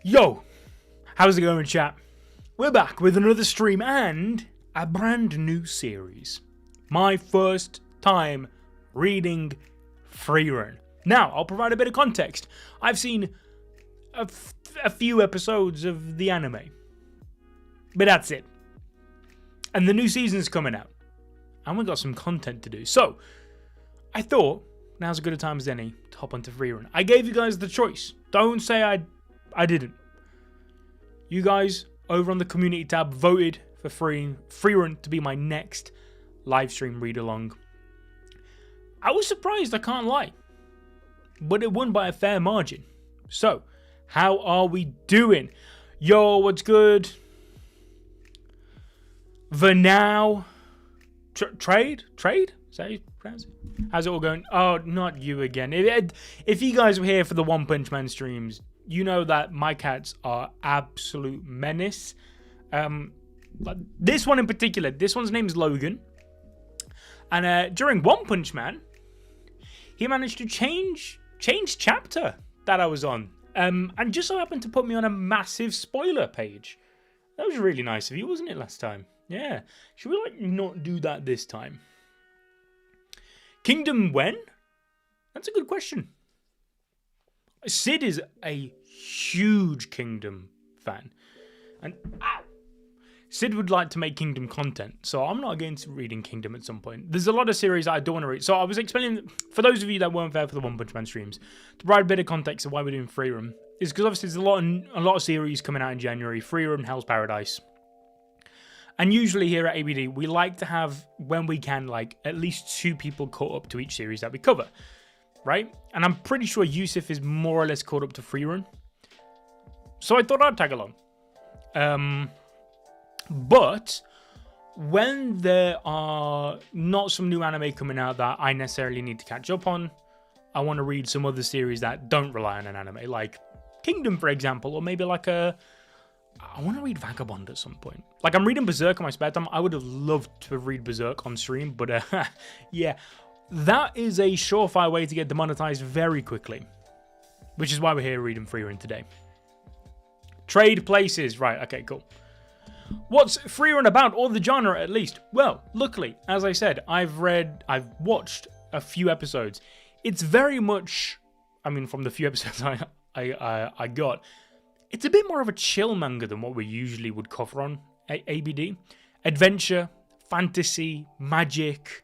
Yo, how's it going, chat? We're back with another stream and a brand new series. My first time reading Frieren. Now, I'll provide a bit of context. I've seen a few episodes of the anime, but that's it. And the new season's coming out, and we've got some content to do. So, I thought now's as good a time as any to hop onto Frieren. I gave you guys the choice. Don't say I didn't. You guys over on the community tab voted for Frieren to be my next live stream read along. I was surprised, I can't lie, but it won by a fair margin. So, how are we doing? Yo, what's good? Now, trade? Is that how you pronounce it? How's it all going? Oh, not you again. If you guys were here for the One Punch Man streams, you know that my cats are absolute menace. This one in particular, this one's name is Logan. And during One Punch Man, he managed to change chapter that I was on. And just so happened to put me on a massive spoiler page. That was really nice of you, wasn't it, last time? Yeah. Should we not do that this time? Kingdom when? That's a good question. Sid is a huge Kingdom fan. And Sid would like to make Kingdom content, so I'm not against reading Kingdom at some point. There's a lot of series that I don't want to read. So I was explaining, for those of you that weren't there for the One Punch Man streams, to provide a bit of context of why we're doing Frieren, is because obviously there's a lot of series coming out in January. Frieren, Hell's Paradise. And usually here at ABD, we like to have, when we can, at least 2 people caught up to each series that we cover. Right? And I'm pretty sure Yusuf is more or less caught up to Frieren. So I thought I'd tag along. But when there are not some new anime coming out that I necessarily need to catch up on, I want to read some other series that don't rely on an anime, like Kingdom, for example, or maybe I want to read Vagabond at some point. I'm reading Berserk on my spare time. I would have loved to read Berserk on stream, but yeah, that is a surefire way to get demonetized very quickly, which is why we're here reading Frieren today. Trade places. Right, okay, cool. What's Frieren about, or the genre at least? Well, luckily, as I said, I've watched a few episodes. It's very much, from the few episodes I got, it's a bit more of a chill manga than what we usually would cover on ABD. Adventure, fantasy, magic,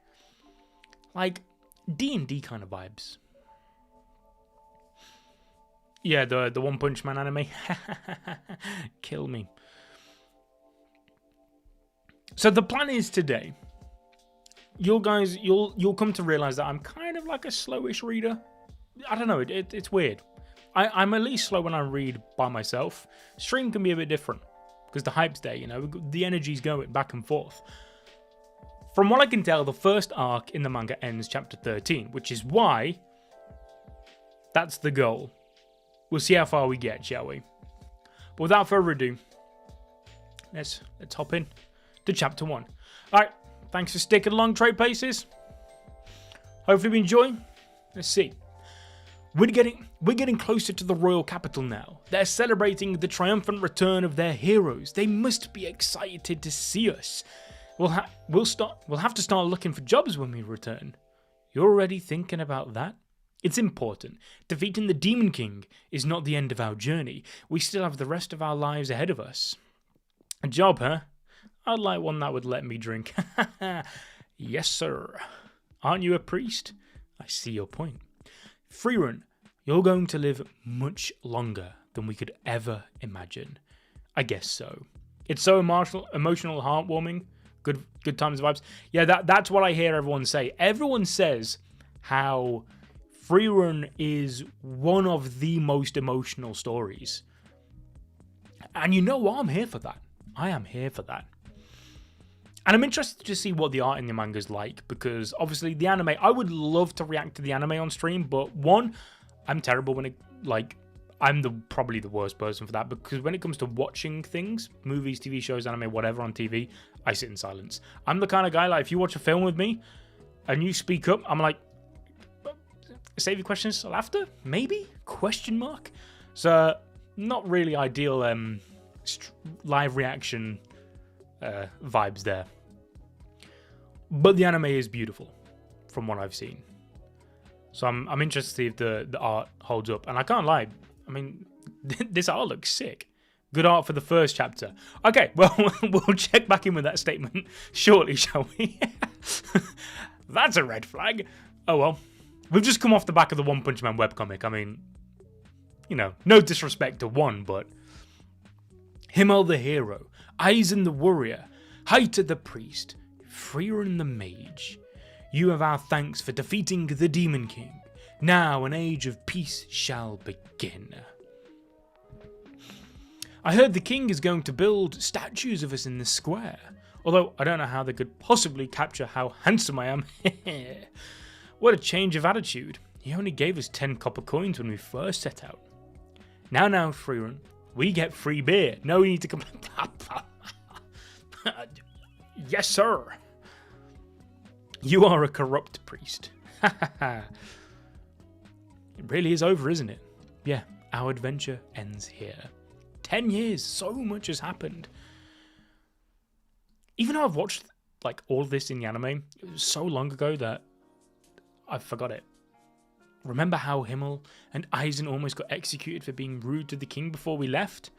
D&D kind of vibes. Yeah, the One Punch Man anime. Kill me. So the plan is today, you'll come to realize that I'm kind of like a slowish reader. I don't know, it's weird. I'm at least slow when I read by myself. Stream can be a bit different because the hype's there, the energy's going back and forth. From what I can tell, the first arc in the manga ends chapter 13, which is why that's the goal. We'll see how far we get, shall we? But without further ado, let's hop in to chapter 1. Alright, thanks for sticking along, Trade Places. Hopefully we enjoy. Let's see. We're getting closer to the royal capital now. They're celebrating the triumphant return of their heroes. They must be excited to see us. We'll have to start looking for jobs when we return. You're already thinking about that? It's important. Defeating the Demon King is not the end of our journey. We still have the rest of our lives ahead of us. A job, huh? I'd like one that would let me drink. Yes, sir. Aren't you a priest? I see your point. Frieren, you're going to live much longer than we could ever imagine. I guess so. It's so emotional, heartwarming. Good times vibes. Yeah, that's what I hear everyone say. Everyone says how Frieren is one of the most emotional stories. And you know what? I'm here for that. I am here for that. And I'm interested to see what the art in the manga is like, because obviously the anime, I would love to react to the anime on stream, but one, I'm terrible when it, I'm probably the worst person for that, because when it comes to watching things, movies, TV shows, anime, whatever on TV, I sit in silence. I'm the kind of guy, if you watch a film with me and you speak up, I'm like, save your questions till after? Maybe? Question mark? So not really ideal live reaction vibes there. But the anime is beautiful, from what I've seen. So I'm interested to see if the art holds up. And I can't lie, I mean, this art looks sick. Good art for the first chapter. Okay, well, we'll check back in with that statement shortly, shall we? That's a red flag. Oh well. We've just come off the back of the One Punch Man webcomic. I mean, you know, no disrespect to one, but Himmel the hero, Aizen the warrior, Haita the priest, Frieren the mage. You have our thanks for defeating the Demon King. Now an age of peace shall begin. I heard the king is going to build statues of us in the square. Although I don't know how they could possibly capture how handsome I am. What a change of attitude. He only gave us 10 copper coins when we first set out. Now, Frieren, we get free beer. No need to complain. Yes, sir. You are a corrupt priest. It really is over, isn't it? Yeah, our adventure ends here. 10 years, so much has happened. Even though I've watched like all of this in the anime, it was so long ago that I forgot it. Remember how Himmel and Aizen almost got executed for being rude to the king before we left?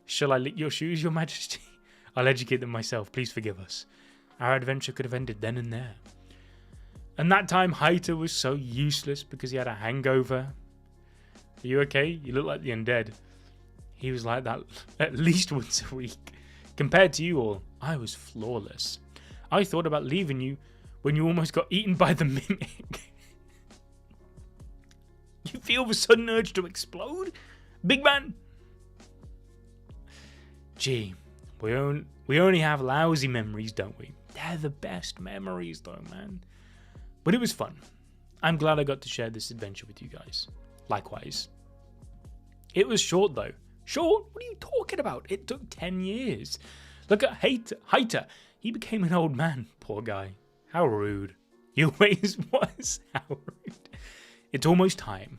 Shall I lick your shoes, your majesty? I'll educate them myself, please forgive us. Our adventure could have ended then and there. And that time Haita was so useless because he had a hangover. Are you okay? You look like the undead. He was like that at least once a week. Compared to you all, I was flawless. I thought about leaving you when you almost got eaten by the mimic. You feel the sudden urge to explode? Big man? Gee, we only have lousy memories, don't we? They're the best memories though, man. But it was fun. I'm glad I got to share this adventure with you guys. Likewise. It was short though. Short? What are you talking about? It took 10 years. Look at Haita. He became an old man. Poor guy. How rude. He always was. How rude. It's almost time.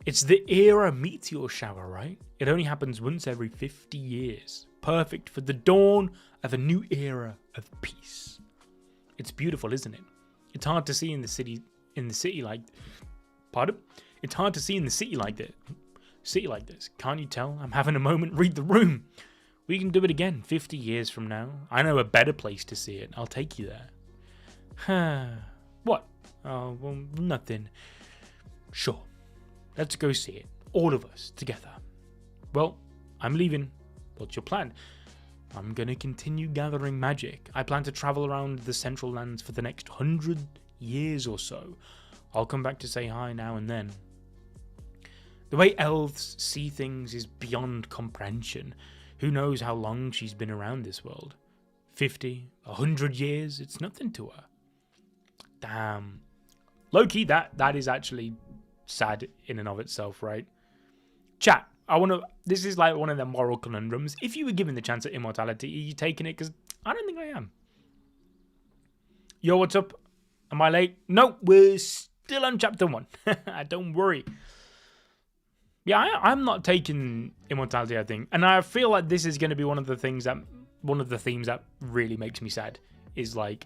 It's the era meteor shower, right? It only happens once every 50 years. Perfect for the dawn of a new era of peace. It's beautiful, isn't it? It's hard to see in the city like... Pardon? It's hard to see in the city like this. Can't you tell? I'm having a moment. Read the room. We can do it again 50 years from now. I know a better place to see it. I'll take you there. What? Oh, well, nothing. Sure. Let's go see it. All of us together. Well, I'm leaving. What's your plan? I'm going to continue gathering magic. I plan to travel around the Central Lands for the next 100 years or so. I'll come back to say hi now and then. The way elves see things is beyond comprehension. Who knows how long she's been around this world? 50, 100 years? It's nothing to her. Damn. Low-key, that is actually sad in and of itself, right? Chat, this is like one of the moral conundrums. If you were given the chance at immortality, are you taking it? Because I don't think I am. Yo, what's up? Am I late? No, we're still on chapter 1. Don't worry. Yeah, I'm not taking immortality, I think. And I feel like this is going to be one of the themes that really makes me sad. Is like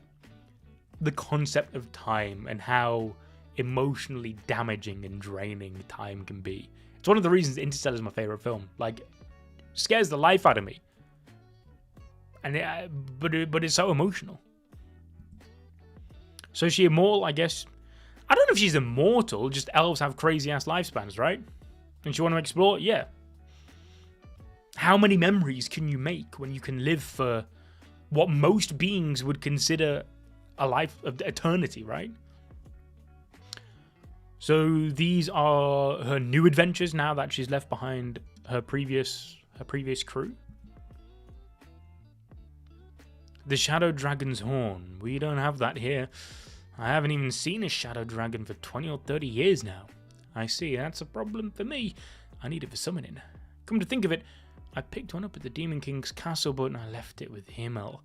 the concept of time and how emotionally damaging and draining time can be. It's one of the reasons Interstellar is my favorite film. Like, scares the life out of me. And but it's so emotional. So is she immortal? I guess. I don't know if she's immortal. Just elves have crazy ass lifespans, right? And you want to explore? Yeah. How many memories can you make when you can live for what most beings would consider a life of eternity, right? So these are her new adventures now that she's left behind her previous crew. The Shadow Dragon's Horn. We don't have that here. I haven't even seen a Shadow Dragon for 20 or 30 years now. I see, that's a problem for me. I need it for summoning. Come to think of it, I picked one up at the Demon King's castle, but I left it with Himmel.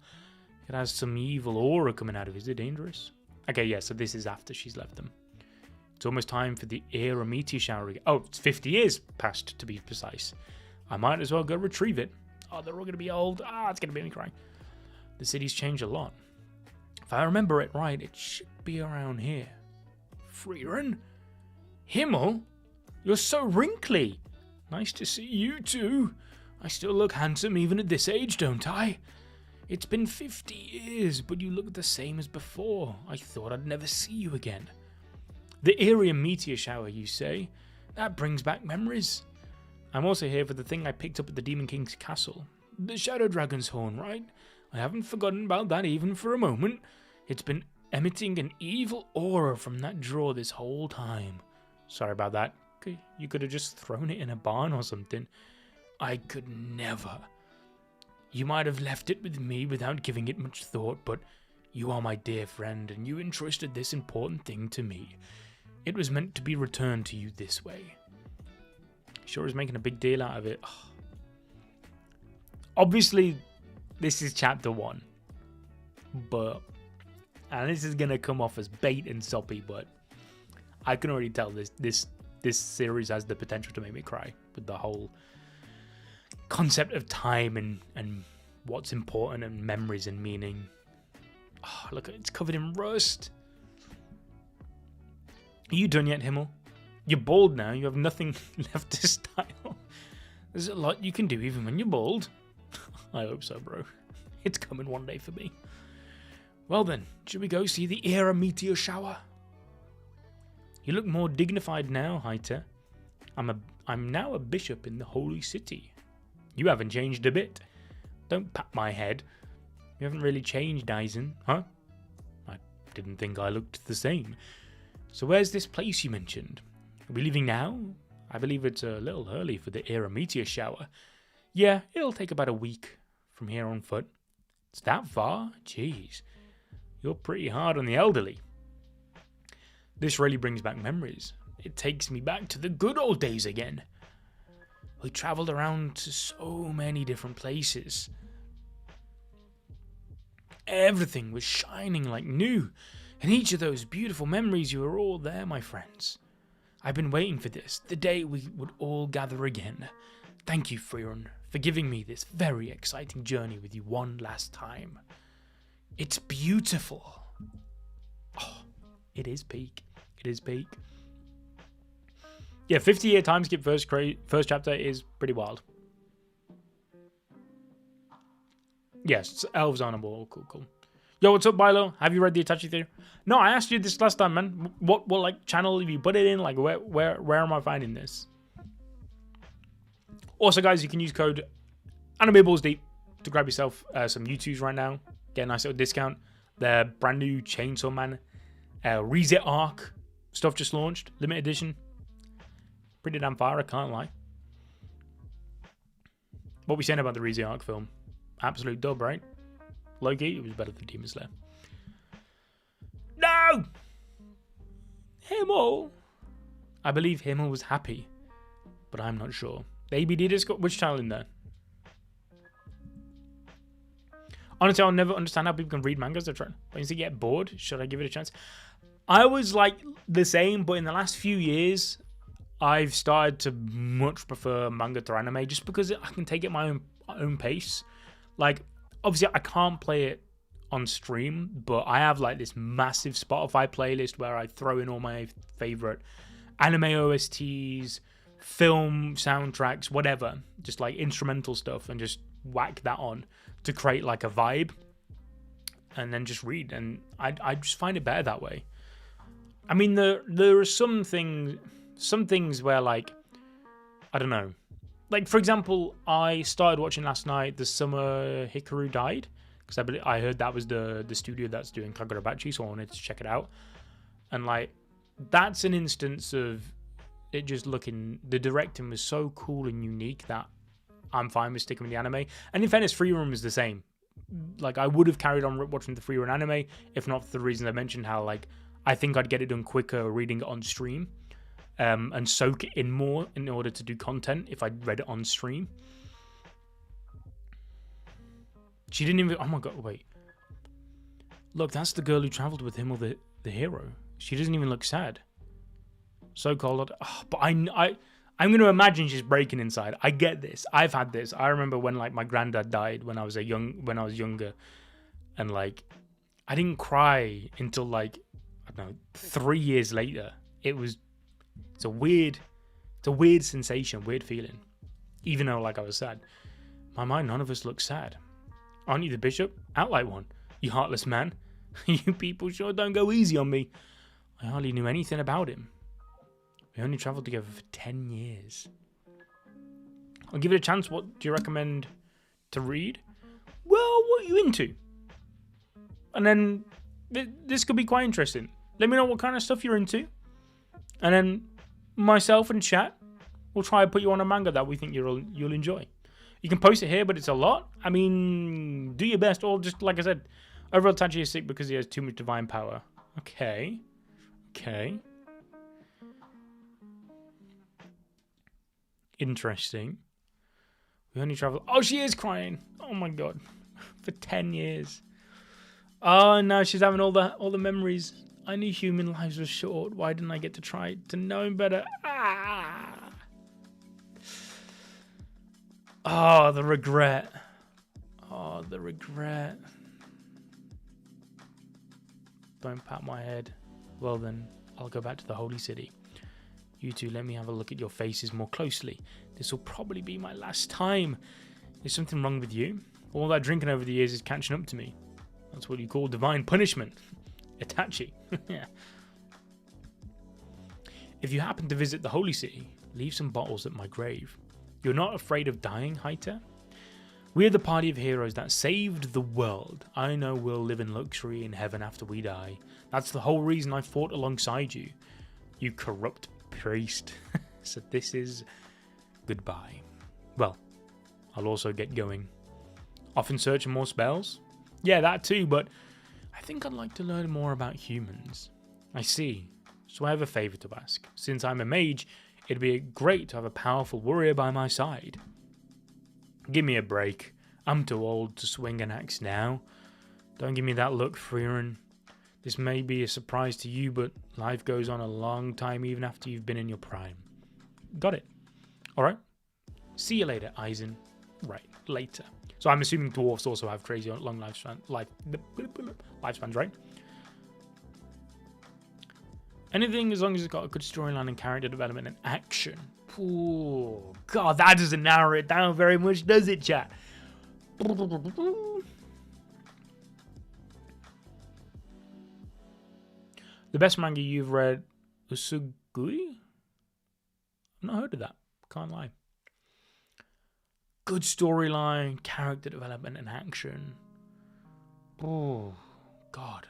It has some evil aura coming out of it. Is it dangerous? Okay, yeah, so this is after she's left them. It's almost time for the era meteor shower again. Oh, it's 50 years past, to be precise. I might as well go retrieve it. Oh, they're all going to be old. It's going to make me cry. The city's changed a lot. If I remember it right, it should be around here. Frieren? Himmel? You're so wrinkly. Nice to see you too. I still look handsome even at this age, don't I? It's been 50 years, but you look the same as before. I thought I'd never see you again. The area meteor shower, you say? That brings back memories. I'm also here for the thing I picked up at the Demon King's castle. The Shadow Dragon's horn, right? I haven't forgotten about that even for a moment. It's been emitting an evil aura from that drawer this whole time. Sorry about that. You could have just thrown it in a barn or something. I could never. You might have left it with me without giving it much thought, but you are my dear friend, and you entrusted this important thing to me. It was meant to be returned to you this way. Sure is making a big deal out of it. Obviously, this is chapter 1. And this is going to come off as bait and soppy, but I can already tell this series has the potential to make me cry with the whole concept of time and what's important and memories and meaning. Oh, look, it's covered in rust. Are you done yet, Himmel? You're bald now. You have nothing left to style. There's a lot you can do even when you're bald. I hope so, bro. It's coming one day for me. Well then, should we go see the era meteor shower? You look more dignified now, Heiter. I'm now a bishop in the holy city. You haven't changed a bit. Don't pat my head. You haven't really changed, Eisen, huh? I didn't think I looked the same. So where's this place you mentioned? Are we leaving now? I believe it's a little early for the era meteor shower. Yeah, it'll take about a week from here on foot. It's that far? Jeez. You're pretty hard on the elderly. This really brings back memories. It takes me back to the good old days again. We travelled around to so many different places. Everything was shining like new. And each of those beautiful memories, you were all there, my friends. I've been waiting for this, the day we would all gather again. Thank you, Frieren, for giving me this very exciting journey with you one last time. It's beautiful. Oh, it is peak. It is peak. Yeah, 50-year time skip first chapter is pretty wild. Yes, elves on a ball. Cool. Yo, what's up, Bilo? Have you read the Itachi Theory? No, I asked you this last time, man. What like channel have you put it in? Like where am I finding this? Also, guys, you can use code AnimeBallsDeep to grab yourself some U2s right now. Get a nice little discount. The brand new Chainsaw Man Reset Arc stuff just launched, limited edition. Pretty damn fire, I can't lie. What we saying about the Reset Arc film? Absolute dub, right? Loki, it was better than Demon Slayer. No! Himmel! I believe Himmel was happy, but I'm not sure. The ABD Discord, which channel in there? Honestly, I'll never understand how people can read mangas. They're trying. Once they get bored, should I give it a chance? I was like the same, but in the last few years, I've started to much prefer manga to anime just because I can take it at my own pace. Like, obviously, I can't play it on stream, but I have like this massive Spotify playlist where I throw in all my favorite anime OSTs, film soundtracks, whatever, just like instrumental stuff, and just whack that on to create like a vibe, and then just read. And I just find it better that way. I mean, there are some things where, like, I don't know. Like, for example, I started watching last night The Summer Hikaru Died, because I heard that was the studio that's doing Kagurabachi, so I wanted to check it out. And, like, that's an instance of it just looking... The directing was so cool and unique that I'm fine with sticking with the anime. And in fairness, Frieren is the same. Like, I would have carried on watching the Frieren anime, if not for the reason I mentioned, how, like, I think I'd get it done quicker reading it on stream. And soak it in more in order to do content if I read it on stream. She didn't even... Oh my god, wait. Look, that's the girl who travelled with him, or the hero. She doesn't even look sad. So cold. Oh, but I'm going to imagine she's breaking inside. I get this. I've had this. I remember when like my granddad died when I was younger, and like I didn't cry until like I don't know 3 years later. It's a weird sensation, weird feeling. Even though like I was sad, in my mind none of us look sad. Aren't you the bishop? Out like one, you heartless man. You people sure don't go easy on me. I hardly knew anything about him. We only travelled together for 10 years. I'll give it a chance. What do you recommend to read? Well, what are you into? And then this could be quite interesting. Let me know what kind of stuff you're into. And then myself and chat will try and put you on a manga that we think you'll enjoy. You can post it here, but it's a lot. I mean, do your best. Or just, like I said, overall Tachi is sick because he has too much divine power. Okay. Interesting. We only travel. Oh, she is crying. Oh my god, for 10 years. Oh no, she's having all the memories. I knew human lives were short. Why didn't I get to try to know him better? Ah. Oh, the regret. Oh, the regret. Don't pat my head. Well then, I'll go back to the holy city. You two, let me have a look at your faces more closely. This will probably be my last time. Is something wrong with you? All that drinking over the years is catching up to me. That's what you call divine punishment. Itachi. Yeah. If you happen to visit the holy city, leave some bottles at my grave. You're not afraid of dying, Haita? We're the party of heroes that saved the world. I know we'll live in luxury in heaven after we die. That's the whole reason I fought alongside you. You corrupt priest. So this is goodbye. Well, I'll also get going. Off in search of more spells? Yeah, that too, but I think I'd like to learn more about humans. I see. So I have a favour to ask. Since I'm a mage, it'd be great to have a powerful warrior by my side. Give me a break. I'm too old to swing an axe now. Don't give me that look, Frieren. This may be a surprise to you, but life goes on a long time even after you've been in your prime. Got it. Alright. See you later, Eisen. Right, later. So I'm assuming dwarves also have crazy long lifespans, right? Anything as long as it's got a good storyline and character development and action. Ooh, God, that doesn't narrow it down very much, does it, chat? The best manga you've read, Usugui? I've not heard of that. Can't lie. Good storyline, character development, and action. Oh, God.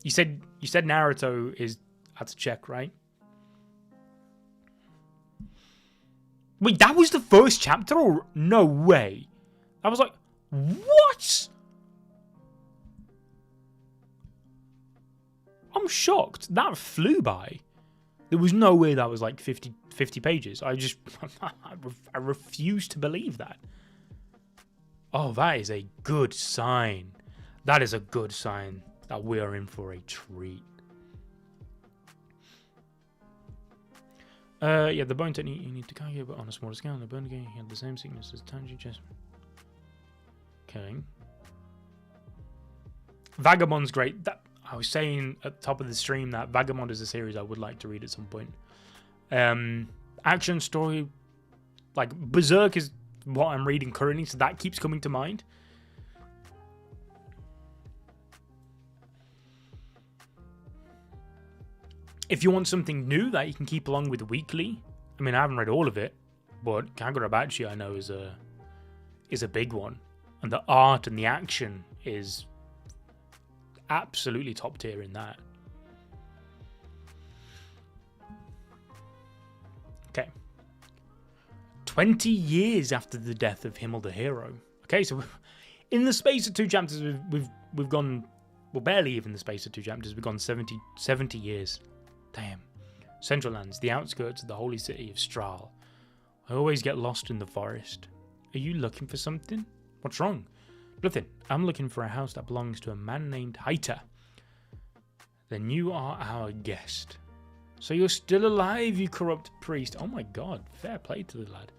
You said Naruto is that's a check, right? Wait, that was the first chapter? Or no way. I was like, what? I'm shocked. That flew by. There was no way that was like 50 pages. I refuse to believe that. Oh, that is a good sign. That is a good sign that we are in for a treat. Yeah, the bone technique you need to carry, but on a smaller scale. The bone again, he had the same sickness as Tanji chest. Okay. Vagabond's great. That I was saying at the top of the stream that Vagabond is a series I would like to read at some point. Action story, like Berserk is what I'm reading currently, so that keeps coming to mind. If you want something new that you can keep along with weekly, I mean, I haven't read all of it, but Kagurabachi I know is a big one, and the art and the action is absolutely top tier in that. Okay. 20 years after the death of Himmel the hero. Okay, so in the space of 2 chapters, we've gone, well, barely even the space of 2 chapters, we've gone 70 years. Damn. Central Lands, the outskirts of the holy city of Strahl. I always get lost in the forest. Are you looking for something? What's wrong? Nothing. I'm looking for a house that belongs to a man named Haita. Then you are our guest. So you're still alive, you corrupt priest. Oh my god, fair play to the lad.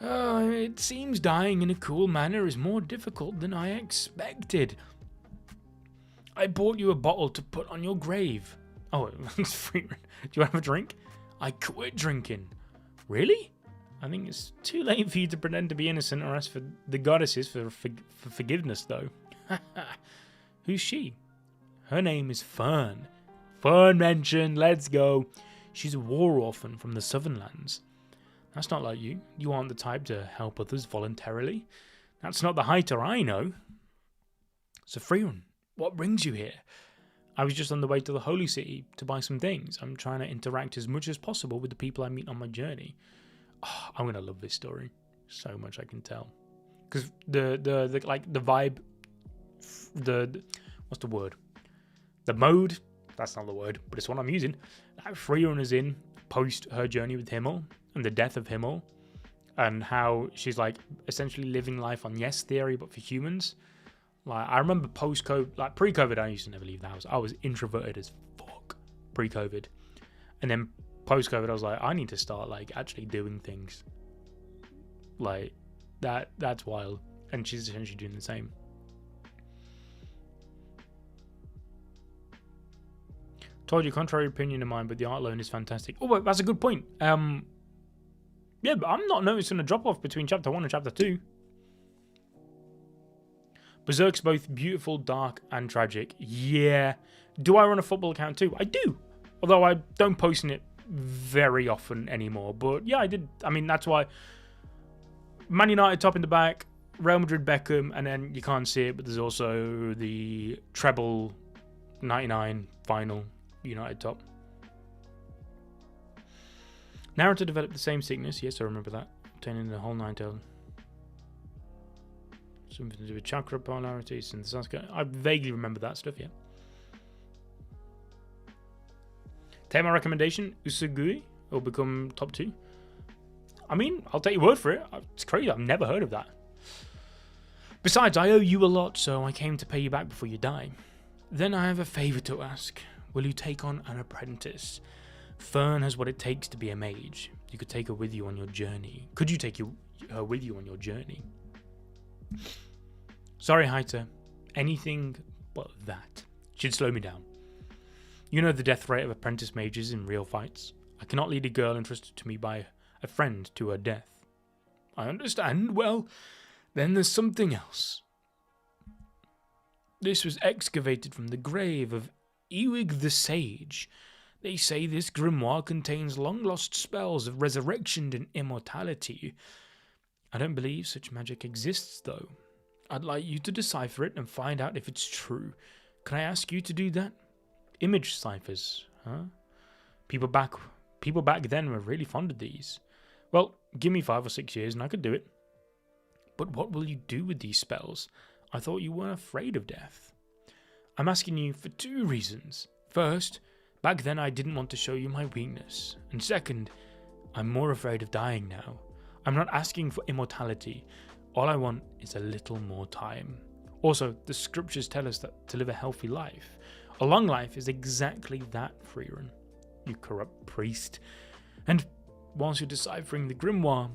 It seems dying in a cool manner is more difficult than I expected. I bought you a bottle to put on your grave. Oh, it's Frieren. Do you want to have a drink? I quit drinking. Really? I think it's too late for you to pretend to be innocent or ask for the goddesses for forgiveness, though. Who's she? Her name is Fern. Fern mentioned, let's go. She's a war orphan from the Southern Lands. That's not like you. You aren't the type to help others voluntarily. That's not the Heiter I know. So Frieren, what brings you here? I was just on the way to the Holy City to buy some things. I'm trying to interact as much as possible with the people I meet on my journey. Oh, I'm gonna love this story so much. I can tell, because the vibe, what's the word? The mode. That's not the word, but it's what I'm using. That Frieren is in post her journey with Himmel and the death of Himmel, and how she's like essentially living life on yes theory, but for humans. Like, I remember post-COVID, like pre-COVID, I used to never leave the house. I was introverted as fuck pre-COVID. And then post-COVID, I was like, I need to start like actually doing things. Like, that's wild. And she's essentially doing the same. Told you, contrary opinion of mine, but the art alone is fantastic. Oh, that's a good point. Yeah, but I'm not noticing a drop-off between chapter 1 and chapter 2. Berserk's both beautiful, dark, and tragic. Yeah. Do I run a football account too? I do. Although I don't post in it very often anymore. But yeah, I did. I mean, that's why Man United top in the back, Real Madrid Beckham, and then you can't see it, but there's also the treble 99 final United top. Naruto developed the same sickness. Yes, I remember that. Obtaining the whole 9 tail. Something to do with chakra polarities and the Sasuke. I vaguely remember that stuff, yeah. Take my recommendation, Usugui will become top 2. I mean, I'll take your word for it. It's crazy, I've never heard of that. Besides, I owe you a lot, so I came to pay you back before you die. Then I have a favour to ask. Will you take on an apprentice? Fern has what it takes to be a mage. You could take her with you on your journey. Could you take her with you on your journey? Sorry, Heiter. Anything but that. She'd slow me down. You know the death rate of apprentice mages in real fights. I cannot lead a girl entrusted to me by a friend to her death. I understand. Well, then there's something else. This was excavated from the grave of Ewig the Sage. They say this grimoire contains long-lost spells of resurrection and immortality. I don't believe such magic exists, though. I'd like you to decipher it and find out if it's true. Can I ask you to do that? Image ciphers, huh? People back then were really fond of these. Well, give me 5 or 6 years and I could do it. But what will you do with these spells? I thought you weren't afraid of death. I'm asking you for 2 reasons. First, back then I didn't want to show you my weakness. And second, I'm more afraid of dying now. I'm not asking for immortality. All I want is a little more time. Also, the scriptures tell us that to live a healthy life. A long life is exactly that, Frieren. You corrupt priest. And whilst you're deciphering the grimoire,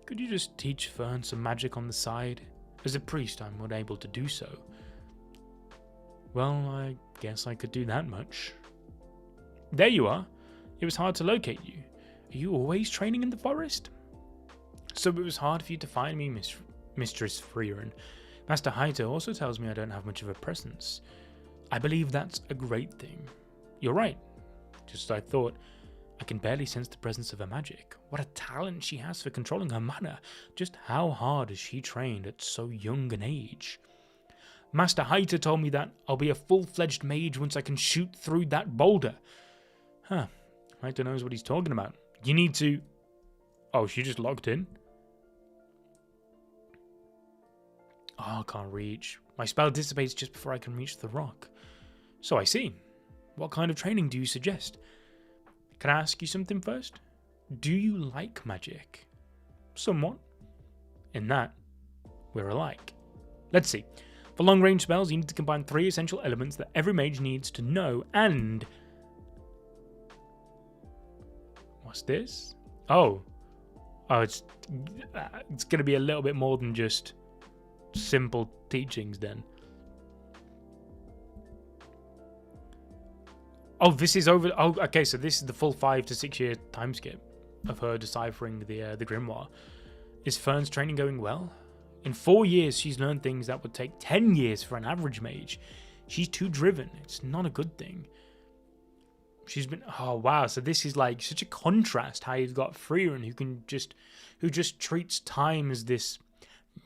could you just teach Fern some magic on the side? As a priest, I'm unable to do so. Well, I guess I could do that much. There you are. It was hard to locate you. Are you always training in the forest? So it was hard for you to find me, Mistress Frieren. Master Heiter also tells me I don't have much of a presence. I believe that's a great thing. You're right. Just as I thought, I can barely sense the presence of her magic. What a talent she has for controlling her mana. Just how hard has she trained at so young an age? Master Heiter told me that I'll be a full-fledged mage once I can shoot through that boulder. Huh. Heiter knows what he's talking about. You need to... Oh, she just logged in? Oh, I can't reach. My spell dissipates just before I can reach the rock. So I see. What kind of training do you suggest? Can I ask you something first? Do you like magic? Somewhat. In that, we're alike. Let's see. For long-range spells, you need to combine 3 essential elements that every mage needs to know and What's this? Oh, it's going to be a little bit more than just simple teachings then. Oh, this is over. Oh, okay. So this is the full 5 to 6 year time skip of her deciphering the grimoire. Is Fern's training going well? In 4 years, she's learned things that would take 10 years for an average mage. She's too driven. It's not a good thing. She's been... Oh, wow. So this is like such a contrast. How you've got Frieren who just treats time as this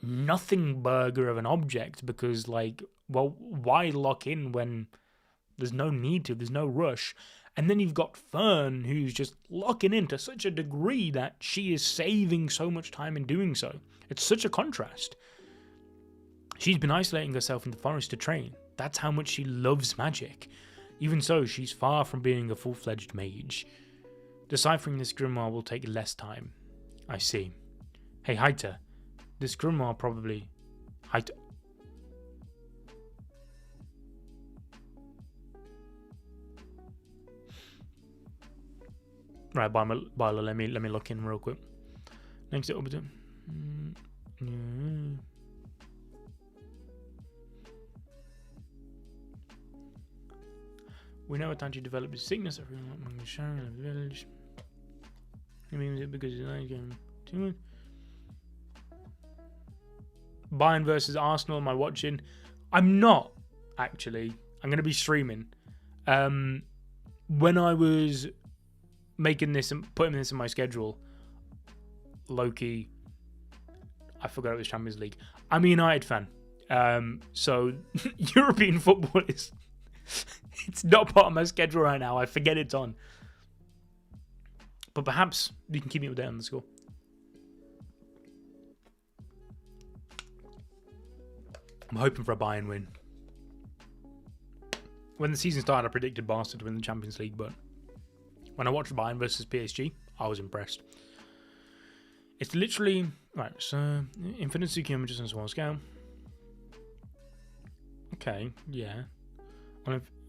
nothing burger of an object because, like, well, why lock in when there's no need to? There's no rush. And then you've got Fern, who's just locking in to such a degree that she is saving so much time in doing so. It's such a contrast. She's been isolating herself in the forest to train. That's how much she loves magic. Even so, she's far from being a full-fledged mage. Deciphering this grimoire will take less time. I see. Hey, Haita. This grimoire probably... Haita... Right, Bila, let me look in real quick. Next up, we know what time to develop his sickness. Everyone among the sharing of the village. It means it because it's not going too much. Bayern versus Arsenal. Am I watching? I'm not actually. I'm going to be streaming. When I was making this and putting this in my schedule, Loki, I forgot it was Champions League. I'm a United fan, so European football is it's not part of my schedule right now. I forget it's on, but perhaps you can keep me updated on the score. I'm hoping for a Bayern win. When the season started, I predicted Barca to win the Champions League, but when I watched Bayern versus PSG, I was impressed. It's literally... Right, so... Infinite Tsuki images on a small scale. Okay, yeah.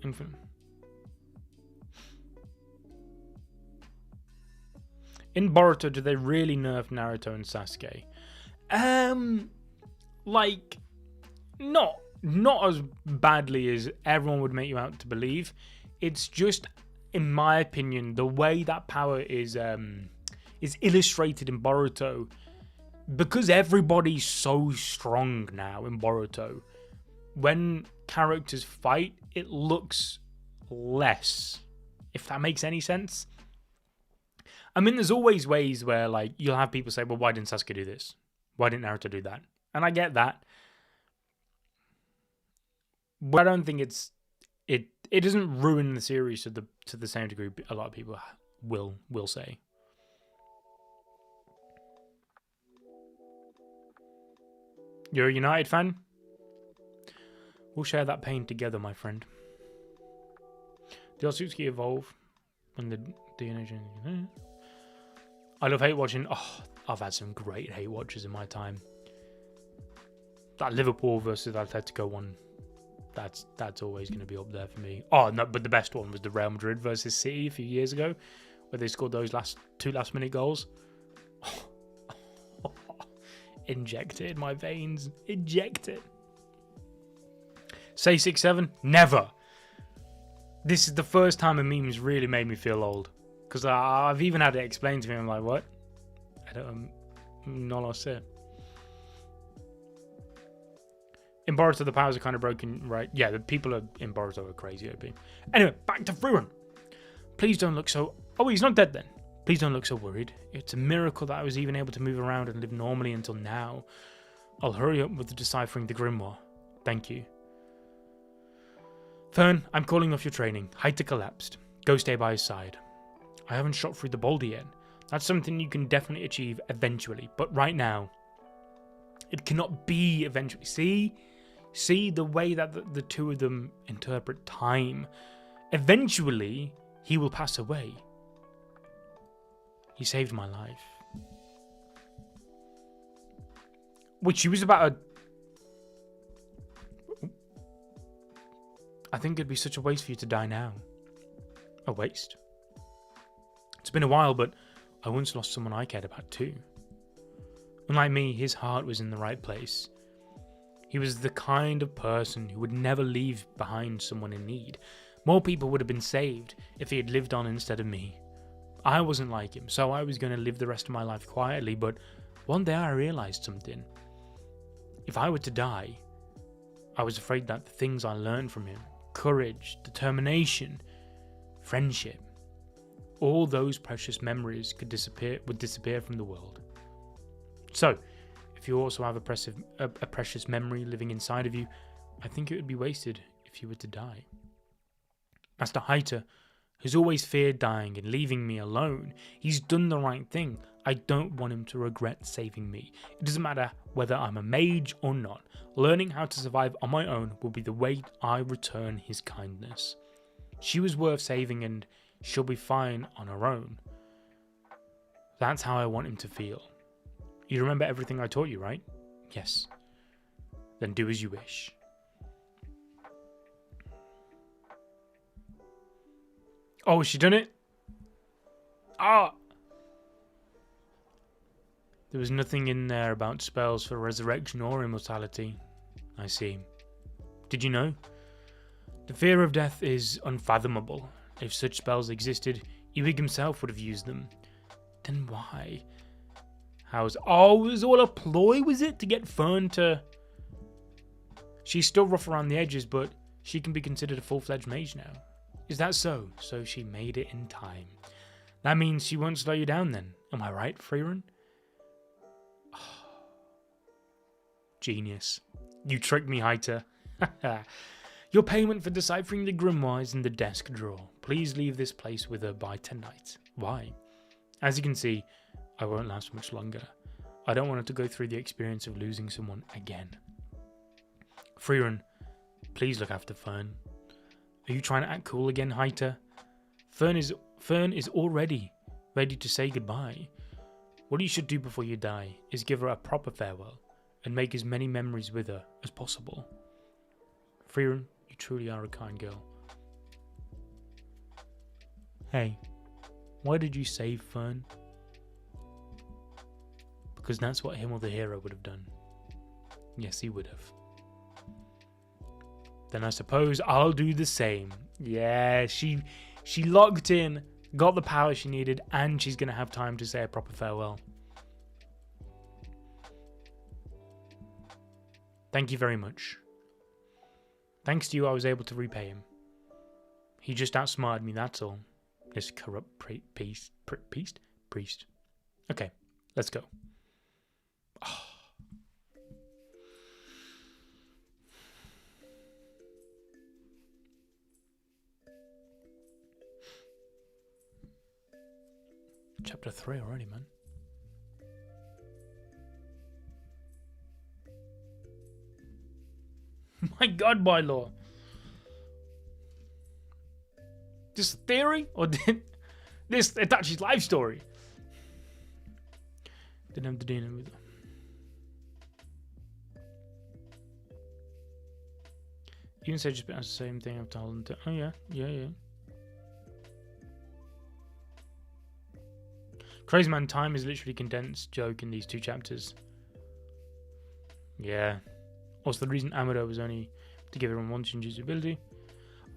Infinite... In Boruto, do they really nerf Naruto and Sasuke? Like... Not as badly as everyone would make you out to believe. It's just... in my opinion, the way that power is illustrated in Boruto, because everybody's so strong now in Boruto, when characters fight, it looks less, if that makes any sense. I mean, there's always ways where, like, you'll have people say, well, why didn't Sasuke do this? Why didn't Naruto do that? And I get that. But I don't think it doesn't ruin the series to the same degree a lot of people will say. You're a United fan? We'll share that pain together, my friend. Did Otsutsuki evolve when the DNA change? I love hate watching. Oh, I've had some great hate watches in my time. That Liverpool versus Atletico one. That's always going to be up there for me. Oh no, but the best one was the Real Madrid versus City a few years ago, where they scored those two last minute goals. Injected my veins. Injected. Say 6'7"? Never. This is the first time a meme's really made me feel old, because I've even had it explained to me. I'm like, what? No lo sé. In Boruto, the powers are kind of broken, right? Yeah, the people in Boruto are crazy OP. Anyway, back to Frieren. Please don't look so... Oh, he's not dead then. Please don't look so worried. It's a miracle that I was even able to move around and live normally until now. I'll hurry up with the deciphering the grimoire. Thank you. Fern, I'm calling off your training. Haita collapsed. Go stay by his side. I haven't shot through the boulder yet. That's something you can definitely achieve eventually. But right now, it cannot be eventually. See the way that the two of them interpret time. Eventually, he will pass away. He saved my life. Which she was about I think it'd be such a waste for you to die now. A waste? It's been a while, but I once lost someone I cared about too. Unlike me, his heart was in the right place. He was the kind of person who would never leave behind someone in need. More people would have been saved if he had lived on instead of me. I wasn't like him, so I was going to live the rest of my life quietly, but one day I realized something. If I were to die, I was afraid that the things I learned from him, courage, determination, friendship, all those precious memories would disappear from the world. So, if you also have a precious memory living inside of you, I think it would be wasted if you were to die. Master Haita has always feared dying and leaving me alone. He's done the right thing. I don't want him to regret saving me. It doesn't matter whether I'm a mage or not. Learning how to survive on my own will be the way I return his kindness. She was worth saving and she'll be fine on her own. That's how I want him to feel. You remember everything I taught you, right? Yes. Then do as you wish. Oh, has she done it? Ah! There was nothing in there about spells for resurrection or immortality. I see. Did you know? The fear of death is unfathomable. If such spells existed, Ewig himself would have used them. Then why? Oh, it was all a ploy, was it? To get Fern to... She's still rough around the edges, but she can be considered a full-fledged mage now. Is that so? So she made it in time. That means she won't slow you down then. Am I right, Frieren? Oh, genius. You tricked me, Haita. Your payment for deciphering the grimoire is in the desk drawer. Please leave this place with her by tonight. Why? As you can see, I won't last much longer. I don't want her to go through the experience of losing someone again. Frieren, please look after Fern. Are you trying to act cool again, Haita? Fern is already ready to say goodbye. What you should do before you die is give her a proper farewell and make as many memories with her as possible. Frieren, you truly are a kind girl. Hey, why did you save Fern? Because that's what him or the hero would have done. Yes, he would have. Then I suppose I'll do the same. Yeah, she locked in, got the power she needed, and she's going to have time to say a proper farewell. Thank you very much. Thanks to you, I was able to repay him. He just outsmarted me, that's all. This corrupt priest. Okay, let's go. Oh. Chapter 3 already, man. My God, by law. This theory or did this Itachi's life story? Didn't have to do it with. Even said just the same thing I've told him to. Oh yeah. Crazy man, time is literally condensed joke in these two chapters. Yeah. Also, the reason Amado was only to give everyone one change ability.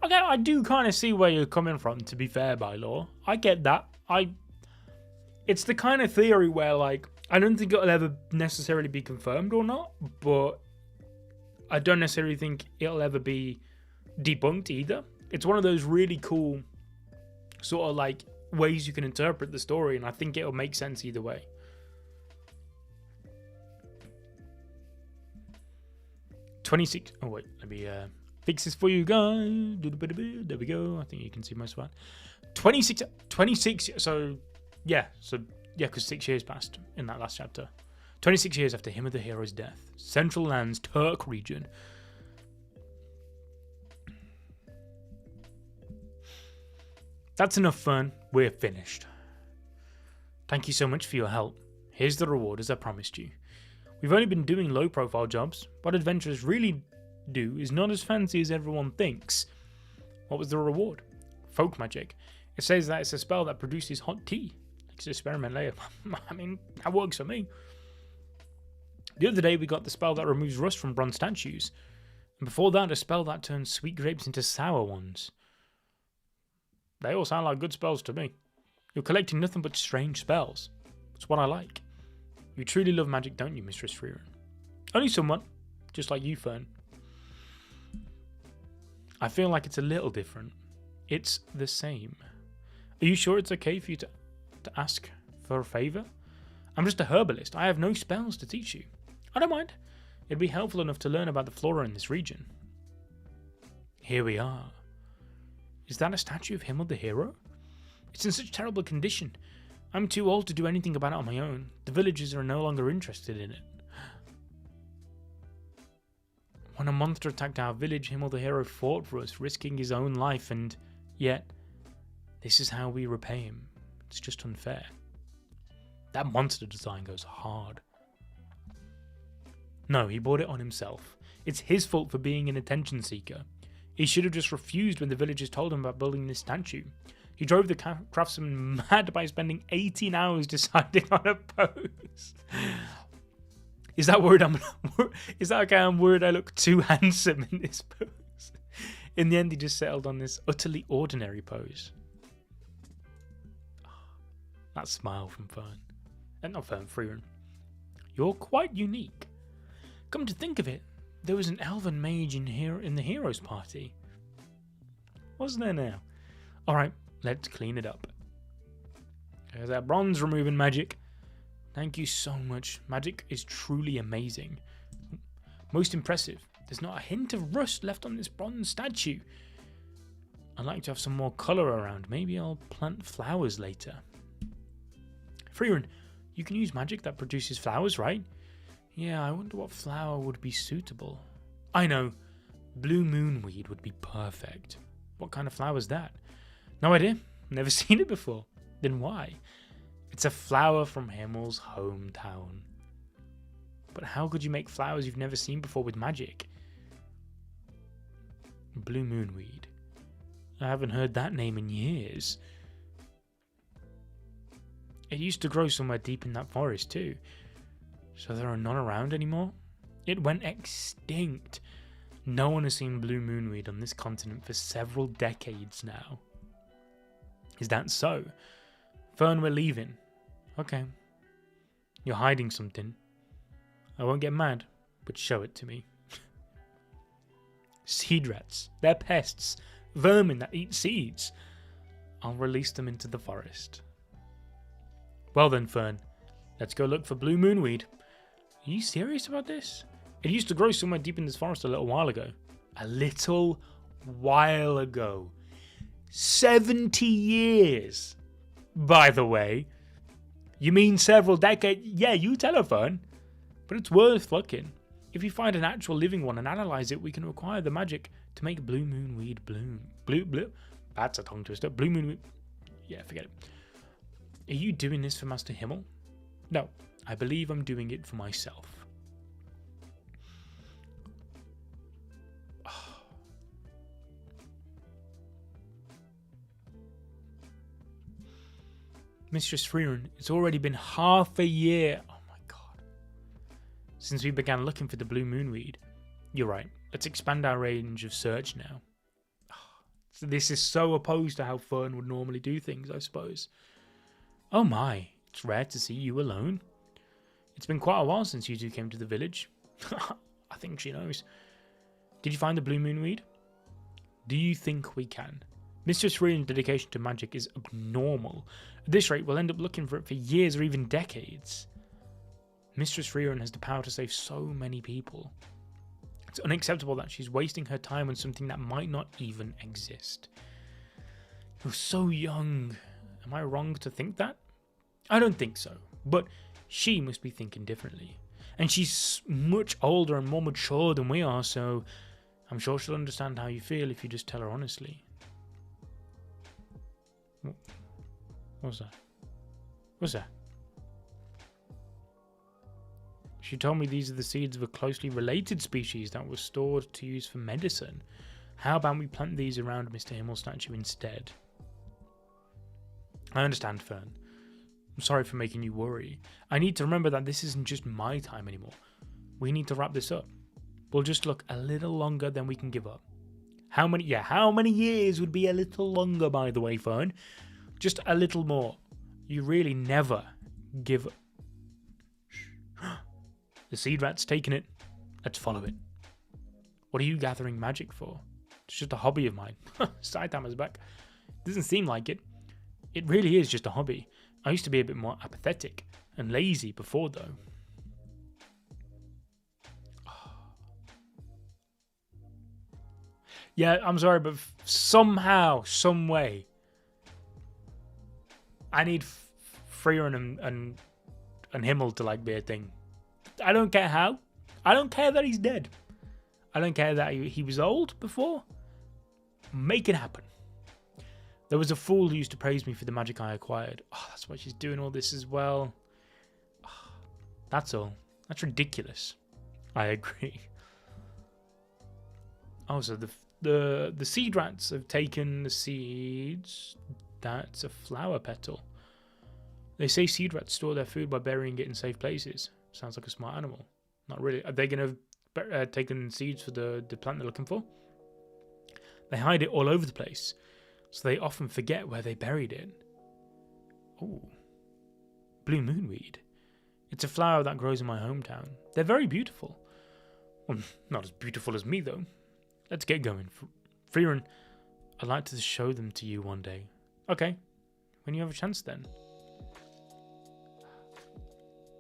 Okay, I do kind of see where you're coming from, to be fair, by law. I get that. It's the kind of theory where, like, I don't think it'll ever necessarily be confirmed or not, but I don't necessarily think it'll ever be debunked either. It's one of those really cool sort of, like, ways you can interpret the story, and I think it'll make sense either way. Oh wait, let me fix this for you guys. There we go. I think you can see my spot. 26. So yeah, because 6 years passed in that last chapter. 26 years after him of the hero's death. Central Lands, Turk region. That's enough fun. We're finished. Thank you so much for your help. Here's the reward as I promised you. We've only been doing low-profile jobs. What adventurers really do is not as fancy as everyone thinks. What was the reward? Folk magic. It says that it's a spell that produces hot tea. experiment later. I mean, that works for me. The other day we got the spell that removes rust from bronze statues. And before that, a spell that turns sweet grapes into sour ones. They all sound like good spells to me. You're collecting nothing but strange spells. It's what I like. You truly love magic, don't you, Mistress Frieren? Only somewhat, just like you, Fern. I feel like it's a little different. It's the same. Are you sure it's okay for you to ask for a favour? I'm just a herbalist. I have no spells to teach you. I don't mind. It'd be helpful enough to learn about the flora in this region. Here we are. Is that a statue of Himmel the hero? It's in such terrible condition. I'm too old to do anything about it on my own. The villagers are no longer interested in it. When a monster attacked our village, Himmel the hero fought for us, risking his own life, and yet, this is how we repay him. It's just unfair. That monster design goes hard. No, he brought it on himself. It's his fault for being an attention seeker. He should have just refused when the villagers told him about building this statue. He drove the craftsman mad by spending 18 hours deciding on a pose. Is that okay? I'm worried I look too handsome in this pose. In the end, he just settled on this utterly ordinary pose. That smile from Fern. Not Fern, Frieren. You're quite unique. Come to think of it, there was an elven mage in the heroes party. Wasn't there now? Alright, let's clean it up. There's that bronze removing magic. Thank you so much. Magic is truly amazing. Most impressive. There's not a hint of rust left on this bronze statue. I'd like to have some more colour around. Maybe I'll plant flowers later. Frieren, you can use magic that produces flowers, right? Yeah, I wonder what flower would be suitable. I know. Blue moonweed would be perfect. What kind of flower is that? No idea. Never seen it before. Then why? It's a flower from Himmel's hometown. But how could you make flowers you've never seen before with magic? Blue moonweed. I haven't heard that name in years. It used to grow somewhere deep in that forest too. So there are none around anymore? It went extinct. No one has seen blue moonweed on this continent for several decades now. Is that so? Fern, we're leaving. Okay. You're hiding something. I won't get mad, but show it to me. Seed rats. They're pests. Vermin that eat seeds. I'll release them into the forest. Well then, Fern. Let's go look for blue moonweed. Are you serious about this? It used to grow somewhere deep in this forest a little while ago. A little while ago. 70 years. By the way. You mean several decades? Yeah, you tell her, Fern. But it's worth looking. If you find an actual living one and analyze it, we can acquire the magic to make blue moonweed bloom. Blue. That's a tongue twister. Blue moonweed. Yeah, forget it. Are you doing this for Master Himmel? No, I believe I'm doing it for myself. Mistress Frieren, it's already been half a year. Oh my god. Since we began looking for the blue moonweed. You're right. Let's expand our range of search now. So this is so opposed to how Fern would normally do things, I suppose. Oh my. It's rare to see you alone. It's been quite a while since you two came to the village. I think she knows. Did you find the blue moonweed? Do you think we can? Mistress Frieren's dedication to magic is abnormal. At this rate, we'll end up looking for it for years or even decades. Mistress Frieren has the power to save so many people. It's unacceptable that she's wasting her time on something that might not even exist. You're so young. Am I wrong to think that? I don't think so, but she must be thinking differently. And she's much older and more mature than we are, so I'm sure she'll understand how you feel if you just tell her honestly. What's that? What's that? She told me these are the seeds of a closely related species that were stored to use for medicine. How about we plant these around Mr. Himmel's statue instead? I understand, Fern. sorry for making you worry. I need to remember that this isn't just my time anymore. We need to wrap this up. We'll just look a little longer than we can give up. How many years would be a little longer, by the way, Fern? Just a little more. You really never give up. The seed rat's taking it. Let's follow it. What are you gathering magic for? It's just a hobby of mine. Saitama's back. Doesn't seem like it. It really is just a hobby. I used to be a bit more apathetic and lazy before, though. Yeah, I'm sorry, but somehow, some way, I need Frieren and Himmel to like be a thing. I don't care how. I don't care that he's dead. I don't care that he was old before. Make it happen. There was a fool who used to praise me for the magic I acquired. Oh, that's why she's doing all this as well. Oh, that's all. That's ridiculous. I agree. Oh, so the seed rats have taken the seeds. That's a flower petal. They say seed rats store their food by burying it in safe places. Sounds like a smart animal. Not really. Are they going to have taken seeds for the plant they're looking for? They hide it all over the place, so they often forget where they buried it. Oh, blue moonweed. It's a flower that grows in my hometown. They're very beautiful. Well, not as beautiful as me, though. Let's get going. Frieren, I'd like to show them to you one day. Okay, when you have a chance then.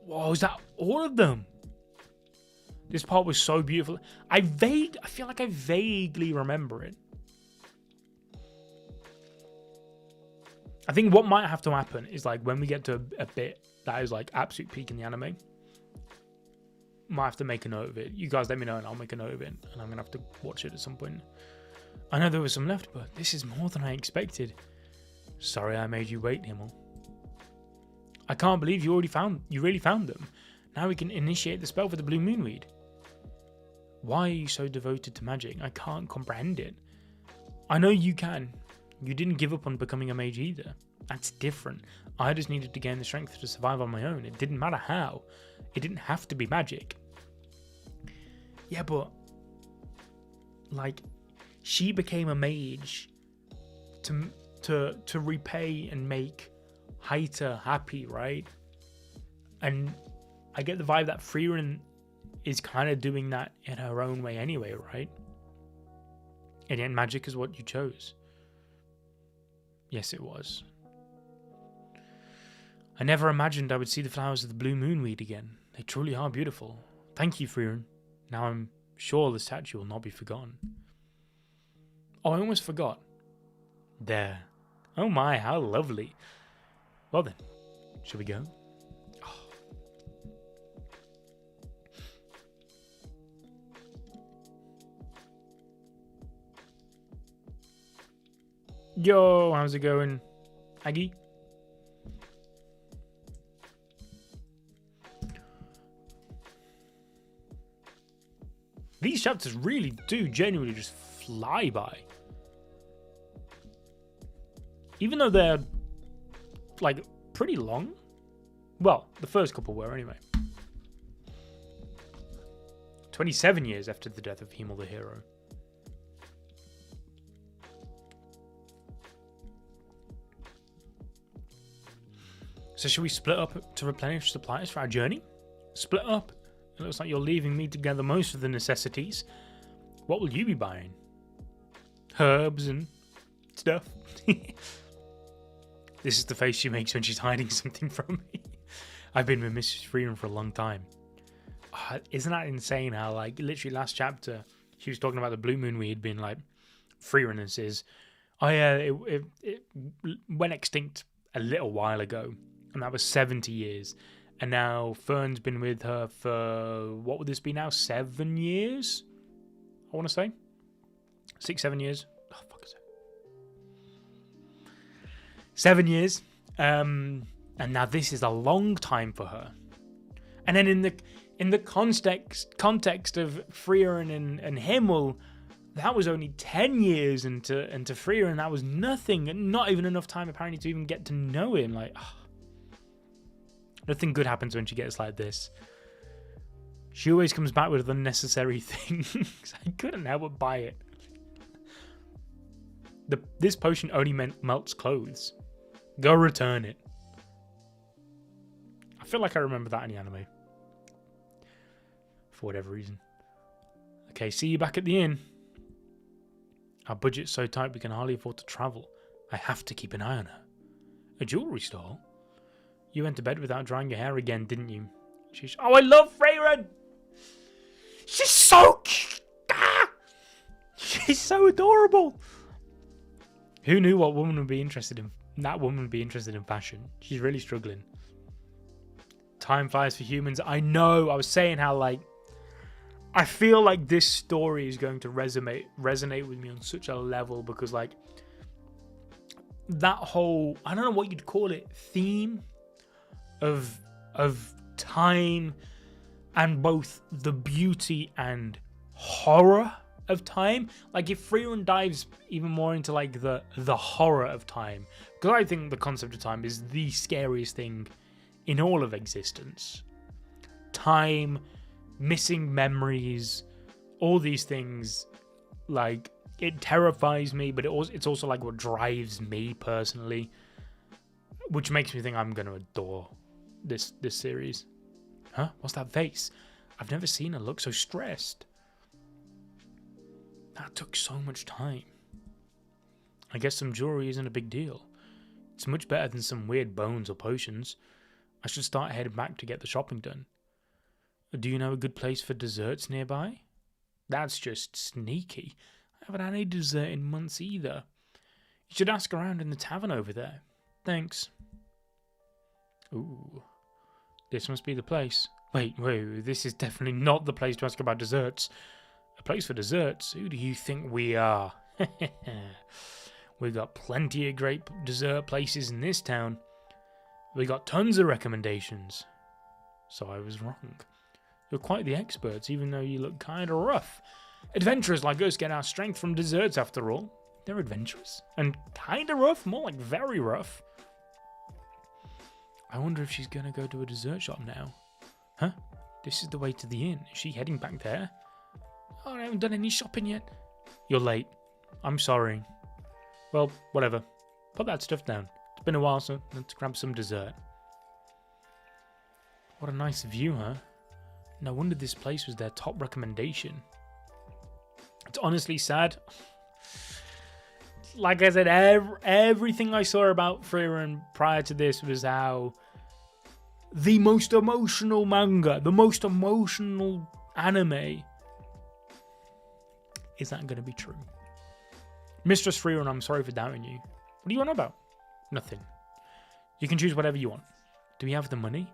Whoa, is that all of them? This part was so beautiful. I feel like I vaguely remember it. I think what might have to happen is like when we get to a bit that is like absolute peak in the anime, might have to make a note of it. You guys let me know and I'll make a note of it, and I'm gonna have to watch it at some point. I know there was some left, but this is more than I expected. Sorry I made you wait, Himmel. I can't believe you really found them. Now we can initiate the spell for the blue moonweed. Why are you so devoted to magic? I can't comprehend it. I know you can. You didn't give up on becoming a mage either. That's different. I just needed to gain the strength to survive on my own. It didn't matter how. It didn't have to be magic. Yeah, but like she became a mage to repay and make Haita happy, right? And I get the vibe that Frieren is kind of doing that in her own way anyway, right? And yet magic is what you chose. Yes, it was. I never imagined I would see the flowers of the blue moonweed again. They truly are beautiful. Thank you, Frieren. Now I'm sure the statue will not be forgotten. Oh, I almost forgot. There. Oh my, how lovely. Well then, shall we go? Oh. Yo, how's it going, Aggie? These chapters really do genuinely just fly by. Even though they're like pretty long. Well, the first couple were anyway. 27 years after the death of Himmel the hero. So should we split up to replenish supplies for our journey? Split up. It looks like you're leaving me to gather most of the necessities. What will you be buying? Herbs and stuff. This is the face she makes when she's hiding something from me. I've been with Mrs. Frieren for a long time. Isn't that insane how, like, literally last chapter, she was talking about the blue moonweed being like, Frieren and says, oh yeah, it went extinct a little while ago. And that was 70 years. And now Fern's been with her for, what would this be now? 7 years? I want to say. 6, 7 years. Oh, fuck is it? 7 years. And now this is a long time for her. And then in the context of Frieren and Himmel, that was only 10 years, and to Frieren that was nothing, and not even enough time apparently to even get to know him. Like, oh. Nothing good happens when she gets like this. She always comes back with unnecessary things. I couldn't help but buy it. This potion only melts clothes. Go return it. I feel like I remember that in the anime. For whatever reason. Okay, see you back at the inn. Our budget's so tight we can hardly afford to travel. I have to keep an eye on her. A jewellery store? You went to bed without drying your hair again, didn't you? Oh, I love Frieren! She's so cute! She's so adorable! Who knew what woman would be interested in... That woman would be interested in fashion. She's really struggling. Time flies for humans. I know. I was saying how, like... I feel like this story is going to resonate with me on such a level because, like... That whole... I don't know what you'd call it. Theme of time and both the beauty and horror of time. Like, if Frieren dives even more into like the horror of time, because I think the concept of time is the scariest thing in all of existence. Time, missing memories, all these things, like, it terrifies me, but it's also like what drives me personally, which makes me think I'm going to adore this series. Huh? What's that face? I've never seen her look so stressed. That took so much time. I guess some jewelry isn't a big deal. It's much better than some weird bones or potions. I should start heading back to get the shopping done. Do you know a good place for desserts nearby? That's just sneaky. I haven't had any dessert in months either. You should ask around in the tavern over there. Thanks. Ooh. This must be the place. Wait, this is definitely not the place to ask about desserts. A place for desserts? Who do you think we are? We've got plenty of great dessert places in this town. We got tons of recommendations. So I was wrong. You're quite the experts, even though you look kinda rough. Adventurers like us get our strength from desserts, after all. They're adventurous. And kinda rough, more like very rough. I wonder if she's gonna go to a dessert shop now. Huh? This is the way to the inn. Is she heading back there? Oh, I haven't done any shopping yet. You're late. I'm sorry. Well, whatever. Put that stuff down. It's been a while, so let's grab some dessert. What a nice view, huh? No wonder this place was their top recommendation. It's honestly sad. Like I said, everything I saw about Frieren prior to this was how the most emotional manga, the most emotional anime. Is that going to be true? Mistress Frieren, I'm sorry for doubting you. What are you on about? Nothing. You can choose whatever you want. Do we have the money?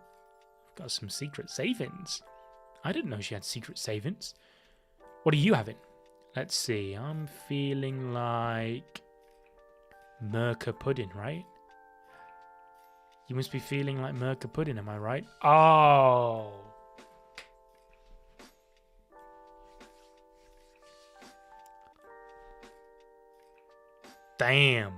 I've got some secret savings. I didn't know she had secret savings. What are you having? Let's see. I'm feeling like Merca pudding, right? You must be feeling like Merca pudding, am I right? Oh. Damn.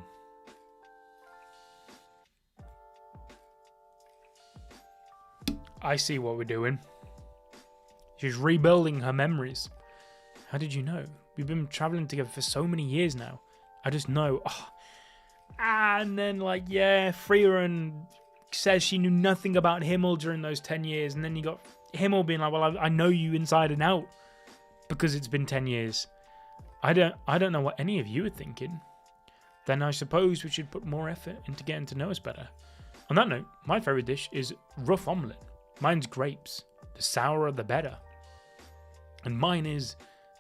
I see what we're doing. She's rebuilding her memories. How did you know? We've been traveling together for so many years now. I just know. Oh. And then, like, yeah, Frieren says she knew nothing about Himmel during those 10 years. And then you got Himmel being like, well, I know you inside and out because it's been 10 years. I don't know what any of you are thinking. Then I suppose we should put more effort into getting to know us better. On that note, my favourite dish is rough omelette. Mine's grapes. The sourer the better. And mine is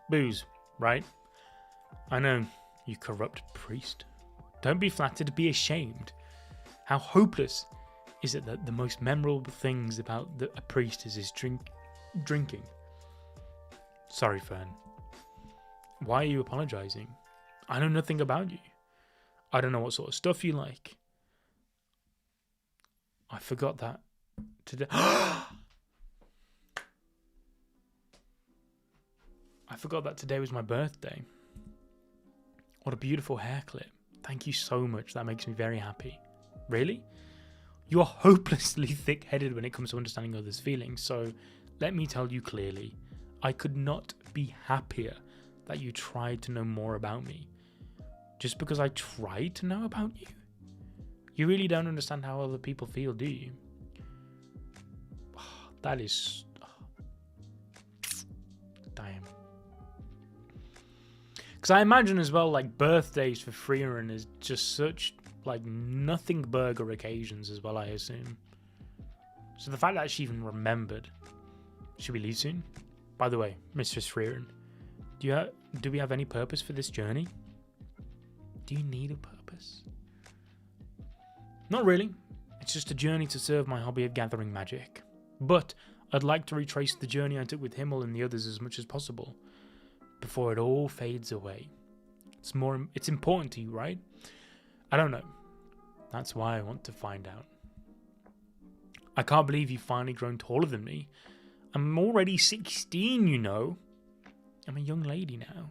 booze, right? I know, you corrupt priest. Don't be flattered, be ashamed. How hopeless is it that the most memorable things about a priest is his drinking? Sorry, Fern. Why are you apologizing? I know nothing about you. I don't know what sort of stuff you like. I forgot that today. I forgot that today was my birthday. What a beautiful hair clip. Thank you so much. That makes me very happy. Really? You are hopelessly thick-headed when it comes to understanding others' feelings, so let me tell you clearly, I could not be happier that you tried to know more about me. Just because I tried to know about you? You really don't understand how other people feel, do you? That is... Damn. Because I imagine as well, like, birthdays for Frieren is just such, like, nothing burger occasions as well, I assume. So the fact that she even remembered. Should we leave soon? By the way, Mistress Frieren, do we have any purpose for this journey? Do you need a purpose? Not really. It's just a journey to serve my hobby of gathering magic. But I'd like to retrace the journey I took with Himmel and the others as much as possible, before it all fades away. It's important to you, right? I don't know. That's why I want to find out. I can't believe you've finally grown taller than me. I'm already 16, you know. I'm a young lady now.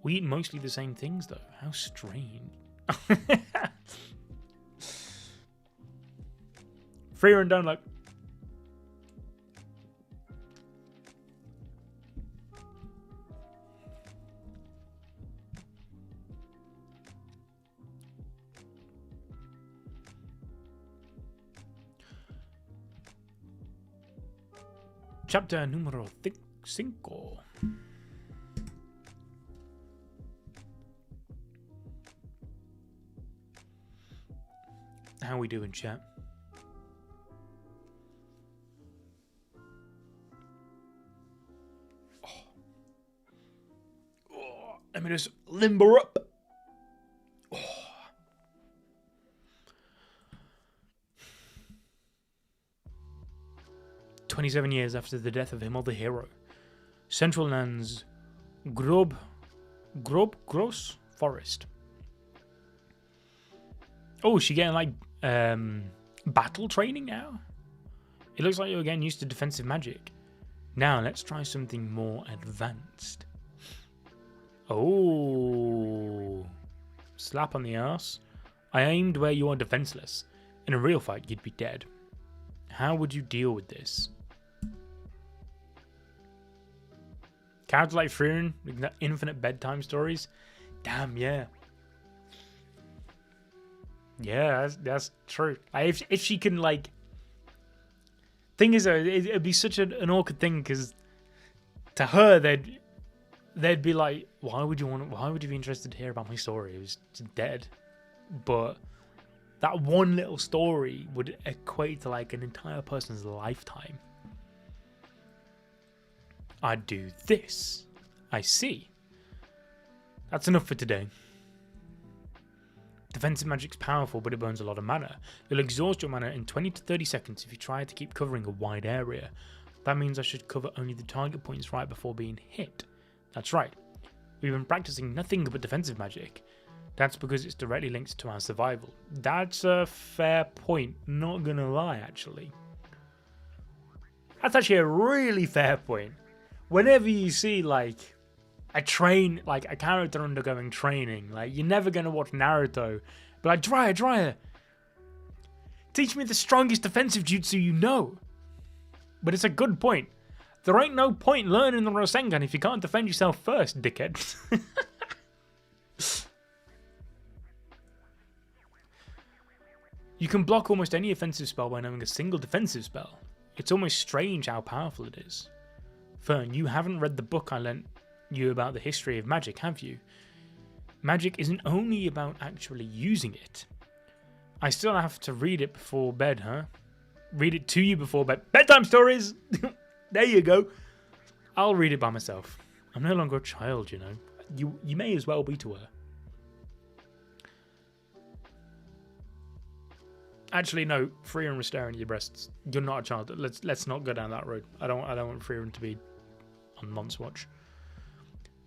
We eat mostly the same things, though. How strange. Frieren don't look. Chapter numero 5. How we doing, chat? Let me just limber up. 27 years after the death of Himmel the hero, Central Land's Gross Forest. Oh, is she getting like battle training now? It looks like you're getting used to defensive magic. Now let's try something more advanced. Oh, slap on the ass. I aimed where you are defenseless. In a real fight, you'd be dead. How would you deal with this? Character like Frieren, infinite bedtime stories. Damn, yeah. Yeah, that's true. Like, if she can, like... Thing is, it'd be such an awkward thing, because to her, they'd be like, why would you be interested to hear about my story? It was dead. But that one little story would equate to like an entire person's lifetime. I'd do this. I see. That's enough for today. Defensive magic's powerful, but it burns a lot of mana. You'll exhaust your mana in 20 to 30 seconds if you try to keep covering a wide area. That means I should cover only the target points right before being hit. That's right. We've been practicing nothing but defensive magic. That's because it's directly linked to our survival. That's a fair point, not gonna lie, actually. That's actually a really fair point. Whenever you see, like, a character undergoing training, like, you're never gonna watch Naruto, but like, Dryer, teach me the strongest defensive jutsu you know. But it's a good point. There ain't no point learning the Rasengan if you can't defend yourself first, dickhead. You can block almost any offensive spell by knowing a single defensive spell. It's almost strange how powerful it is. Fern, you haven't read the book I lent you about the history of magic, have you? Magic isn't only about actually using it. I still have to read it before bed, huh? Read it to you before bed. Bedtime stories! There you go. I'll read it by myself. I'm no longer a child, you know. You may as well be to her. Actually, no. Frieren was staring at your breasts. You're not a child. Let's not go down that road. I don't want Frieren to be on nonce watch.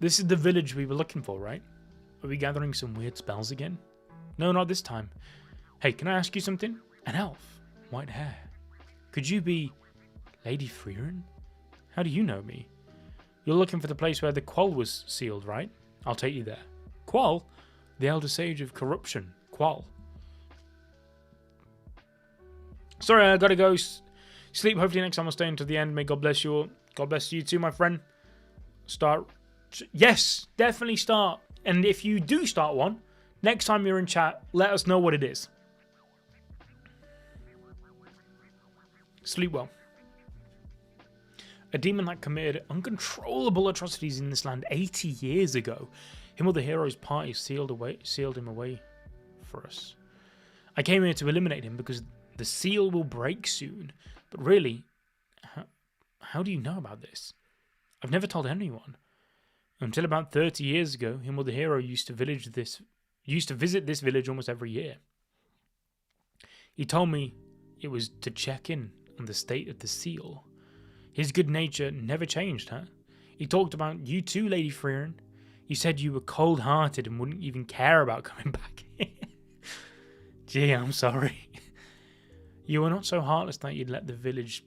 This is the village we were looking for, right? Are we gathering some weird spells again? No, not this time. Hey, can I ask you something? An elf. White hair. Could you be Lady Frieren? How do you know me? You're looking for the place where the Quell was sealed, right? I'll take you there. Quell? The Elder Sage of Corruption. Quell. Sorry, I gotta go sleep. Hopefully next time I'll stay until the end. May God bless you all. God bless you too, my friend. Start. Yes, definitely start. And if you do start one, next time you're in chat, let us know what it is. Sleep well. A demon that committed uncontrollable atrocities in this land 80 years ago. Him or the hero's party sealed him away for us. I came here to eliminate him because the seal will break soon. But really, how do you know about this? I've never told anyone. Until about 30 years ago, him or the hero used to visit this village almost every year. He told me it was to check in on the state of the seal. His good nature never changed, huh? He talked about you too, Lady Frieren. You said you were cold-hearted and wouldn't even care about coming back. Gee, I'm sorry. You were not so heartless that you'd let the village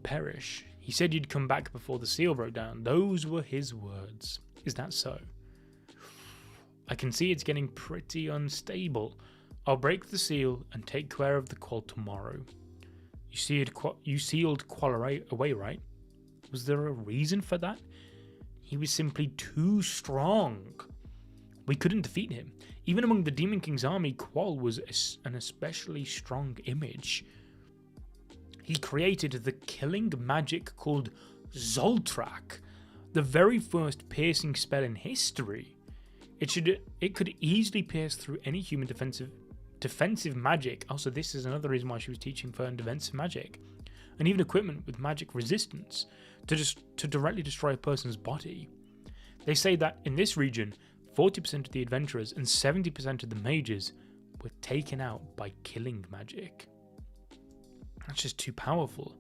perish. He said you'd come back before the seal broke down. Those were his words. Is that so? I can see it's getting pretty unstable. I'll break the seal and take care of the qual tomorrow. You sealed qual away, right? Was there a reason for that? He was simply too strong. We couldn't defeat him. Even among the Demon King's army, Qual was an especially strong image. He created the killing magic called Zoltrak, the very first piercing spell in history. It could easily pierce through any human defensive magic. Also, this is another reason why she was teaching Fern defensive magic, and even equipment with magic resistance to directly destroy a person's body. They say that in this region, 40% of the adventurers and 70% of the mages were taken out by killing magic. That's just too powerful.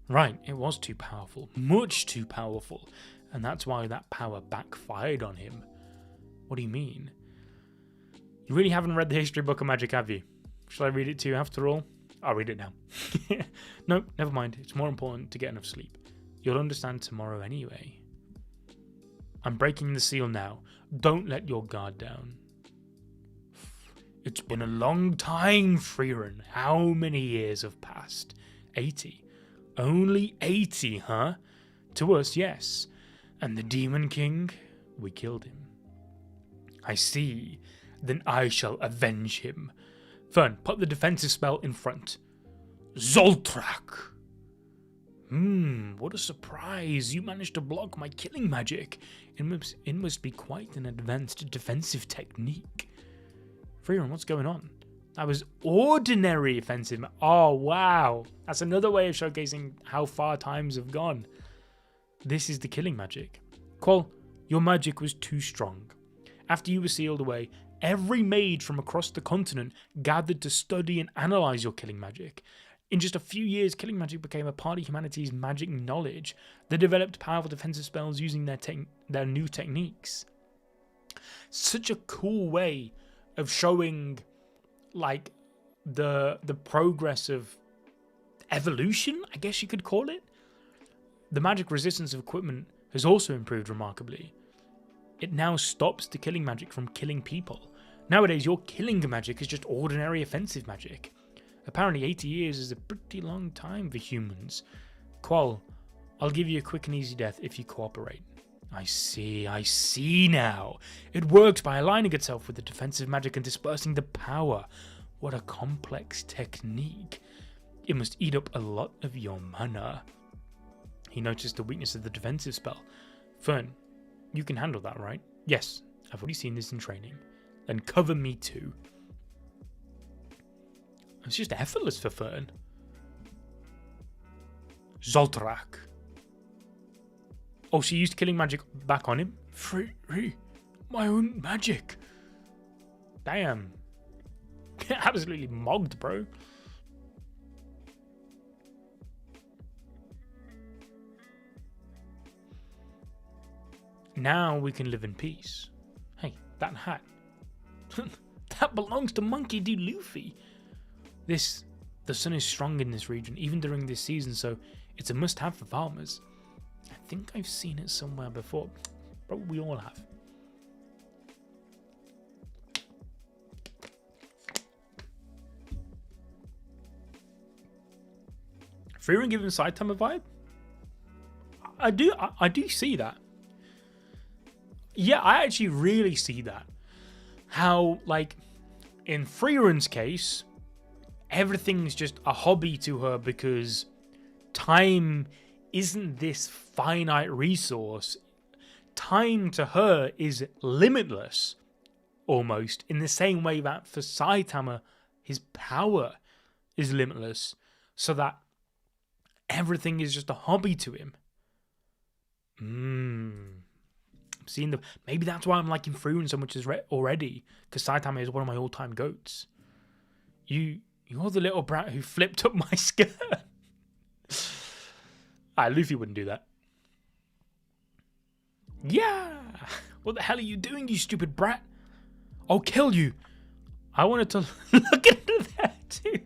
Right, it was too powerful. Much too powerful. And that's why that power backfired on him. What do you mean? You really haven't read the history book of magic, have you? Shall I read it to you after all? I'll read it now. No, never mind. It's more important to get enough sleep. You'll understand tomorrow anyway. I'm breaking the seal now. Don't let your guard down. It's been a long time, Frieren. How many years have passed? 80. Only 80, huh? To us, yes. And the Demon King? We killed him. I see. Then I shall avenge him. Fern, put the defensive spell in front. Zoltrak! What a surprise. You managed to block my killing magic. It must be quite an advanced defensive technique. Frieren, what's going on? That was ordinary offensive. Oh, wow. That's another way of showcasing how far times have gone. This is the killing magic. Qual, your magic was too strong. After you were sealed away, every mage from across the continent gathered to study and analyze your killing magic. In just a few years, killing magic became a part of humanity's magic knowledge. They developed powerful defensive spells using their new techniques. Such a cool way of showing, like, the progress of evolution, I guess you could call it. The magic resistance of equipment has also improved remarkably. It now stops the killing magic from killing people. Nowadays, your killing magic is just ordinary offensive magic. Apparently 80 years is a pretty long time for humans. Qual, I'll give you a quick and easy death if you cooperate. I see now. It works by aligning itself with the defensive magic and dispersing the power. What a complex technique. It must eat up a lot of your mana. He noticed the weakness of the defensive spell. Fern, you can handle that, right? Yes, I've already seen this in training. Then cover me too. It's just effortless for Fern. Zoltrak. Oh, she used killing magic back on him? Free, my own magic. Damn. Absolutely mogged, bro. Now we can live in peace. Hey, that hat. That belongs to Monkey D. Luffy. The sun is strong in this region, even during this season, so it's a must-have for farmers. I think I've seen it somewhere before. Probably we all have. Frieren giving Saitama vibe? I do see that. Yeah, I actually really see that. How, like, in Frieren's case, everything's just a hobby to her because time isn't this finite resource. Time to her is limitless, almost, in the same way that for Saitama, his power is limitless, so that everything is just a hobby to him. Seeing the maybe that's why I'm liking Frieren so much already, because Saitama is one of my all-time goats. You're the little brat who flipped up my skirt. Luffy wouldn't do that. Yeah! What the hell are you doing, you stupid brat? I'll kill you. I wanted to look into that too.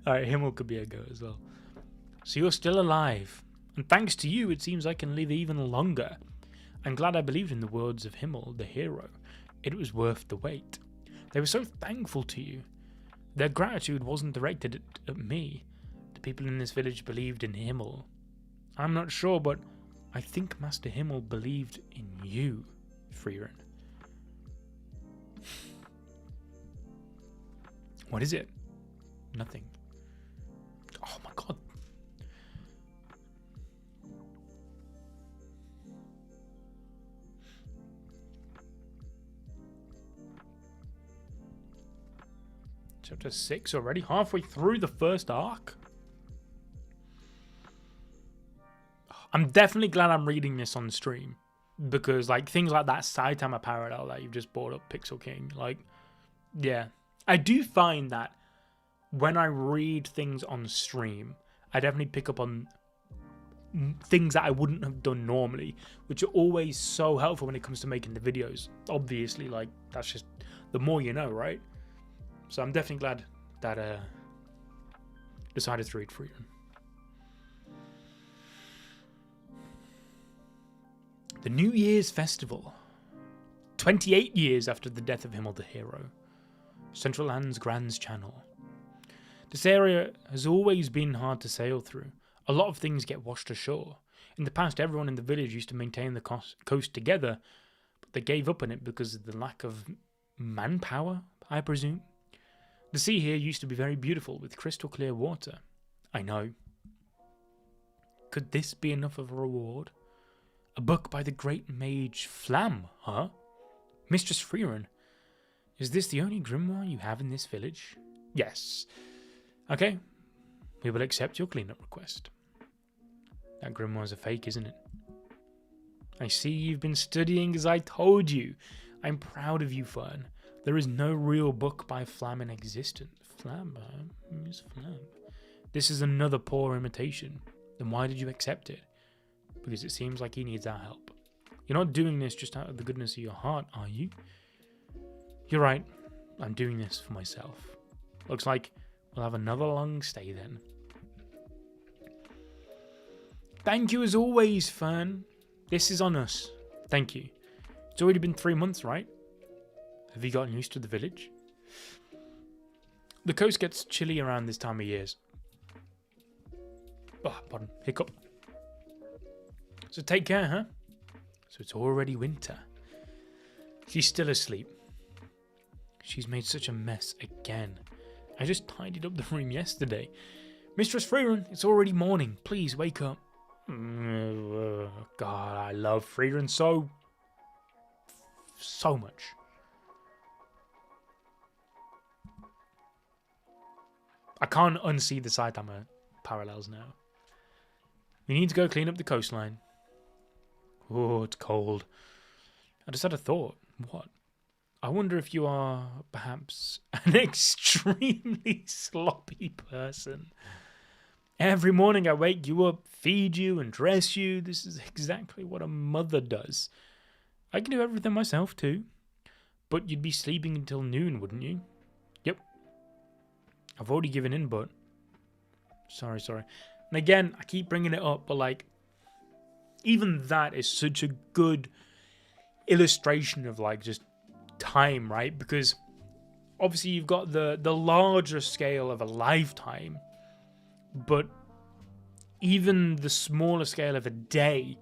Alright, Himmel could be a goat as well. So you're still alive. And thanks to you, it seems I can live even longer. I'm glad I believed in the words of Himmel, the hero. It was worth the wait. They were so thankful to you. Their gratitude wasn't directed at me. The people in this village believed in Himmel. I'm not sure, but I think Master Himmel believed in you, Frieren. What is it? Nothing. Oh my god. Chapter 6 already? Halfway through the first arc? I'm definitely glad I'm reading this on stream. Because, like, things like that Saitama parallel that you've just brought up, Pixel King. Like, yeah. I do find that when I read things on stream, I definitely pick up on things that I wouldn't have done normally, which are always so helpful when it comes to making the videos. Obviously, like, that's just the more you know, right? So I'm definitely glad that decided to read Frieren. The New Year's Festival. 28 years after the death of Himmel the hero. Central Land's Grand's Channel. This area has always been hard to sail through. A lot of things get washed ashore. In the past, everyone in the village used to maintain the coast together, but they gave up on it because of the lack of manpower, I presume. The sea here used to be very beautiful, with crystal clear water. I know. Could this be enough of a reward? A book by the great mage Flam, huh? Mistress Frieren, is this the only grimoire you have in this village? Yes. Okay, we will accept your cleanup request. That grimoire's a fake, isn't it? I see you've been studying as I told you. I'm proud of you, Fern. There is no real book by Flam in existence. Flam? Who's Flam? This is another poor imitation. Then why did you accept it? Because it seems like he needs our help. You're not doing this just out of the goodness of your heart, are you? You're right. I'm doing this for myself. Looks like we'll have another long stay then. Thank you as always, Fern. This is on us. Thank you. It's already been 3 months, right? Have you gotten used to the village? The coast gets chilly around this time of year. Oh, pardon. Hiccup. So take care, huh? So it's already winter. She's still asleep. She's made such a mess again. I just tidied up the room yesterday. Mistress Frieren, it's already morning. Please wake up. God, I love Frieren so much. I can't unsee the Saitama parallels now. We need to go clean up the coastline. Oh, it's cold. I just had a thought. What? I wonder if you are perhaps an extremely sloppy person. Every morning I wake you up, feed you, and dress you. This is exactly what a mother does. I can do everything myself too. But you'd be sleeping until noon, wouldn't you? Yep. I've already given in, but... Sorry. And again, I keep bringing it up, but like... Even that is such a good illustration of like just time, right? Because obviously you've got the larger scale of a lifetime. but even the smaller scale of a day,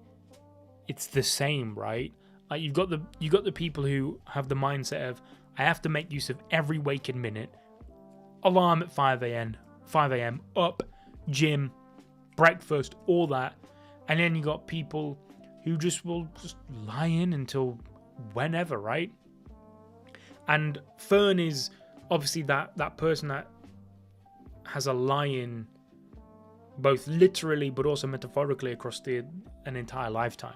it's the same, right? Like you got the people who have the mindset of, I have to make use of every waking minute. Alarm at 5 a.m. Up, gym, breakfast, all that. And then you got people who will just lie in until whenever, right? And Fern is obviously that person that has a lie-in both literally but also metaphorically across an entire lifetime.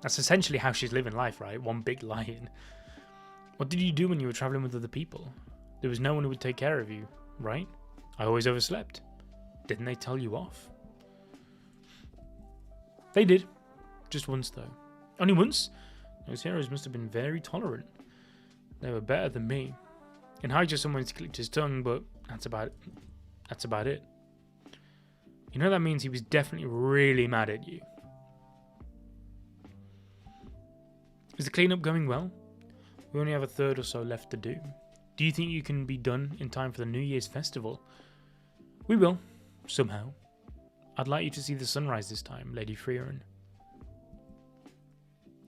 That's essentially how she's living life, right? One big lie-in. What did you do when you were traveling with other people? There was no one who would take care of you, right? I always overslept. Didn't they tell you off? They did. Just once, though. Only once? Those heroes must have been very tolerant. They were better than me. In Hydra, someone clicked his tongue, but that's about it. You know that means he was definitely really mad at you. Is the cleanup going well? We only have a third or so left to do. Do you think you can be done in time for the New Year's festival? We will, somehow. I'd like you to see the sunrise this time, Lady Frieren.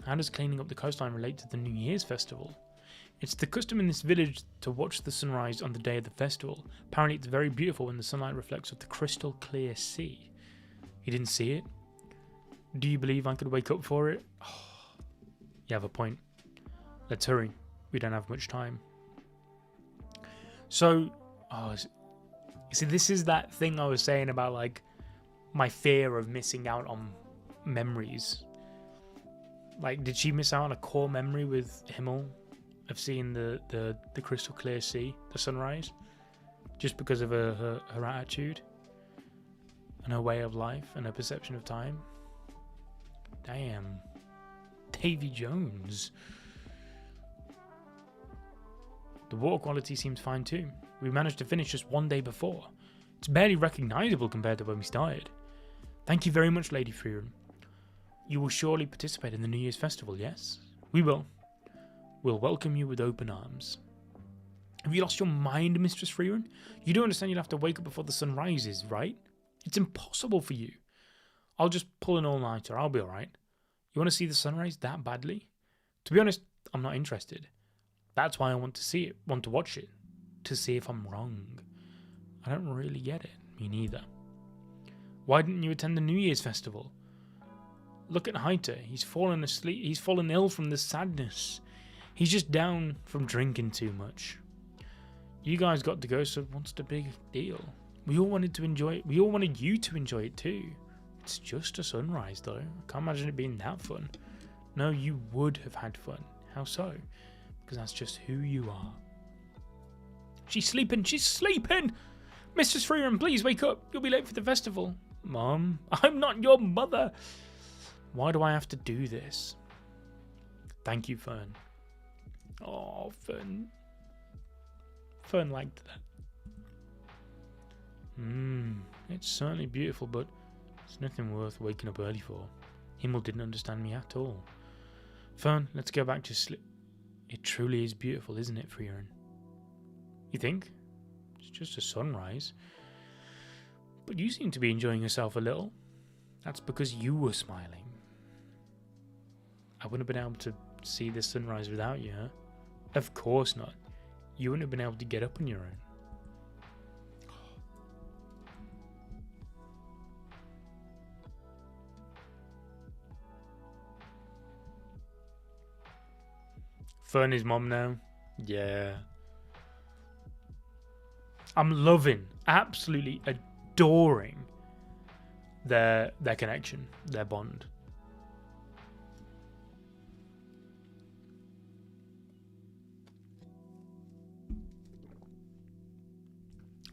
How does cleaning up the coastline relate to the New Year's festival? It's the custom in this village to watch the sunrise on the day of the festival. Apparently it's very beautiful when the sunlight reflects off the crystal clear sea. You didn't see it? Do you believe I could wake up for it? Oh, you have a point. Let's hurry. We don't have much time. So, see, this is that thing I was saying about like my fear of missing out on memories. Like, did she miss out on a core memory with Himmel of seeing the crystal clear sea, the sunrise, just because of her attitude and her way of life and her perception of time? Damn. Davy Jones. The water quality seems fine too. We managed to finish just one day before. It's barely recognisable compared to when we started. Thank you very much, Lady Frieren. You will surely participate in the New Year's festival, yes? We will. We'll welcome you with open arms. Have you lost your mind, Mistress Frieren? You don't understand you'll have to wake up before the sun rises, right? It's impossible for you. I'll just pull an all-nighter. I'll be alright. You want to see the sunrise that badly? To be honest, I'm not interested. That's why I want to see it, want to watch it, to see if I'm wrong. I don't really get it. Me neither. Why didn't you attend the New Year's festival? Look at Heiter. He's fallen asleep. He's fallen ill from the sadness. He's just down from drinking too much. You guys got to go, so what's the big deal? We all wanted to enjoy it. We all wanted you to enjoy it too. It's just a sunrise, though. I can't imagine it being that fun. No, you would have had fun. How so? Because that's just who you are. She's sleeping. She's sleeping! Mistress Frieren, please wake up. You'll be late for the festival. Mom, I'm not your mother. Why do I have to do this? Thank you, Fern. Oh, Fern. Fern liked that. It's certainly beautiful, but it's nothing worth waking up early for. Himmel didn't understand me at all. Fern, let's go back to sleep. It truly is beautiful, isn't it, Frieren? You think? It's just a sunrise. But you seem to be enjoying yourself a little. That's because you were smiling. I wouldn't have been able to see this sunrise without you, huh? Of course not. You wouldn't have been able to get up on your own. Fern is mom now. Yeah. I'm loving, absolutely adoring their connection, their bond.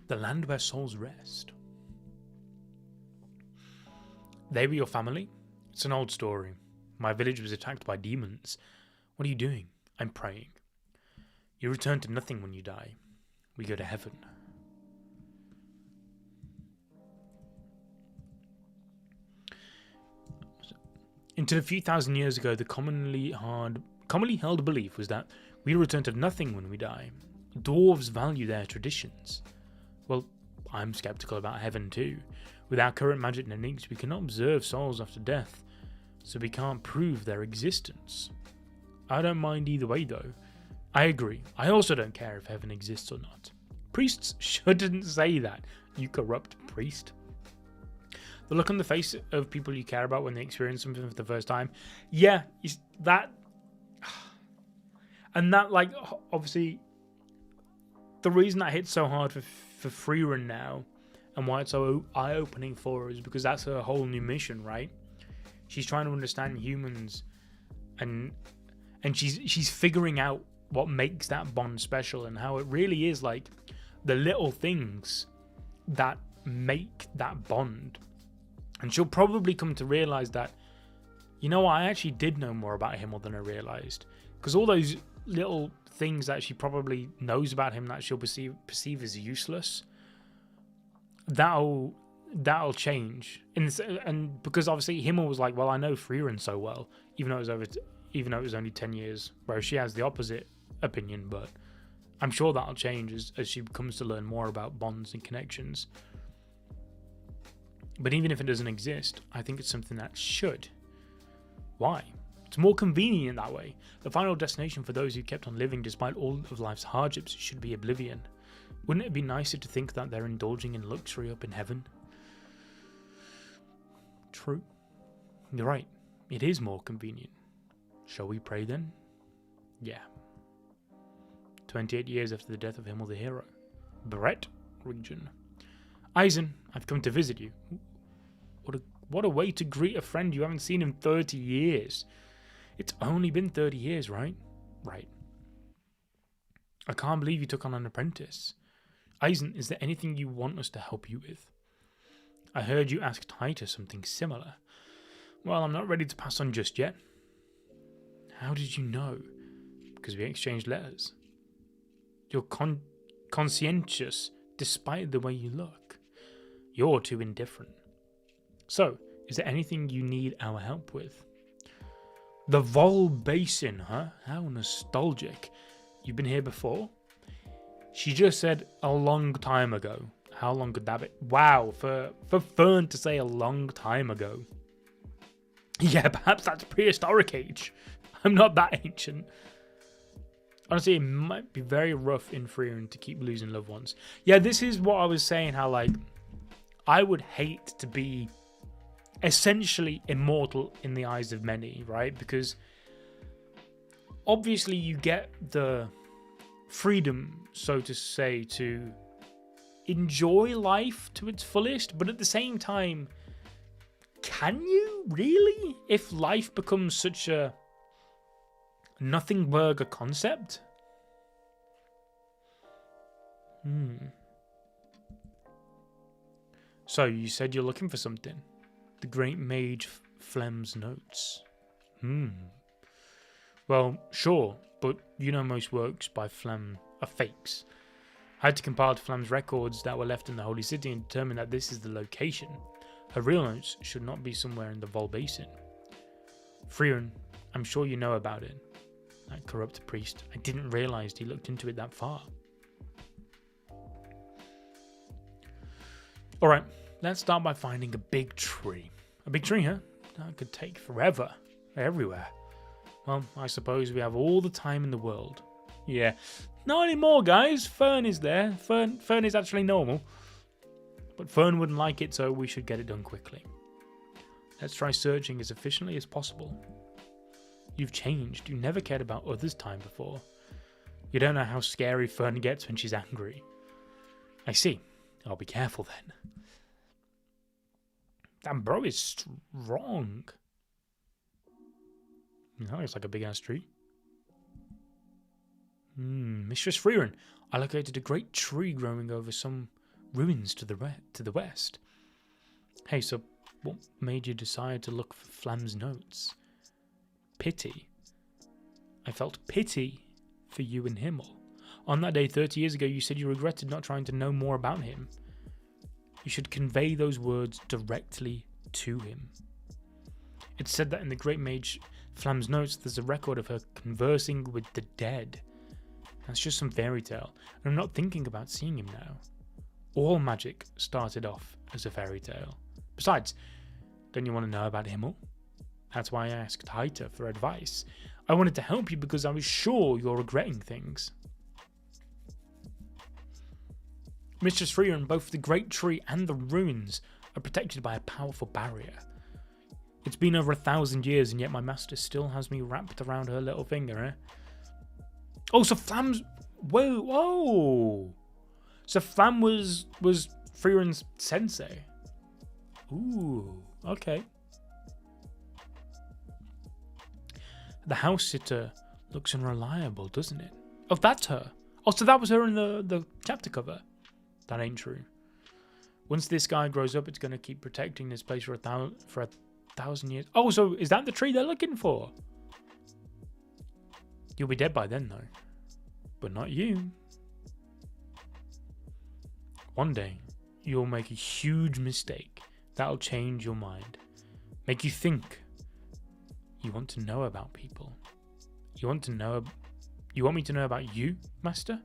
The land where souls rest. They were your family? It's an old story. My village was attacked by demons. What are you doing? I'm praying. You return to nothing when you die. We go to heaven. Until a few thousand years ago, the commonly held belief was that we return to nothing when we die. Dwarves value their traditions. Well, I'm skeptical about heaven too. With our current magic techniques, we cannot observe souls after death, so we can't prove their existence. I don't mind either way though. I agree. I also don't care if heaven exists or not. Priests shouldn't say that, you corrupt priest. The look on the face of people you care about when they experience something for the first time. Yeah, that... And that, like, obviously, the reason that hits so hard for Frieren now, and why it's so eye-opening for her, is because that's her whole new mission, right? She's trying to understand humans, and she's figuring out what makes that bond special, and how it really is like the little things that make that bond. And she'll probably come to realize that, you know what, I actually did know more about him than I realized, because all those little things that she probably knows about him that she'll perceive as useless, that'll change. And because obviously Himmel was like, well, I know Frieren so well, even though it was only 10 years, whereas she has the opposite opinion. But I'm sure that'll change as she comes to learn more about bonds and connections. But even if it doesn't exist, I think it's something that should. Why? It's more convenient that way. The final destination for those who kept on living despite all of life's hardships should be oblivion. Wouldn't it be nicer to think that they're indulging in luxury up in heaven? True. You're right. It is more convenient. Shall we pray then? Yeah. 28 years after the death of Himmel the hero. Brett region. Eisen, I've come to visit you. What a way to greet a friend you haven't seen in 30 years. It's only been 30 years, right? Right. I can't believe you took on an apprentice. Eisen, is there anything you want us to help you with? I heard you ask Titus something similar. Well, I'm not ready to pass on just yet. How did you know? Because we exchanged letters. You're conscientious despite the way you look. You're too indifferent. So, is there anything you need our help with? The Vol Basin, huh? How nostalgic. You've been here before? She just said a long time ago. How long could that be? Wow, for Fern to say a long time ago. Yeah, perhaps that's prehistoric age. I'm not that ancient. Honestly, it might be very rough in Frieren to keep losing loved ones. Yeah, this is what I was saying, how, like, I would hate to be essentially immortal in the eyes of many, right? Because obviously you get the freedom, so to say, to enjoy life to its fullest, but at the same time, can you really? If life becomes such a nothing burger concept? So you said you're looking for something. The great mage Flam's notes. Well, sure, but you know most works by Flam are fakes. I had to compile Flam's records that were left in the Holy City and determine that this is the location. Her real notes should not be somewhere in the Vol Basin. Frieren, I'm sure you know about it. That corrupt priest. I didn't realize he looked into it that far. Alright, let's start by finding a big tree. A big tree, huh? That could take forever. Everywhere. Well, I suppose we have all the time in the world. Yeah. Not anymore, guys. Fern is there. Fern is actually normal. But Fern wouldn't like it, so we should get it done quickly. Let's try searching as efficiently as possible. You've changed. You never cared about others' time before. You don't know how scary Fern gets when she's angry. I see. I'll be careful then. That bro is strong. No, it's like a big ass tree. Mistress Frieren, I located a great tree growing over some ruins to the west. Hey, so what made you decide to look for Flam's notes? Pity. I felt pity for you and Himmel. On that day 30 years ago, you said you regretted not trying to know more about him. You should convey those words directly to him. It's said that in the Great Mage Flam's notes, there's a record of her conversing with the dead. That's just some fairy tale, and I'm not thinking about seeing him now. All magic started off as a fairy tale. Besides, don't you want to know about Himmel? That's why I asked Haita for advice. I wanted to help you because I was sure you're regretting things. Mistress Frieren, both the Great Tree and the ruins are protected by a powerful barrier. It's been over 1,000 years and yet my master still has me wrapped around her little finger, eh? Oh, so Flam's... Whoa! So Flam was Frieren's sensei. Ooh, okay. The house sitter looks unreliable, doesn't it? Oh, that's her. Oh, so that was her in the chapter cover. That ain't true. Once this guy grows up, it's going to keep protecting this place for a thousand years. Oh, so is that the tree they're looking for? You'll be dead by then, though. But not you. One day, you'll make a huge mistake that'll change your mind. Make you think. You want to know about people. You want me to know about you, Master?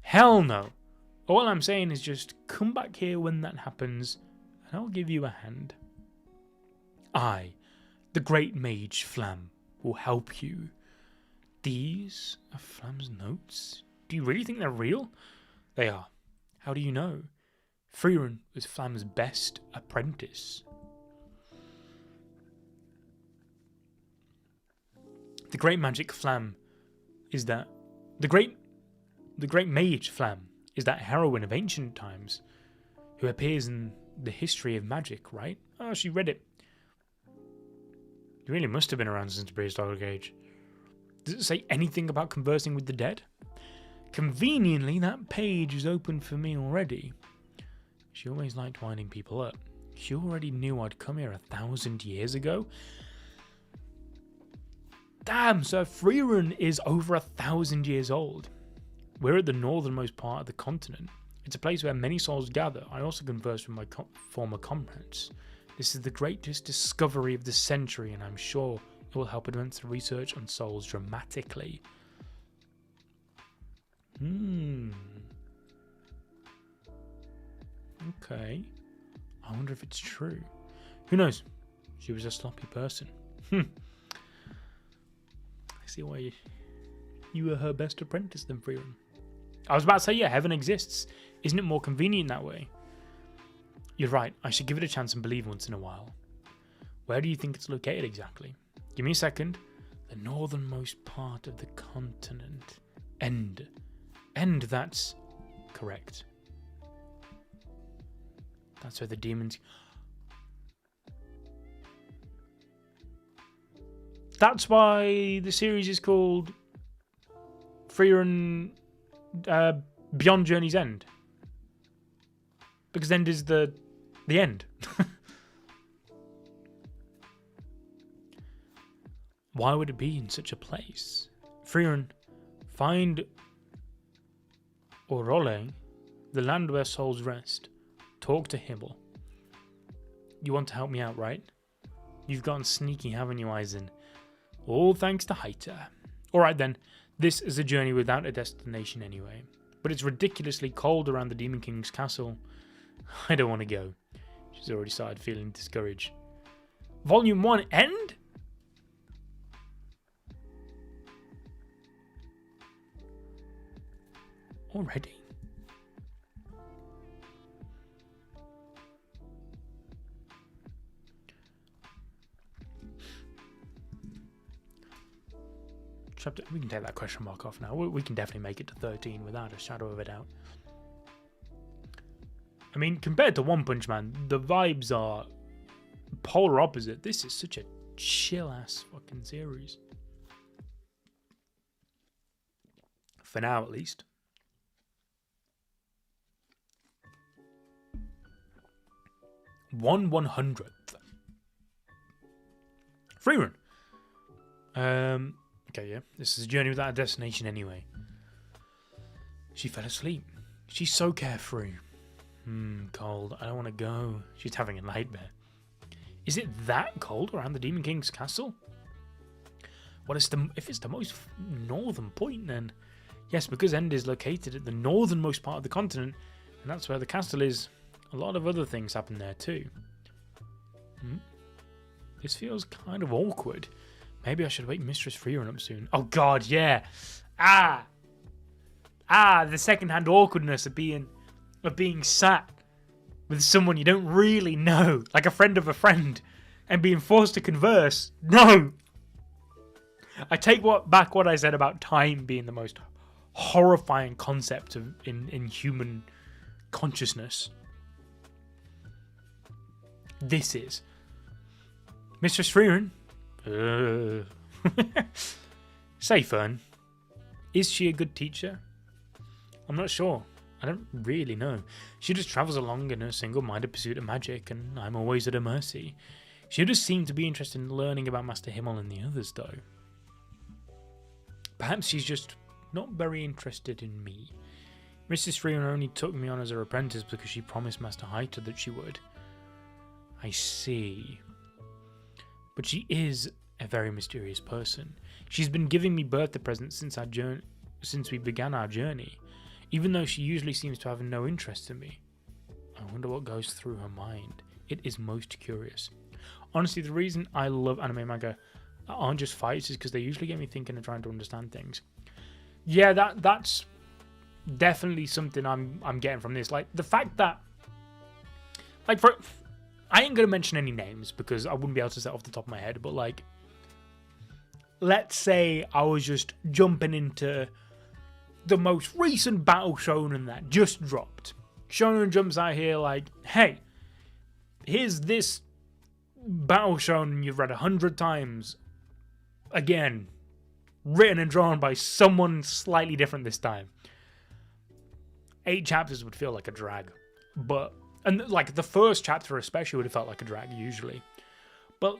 Hell no. All I'm saying is just come back here when that happens, and I'll give you a hand. I, the great mage Flam, will help you. These are Flam's notes? Do you really think they're real? They are. How do you know? Frieren was Flam's best apprentice. The great magic Flam is that... The great mage Flam is that heroine of ancient times who appears in the history of magic, right? Oh, she read it. You really must have been around since the prehistoric age. Does it say anything about conversing with the dead? Conveniently, that page is open for me already. She always liked winding people up. She already knew I'd come here 1,000 years ago. Damn, so Frieren is over 1,000 years old. We're at the northernmost part of the continent. It's a place where many souls gather. I also converse with my former comrades. This is the greatest discovery of the century, and I'm sure it will help advance the research on souls dramatically. Okay. I wonder if it's true. Who knows? She was a sloppy person. I see why you were her best apprentice then, Frieren. I was about to say, yeah, heaven exists. Isn't it more convenient that way? You're right. I should give it a chance and believe once in a while. Where do you think it's located exactly? Give me a second. The northernmost part of the continent. End, that's correct. That's where the demons... That's why the series is called Frieren Beyond Journey's End. Because end is the end. Why would it be in such a place? Frieren, find Orole, the land where souls rest. Talk to Himmel. You want to help me out, right? You've gotten sneaky, haven't you, Eisen? All thanks to Haita. Alright then, this is a journey without a destination anyway. But it's ridiculously cold around the Demon King's castle. I don't want to go. She's already started feeling discouraged. Volume 1 end? Already? Chapter, we can take that question mark off now. We can definitely make it to 13 without a shadow of a doubt. I mean, compared to One Punch Man, the vibes are polar opposite. This is such a chill-ass fucking series. For now, at least. One 100th. Frieren. Okay, yeah. This is a journey without a destination anyway. She fell asleep. She's so carefree. Cold. I don't want to go. She's having a nightmare. Is it that cold around the Demon King's castle? What is if it's the most northern point then? Yes, because End is located at the northernmost part of the continent, And that's where the castle is. A lot of other things happen there too. This feels kind of awkward. Maybe I should wake Mistress Frieren up soon. Oh god, yeah. The secondhand awkwardness of being sat with someone you don't really know, like a friend of a friend, and being forced to converse. No! I take back what I said about time being the most horrifying concept in human consciousness. This is Mistress Frieren. Say, Fern, is she a good teacher? I'm not sure. I don't really know. She just travels along in her single-minded pursuit of magic, and I'm always at her mercy. She does seem to be interested in learning about Master Himmel and the others, though. Perhaps she's just not very interested in me. Mrs. Frieren only took me on as her apprentice because she promised Master Heiter that she would. I see. But she is a very mysterious person. She's been giving me birthday presents since we began our journey, even though she usually seems to have no interest in me. I wonder what goes through her mind. It is most curious. Honestly, the reason I love anime manga that aren't just fights is because they usually get me thinking and trying to understand things. Yeah, that's definitely something I'm getting from this. Like the fact that, like, I ain't gonna mention any names because I wouldn't be able to say off the top of my head, but like, let's say I was just jumping into the most recent battle shonen that just dropped. Shonen jumps out here like, hey, here's this battle shonen you've read 100 times. Again, written and drawn by someone slightly different this time. 8 chapters would feel like a drag. And like the first chapter especially would have felt like a drag usually. But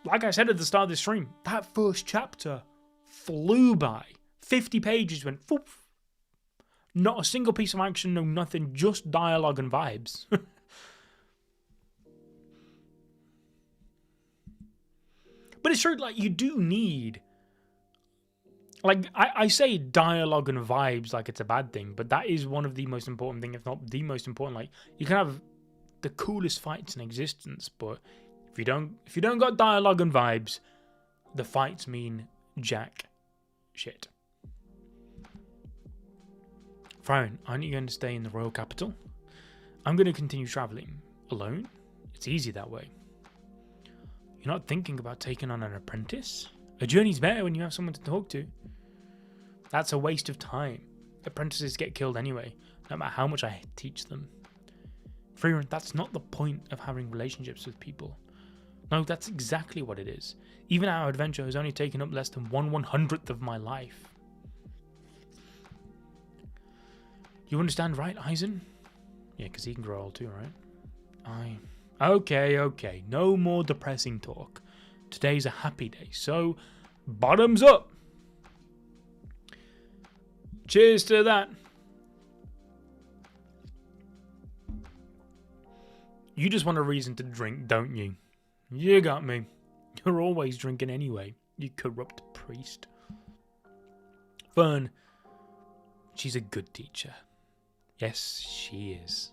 like I said at the start of the stream, that first chapter flew by. 50 pages went poof. Not a single piece of action, no nothing, just dialogue and vibes. But it's true, like, you do need... Like, I say dialogue and vibes like it's a bad thing, but that is one of the most important things, if not the most important. Like, you can have the coolest fights in existence, but if you don't got dialogue and vibes, the fights mean jack shit. Frieren, aren't you going to stay in the royal capital? I'm going to continue traveling. Alone? It's easy that way. You're not thinking about taking on an apprentice? A journey's better when you have someone to talk to. That's a waste of time. Apprentices get killed anyway, no matter how much I teach them. Frieren, that's not the point of having relationships with people. No, that's exactly what it is. Even our adventure has only taken up less than 1/100th of my life. You understand, right, Eisen? Yeah, because he can grow old too, right? Okay. No more depressing talk. Today's a happy day, so bottoms up. Cheers to that. You just want a reason to drink, don't you? You got me. You're always drinking anyway, you corrupt priest. Fern, she's a good teacher. Yes, she is.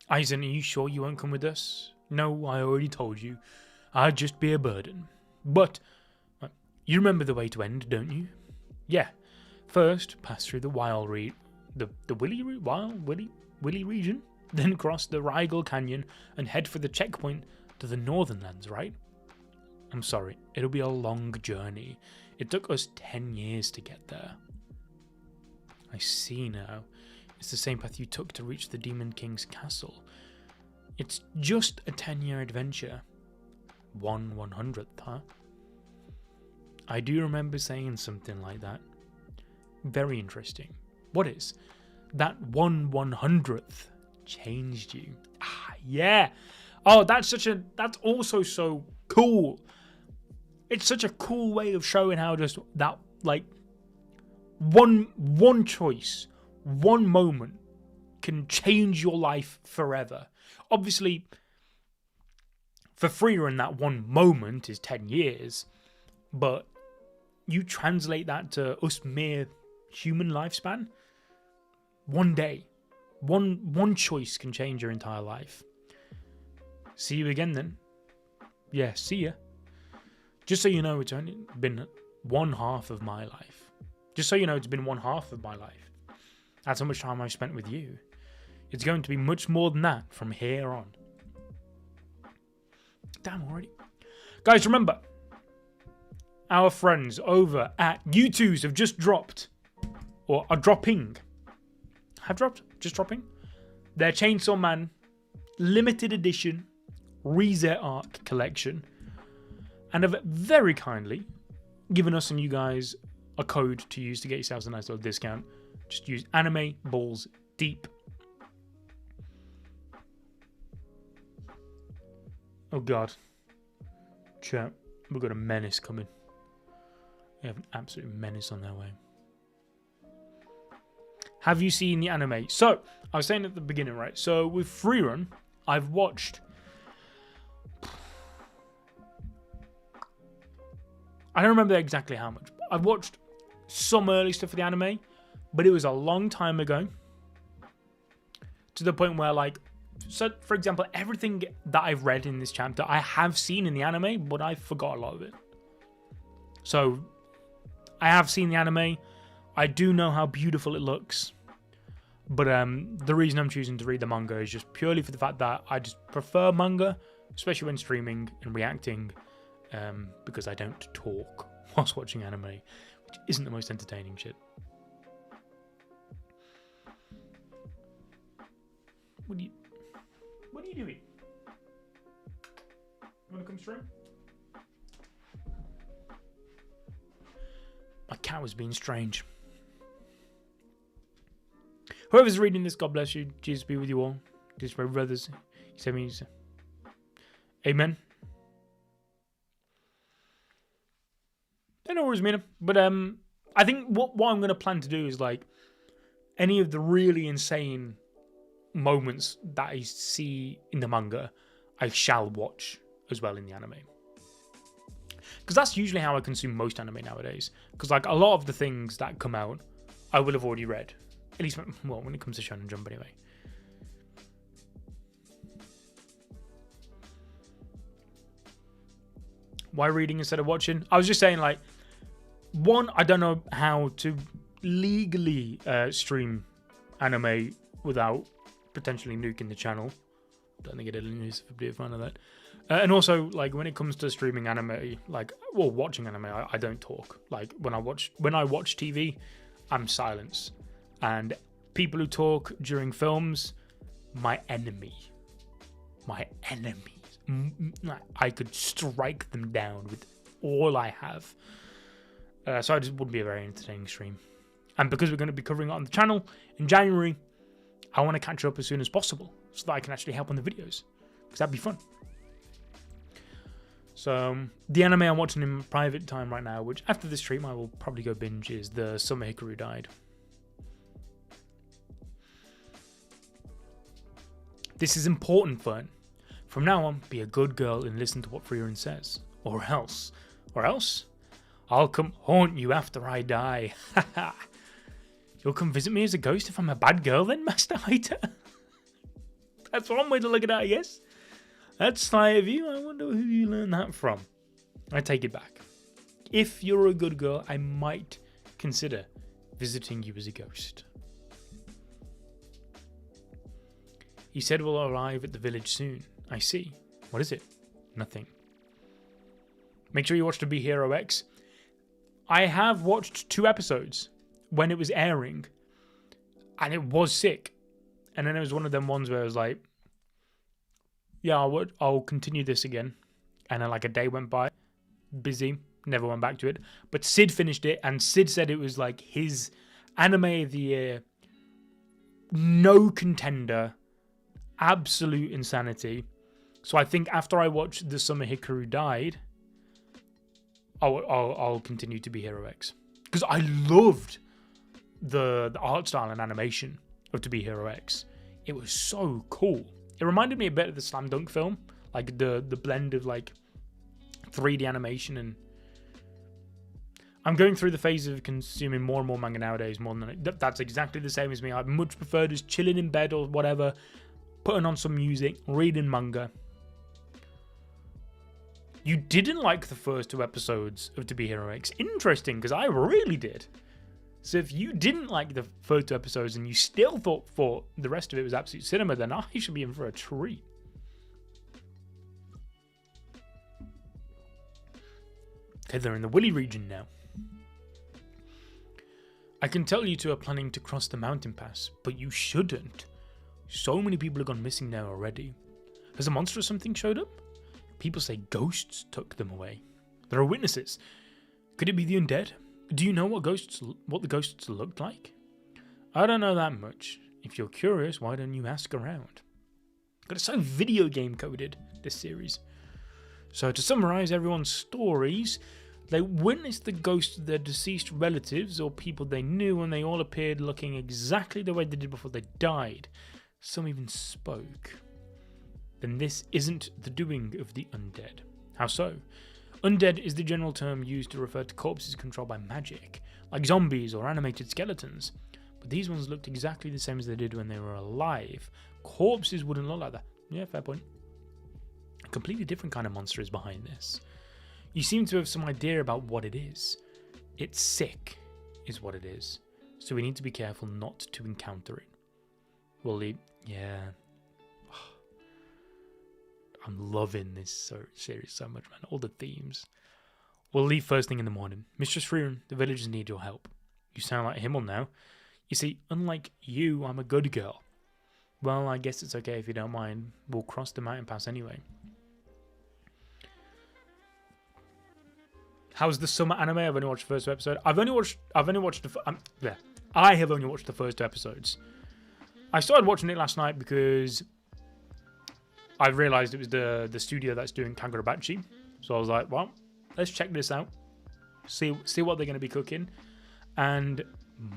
Eisen, are you sure you won't come with us? No, I already told you. I'd just be a burden. But you remember the way to end, don't you? Yeah. First, pass through the Willy region, then cross the Rigel Canyon and head for the checkpoint to the Northern Lands, right? I'm sorry, it'll be a long journey. It took us 10 years to get there. I see now. It's the same path you took to reach the Demon King's castle. It's just a 10-year adventure. 1/100th, huh? I do remember saying something like that. Very interesting. What is? That 1/100th changed you. Ah, yeah. Oh, that's also so cool. It's such a cool way of showing how just that, like, one choice, one moment can change your life forever. Obviously, for Frieren, that one moment is 10 years, but you translate that to us mere human lifespan. One day. One choice can change your entire life. See you again then. Yeah, see ya. Just so you know, it's only been one half of my life. Just so you know, it's been one half of my life. That's how much time I've spent with you. It's going to be much more than that from here on. Damn, already. Guys, remember, our friends over at U2s have just dropped, or are dropping. Have dropped? Just dropping? Their Chainsaw Man limited edition Reset Arc collection, and have very kindly given us and you guys a code to use to get yourselves a nice little discount. Just use Anime Balls Deep. Oh god. Chat, we've got a menace coming. We have an absolute menace on their way. Have you seen the anime? So, I was saying at the beginning, right? So, with Frieren, I've watched... I don't remember exactly how much. I've watched some early stuff of the anime, but it was a long time ago. To the point where, like... So, for example, everything that I've read in this chapter, I have seen in the anime, but I forgot a lot of it. So, I have seen the anime. I do know how beautiful it looks. But the reason I'm choosing to read the manga is just purely for the fact that I just prefer manga, especially when streaming and reacting, because I don't talk whilst watching anime, which isn't the most entertaining shit. What are you doing? You want to come stream? My cat was being strange. Whoever's reading this, God bless you. Jesus be with you all. Jesus, my brothers. He said me. Amen. I know worries, Mina. But I think what I'm going to plan to do is like any of the really insane moments that I see in the manga, I shall watch as well in the anime. Because that's usually how I consume most anime nowadays. Because like a lot of the things that come out, I will have already read. At least, well, when it comes to Shonen Jump anyway. Why reading instead of watching? I was just saying, like, one, I don't know how to legally stream anime without potentially nuking the channel. Don't think it is a bit fun of that. And also, like, when it comes to streaming anime, like, well, watching anime, I don't talk. Like, when I watch TV, I'm silence. And people who talk during films, my enemy. My enemies. I could strike them down with all I have. So it just wouldn't be a very entertaining stream. And because we're going to be covering it on the channel in January, I want to catch up as soon as possible so that I can actually help on the videos. Because that'd be fun. So, the anime I'm watching in private time right now, which after this stream I will probably go binge, is The Summer Hikaru Died. This is important, Fern. From now on, be a good girl and listen to what Frieren says. Or else, I'll come haunt you after I die. Haha. You'll come visit me as a ghost if I'm a bad girl then, Master Hater? That's one way to look at it, I guess. That's sly of you. I wonder who you learned that from. I take it back. If you're a good girl, I might consider visiting you as a ghost. He said we'll arrive at the village soon. I see. What is it? Nothing. Make sure you watch the Be Hero X. I have watched 2 episodes when it was airing, and it was sick. And then it was one of them ones where I was like, yeah, I'll continue this again. And then like a day went by, busy, never went back to it. But Sid finished it, and Sid said it was like his anime of the year, no contender, absolute insanity. So I think after I watched The Summer Hikaru Died, I'll continue to be Hero X. Because I loved the art style and animation of To Be Hero X. It was so cool. It reminded me a bit of the Slam Dunk film. Like the blend of like 3D animation and... I'm going through the phase of consuming more and more manga nowadays, more than that's exactly the same as me. I'd much prefer just chilling in bed or whatever, putting on some music, reading manga. You didn't like the first 2 episodes of To Be Hero X. Interesting, because I really did. So if you didn't like the first 2 episodes and you still thought the rest of it was absolute cinema, then I should be in for a treat. Okay, they're in the Willy region now. I can tell you two are planning to cross the mountain pass, but you shouldn't. So many people have gone missing now already. Has a monster or something showed up? People say ghosts took them away. There are witnesses. Could it be the undead? Do you know what the ghosts looked like? I don't know that much. If you're curious, why don't you ask around? But it's so video game coded, this series. So to summarize everyone's stories, they witnessed the ghosts of their deceased relatives or people they knew, and they all appeared looking exactly the way they did before they died. Some even spoke. Then this isn't the doing of the undead. How so? Undead is the general term used to refer to corpses controlled by magic, like zombies or animated skeletons. But these ones looked exactly the same as they did when they were alive. Corpses wouldn't look like that. Yeah, fair point. A completely different kind of monster is behind this. You seem to have some idea about what it is. It's sick, is what it is. So we need to be careful not to encounter it. We'll leave... Yeah. I'm loving this series so much, man. All the themes. We'll leave first thing in the morning. Mistress Frieren, the villagers need your help. You sound like Himmel now. You see, unlike you, I'm a good girl. Well, I guess it's okay if you don't mind. We'll cross the mountain pass anyway. How's the summer anime? I've only watched the first 2 episodes. I have only watched the first 2 episodes. I started watching it last night because I realized it was the studio that's doing Kagurabachi. So I was like, well, let's check this out. See what they're going to be cooking. And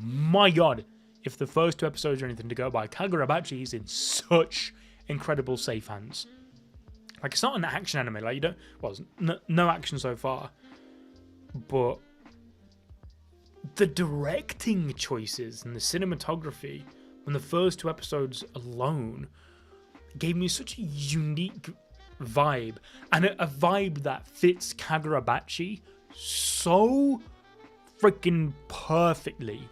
my God, if the first 2 episodes are anything to go by, Kagurabachi is in such incredible safe hands. Like, it's not an action anime. Like, you don't... Well, no action so far. But the directing choices and the cinematography on the first 2 episodes alone gave me such a unique vibe, and a vibe that fits Kagurabachi so freaking perfectly.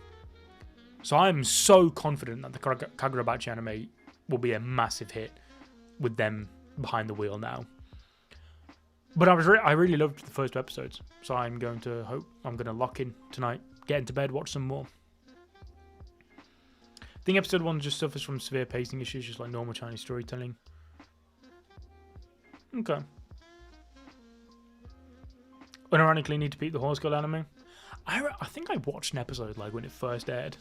So I'm so confident that the Kagurabachi anime will be a massive hit with them behind the wheel now. But I really loved the first 2 episodes, so I'm going to lock in tonight, get into bed, watch some more. I think episode 1 just suffers from severe pacing issues, just like normal Chinese storytelling. Okay. Unironically, need to beat the Horse Girl anime. I think I watched an episode like when it first aired,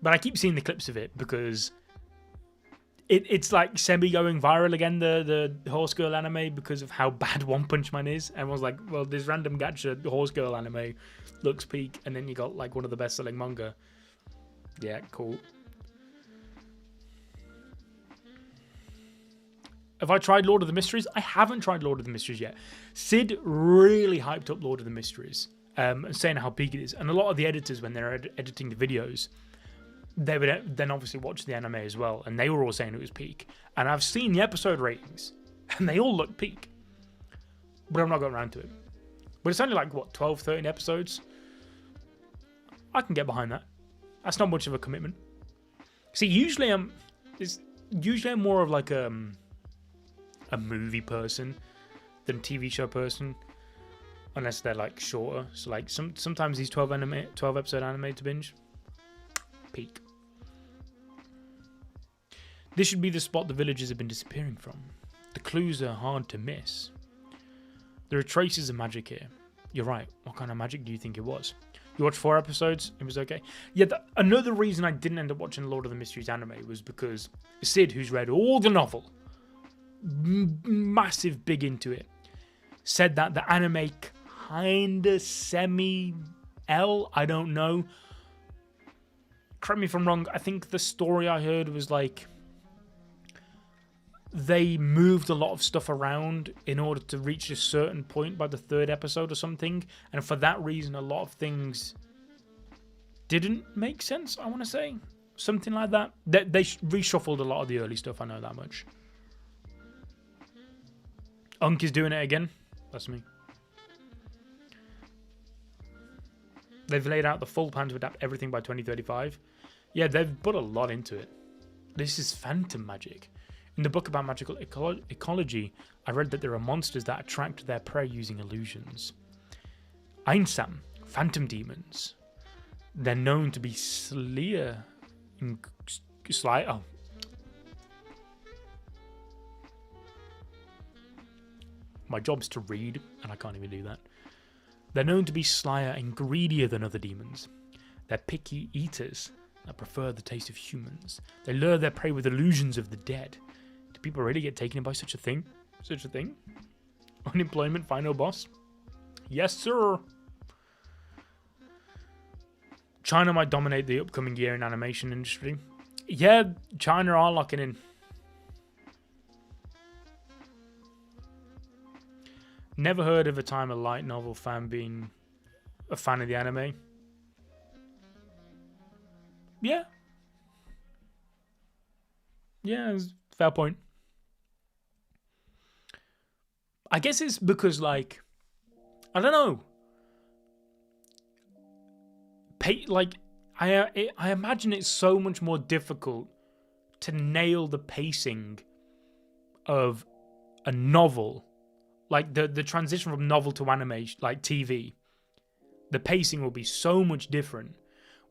but I keep seeing the clips of it because it's like semi going viral again, the Horse Girl anime, because of how bad One Punch Man is. Everyone's like, well, this random gacha Horse Girl anime looks peak, and then you got like one of the best selling manga. Yeah, cool. Have I tried Lord of the Mysteries? I haven't tried Lord of the Mysteries yet. Sid really hyped up Lord of the Mysteries, saying how big it is. And a lot of the editors, when they're editing the videos, they would then obviously watch the anime as well, and they were all saying it was peak. And I've seen the episode ratings, and they all look peak. But I've not got around to it. But it's only like, what, 12, 13 episodes? I can get behind that. That's not much of a commitment. See, usually I'm more of like a movie person than a TV show person, unless they're like shorter. So like sometimes these 12 episode anime to binge, peak. This should be the spot the villagers have been disappearing from. The clues are hard to miss. There are traces of magic here. You're right. What kind of magic do you think it was? You watched 4 episodes, it was okay. Yeah, another reason I didn't end up watching Lord of the Mysteries anime was because Sid, who's read all the novel, massive big into it, said that the anime kinda semi-L, I don't know. Correct me if I'm wrong, I think the story I heard was like they moved a lot of stuff around in order to reach a certain point by the 3rd episode or something, and for that reason a lot of things didn't make sense, I want to say. Something like that. They reshuffled a lot of the early stuff, I know that much. Unk is doing it again. That's me. They've laid out the full plan to adapt everything by 2035. Yeah, they've put a lot into it. This is phantom magic. In the book about magical ecology, I read that there are monsters that attract their prey using illusions. Einsam, phantom demons. They're known to be My job's to read, and I can't even do that. They're known to be slyer and greedier than other demons. They're picky eaters that prefer the taste of humans. They lure their prey with illusions of the dead. Do people really get taken in by such a thing? Such a thing? Unemployment, final boss? Yes, sir. China might dominate the upcoming year in animation industry. Yeah, China are locking in. Never heard of a time a light novel fan being a fan of the anime. Yeah. Yeah, fair point. I guess it's because, like, I don't know. I imagine it's so much more difficult to nail the pacing of a novel. Like, the transition from novel to anime, like TV. The pacing will be so much different.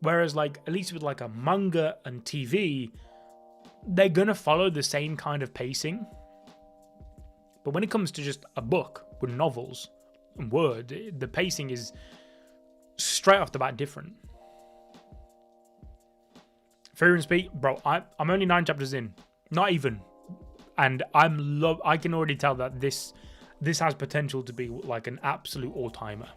Whereas, like, at least with, like, a manga and TV, they're gonna follow the same kind of pacing. But when it comes to just a book with novels and word, the pacing is straight off the bat different. Frieren speak, bro. I'm only 9 chapters in, not even, and I can already tell that this has potential to be like an absolute all-timer.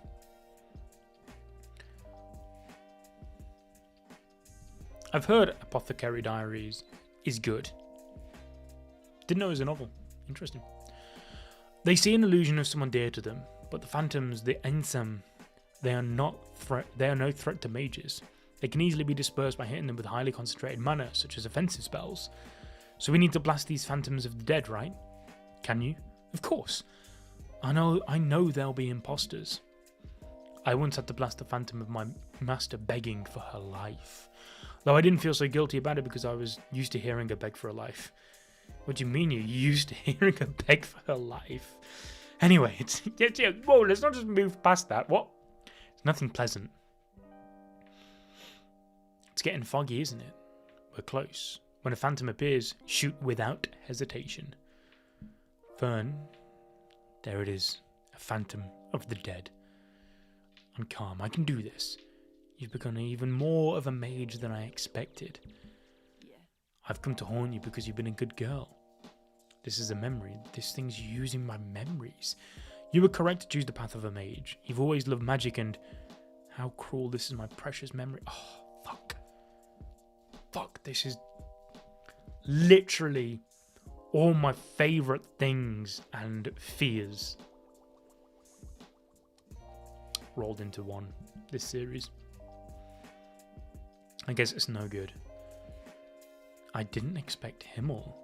I've heard Apothecary Diaries is good. Didn't know it was a novel. Interesting. They see an illusion of someone dear to them, but the phantoms, the Ensam, they are no threat to mages. They can easily be dispersed by hitting them with highly concentrated mana, such as offensive spells. So we need to blast these phantoms of the dead, right? Can you? Of course. I know they'll be imposters. I once had to blast the phantom of my master begging for her life. Though I didn't feel so guilty about it because I was used to hearing her beg for her life. What do you mean you're used to hearing her beg for her life? Anyway, whoa, let's not just move past that. What? It's nothing pleasant. It's getting foggy, isn't it? We're close. When a phantom appears, shoot without hesitation. Fern, there it is. A phantom of the dead. I'm calm. I can do this. You've become even more of a mage than I expected. Yeah. I've come to haunt you because you've been a good girl. This is a memory. This thing's using my memories. You were correct to choose the path of a mage. You've always loved magic and... How cruel. This is my precious memory. Oh, fuck. Fuck. This is literally all my favourite things and fears rolled into one. This series. I guess it's no good. I didn't expect Himmel.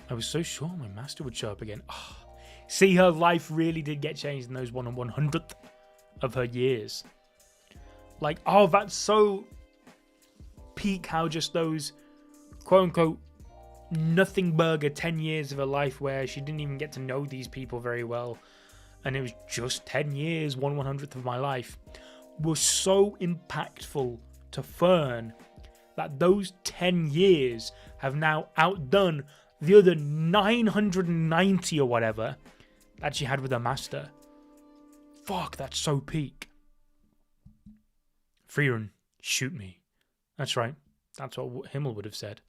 I was so sure my master would show up again. Oh, see, her life really did get changed in those 1/100th of her years. Like, oh, that's so peak how just those quote-unquote nothing burger 10 years of her life where she didn't even get to know these people very well. And it was just 10 years, 1/100th of my life, was so impactful to Fern that those 10 years have now outdone the other 990 or whatever that she had with her master. Fuck, that's so peak. Frieren, shoot me. That's right. That's what Himmel would have said.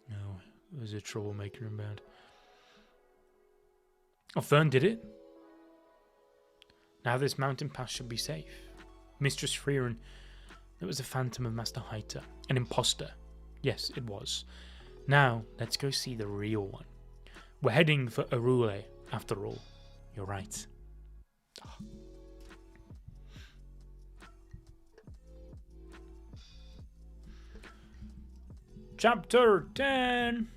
No, there's a troublemaker inbound. Oh, Fern did it? Now this mountain pass should be safe. Mistress Frieren, It was a phantom of Master Haita, an imposter. Yes, it was. Now, let's go see the real one. We're heading for Arule, after all. You're right. Chapter 10.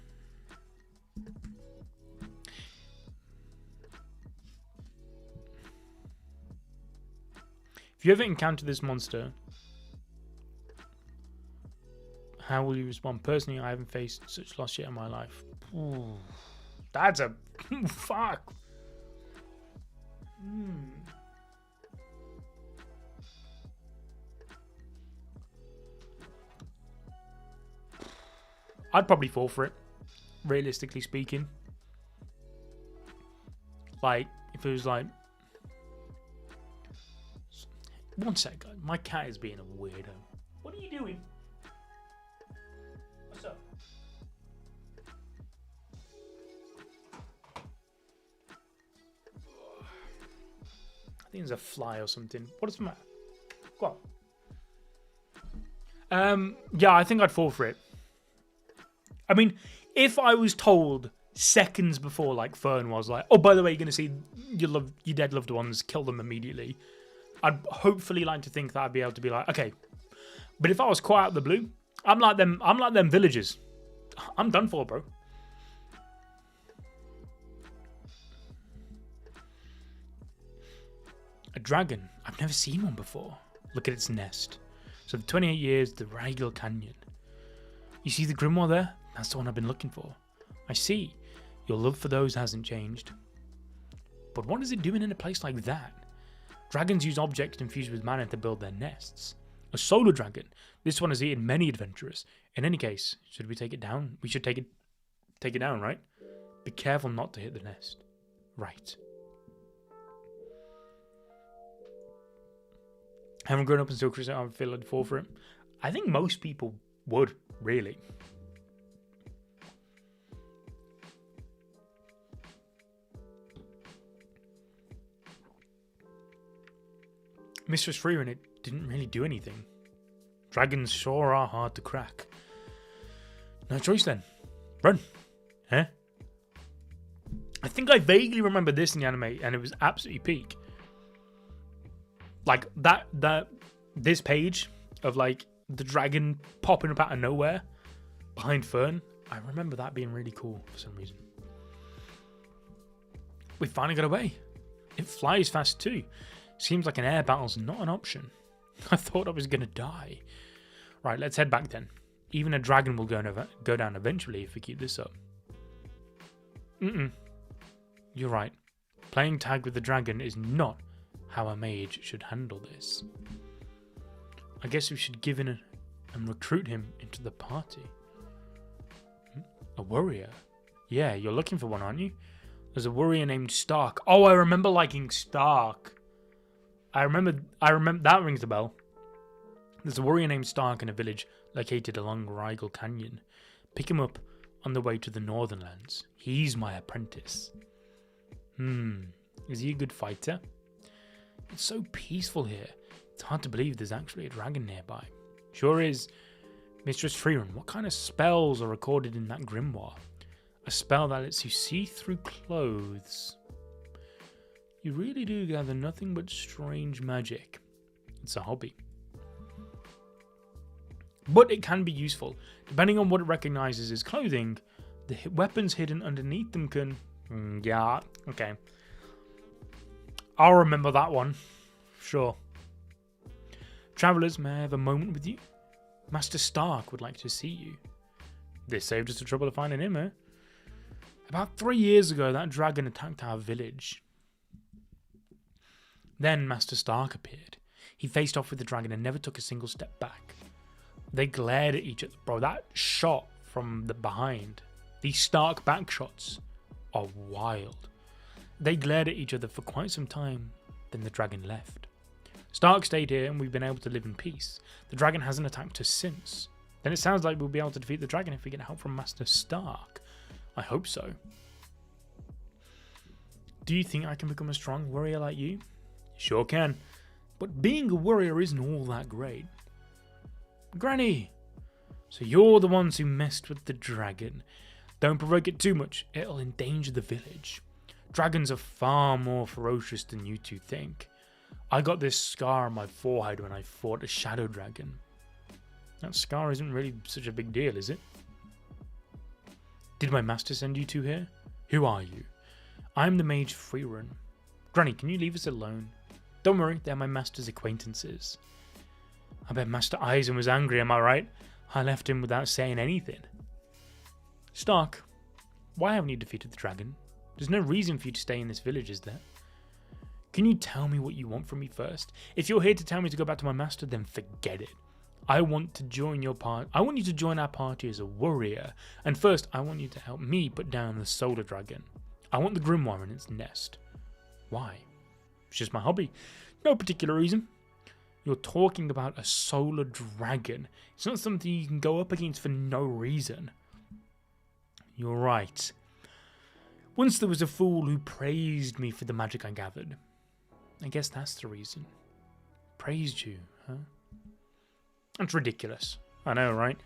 If you ever encounter this monster, how will you respond? Personally, I haven't faced such loss yet in my life. Ooh, that's a fuck. I'd probably fall for it, realistically speaking. Like, if it was like... One sec, guys. My cat is being a weirdo. What are you doing? What's up? I think there's a fly or something. What is the matter? Go on. Yeah, I think I'd fall for it. I mean, if I was told seconds before, like Fern was like, oh, by the way, you're going to see your dead loved ones, kill them immediately, I'd hopefully like to think that I'd be able to be like, okay. But if I was caught out of the blue, I'm like them villagers. I'm done for, bro. A dragon. I've never seen one before. Look at its nest. So for 28 years, the Rigel Canyon. You see the grimoire there? That's the one I've been looking for. I see. Your love for those hasn't changed. But what is it doing in a place like that? Dragons use objects infused with mana to build their nests. A solar dragon. This one has eaten many adventurers. In any case, should we take it down? We should take it down, right? Be careful not to hit the nest. Right. Haven't grown up until Chris, I feel I'd fall for it. I think most people would, really. Mistress Frieren, it didn't really do anything. Dragons sure are hard to crack. No choice then. Run. Eh? I think I vaguely remember this in the anime, and it was absolutely peak. Like, this page of, like, the dragon popping up out of nowhere behind Fern, I remember that being really cool for some reason. We finally got away. It flies fast too. Seems like an air battle's not an option. I thought I was going to die. Right, let's head back then. Even a dragon will go down eventually if we keep this up. You're right. Playing tag with the dragon is not how a mage should handle this. I guess we should give in and recruit him into the party. A warrior? Yeah, you're looking for one, aren't you? There's a warrior named Stark. Oh, I remember liking Stark. I remember that rings a bell. There's a warrior named Stark in a village located along Rigel Canyon. Pick him up on the way to the Northern Lands. He's my apprentice. Is he a good fighter? It's so peaceful here. It's hard to believe there's actually a dragon nearby. Sure is. Mistress Frieren, what kind of spells are recorded in that grimoire? A spell that lets you see through clothes. You really do gather nothing but strange magic. It's a hobby. But it can be useful. Depending on what it recognizes as clothing, the weapons hidden underneath them can... yeah, okay. I'll remember that one. Sure. Travelers, may I have a moment with you? Master Stark would like to see you. This saved us the trouble of finding him, eh? About 3 years ago, that dragon attacked our village. Then Master Stark appeared. He faced off with the dragon and never took a single step back. They glared at each other. Bro, that shot from the behind, these Stark back shots are wild. They glared at each other for quite some time, then the dragon left. Stark stayed here and we've been able to live in peace. The dragon hasn't attacked us since. Then it sounds like we'll be able to defeat the dragon if we get help from Master Stark. I hope so. Do you think I can become a strong warrior like you? Sure can. But being a warrior isn't all that great. Granny! So you're the ones who messed with the dragon. Don't provoke it too much, it'll endanger the village. Dragons are far more ferocious than you two think. I got this scar on my forehead when I fought a shadow dragon. That scar isn't really such a big deal, is it? Did my master send you two here? Who are you? I'm the mage Frieren. Granny, can you leave us alone? Don't worry, they're my master's acquaintances. I bet Master Eisen was angry, am I right? I left him without saying anything. Stark, why haven't you defeated the dragon? There's no reason for you to stay in this village, is there? Can you tell me what you want from me first? If you're here to tell me to go back to my master, then forget it. I want to join your party. I want you to join our party as a warrior. And first, I want you to help me put down the solar dragon. I want the grimoire in its nest. Why? It's just my hobby. No particular reason. You're talking about a solar dragon. It's not something you can go up against for no reason. You're right. Once there was a fool who praised me for the magic I gathered. I guess that's the reason. Praised you, huh? That's ridiculous. I know, right?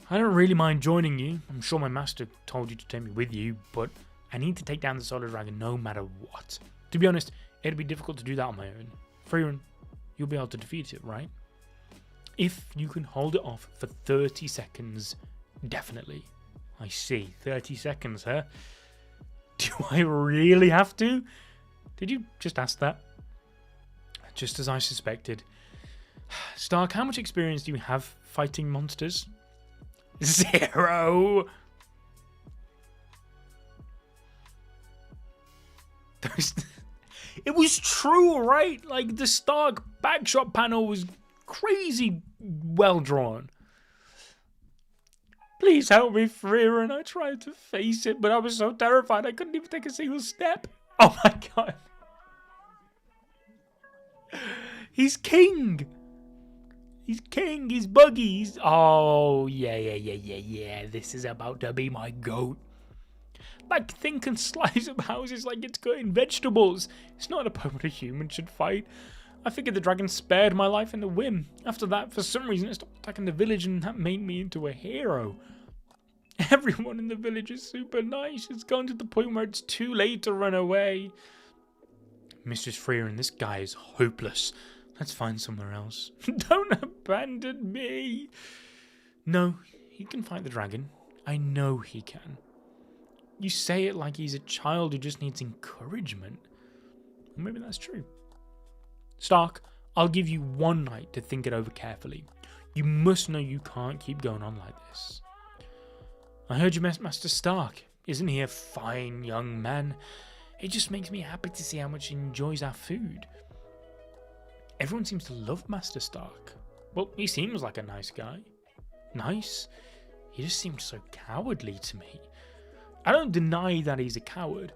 I don't really mind joining you. I'm sure my master told you to take me with you, but I need to take down the solar dragon no matter what. To be honest, it'd be difficult to do that on my own. Frieren, you'll be able to defeat it, right? If you can hold it off for 30 seconds, definitely. I see. 30 seconds, huh? Do I really have to? Did you just ask that? Just as I suspected. Stark, how much experience do you have fighting monsters? 0! It was true, right? Like, the Stark backshot panel was crazy well drawn. Please help me, Frieren. I tried to face it, but I was so terrified I couldn't even take a single step. Oh my god. He's king. He's king. He's buggy. He's... Oh, yeah. This is about to be my goat. Like, think and slice up houses like it's cutting vegetables. It's not an opponent a human should fight. I figured the dragon spared my life in a whim. After that, for some reason, it stopped attacking the village and that made me into a hero. Everyone in the village is super nice. It's gone to the point where it's too late to run away. Mistress Frieren, this guy is hopeless. Let's find somewhere else. Don't abandon me. No, he can fight the dragon. I know he can. You say it like he's a child who just needs encouragement. Well, maybe that's true. Stark, I'll give you one night to think it over carefully. You must know you can't keep going on like this. I heard you met Master Stark. Isn't he a fine young man? It just makes me happy to see how much he enjoys our food. Everyone seems to love Master Stark. Well, he seems like a nice guy. Nice? He just seems so cowardly to me. I don't deny that he's a coward.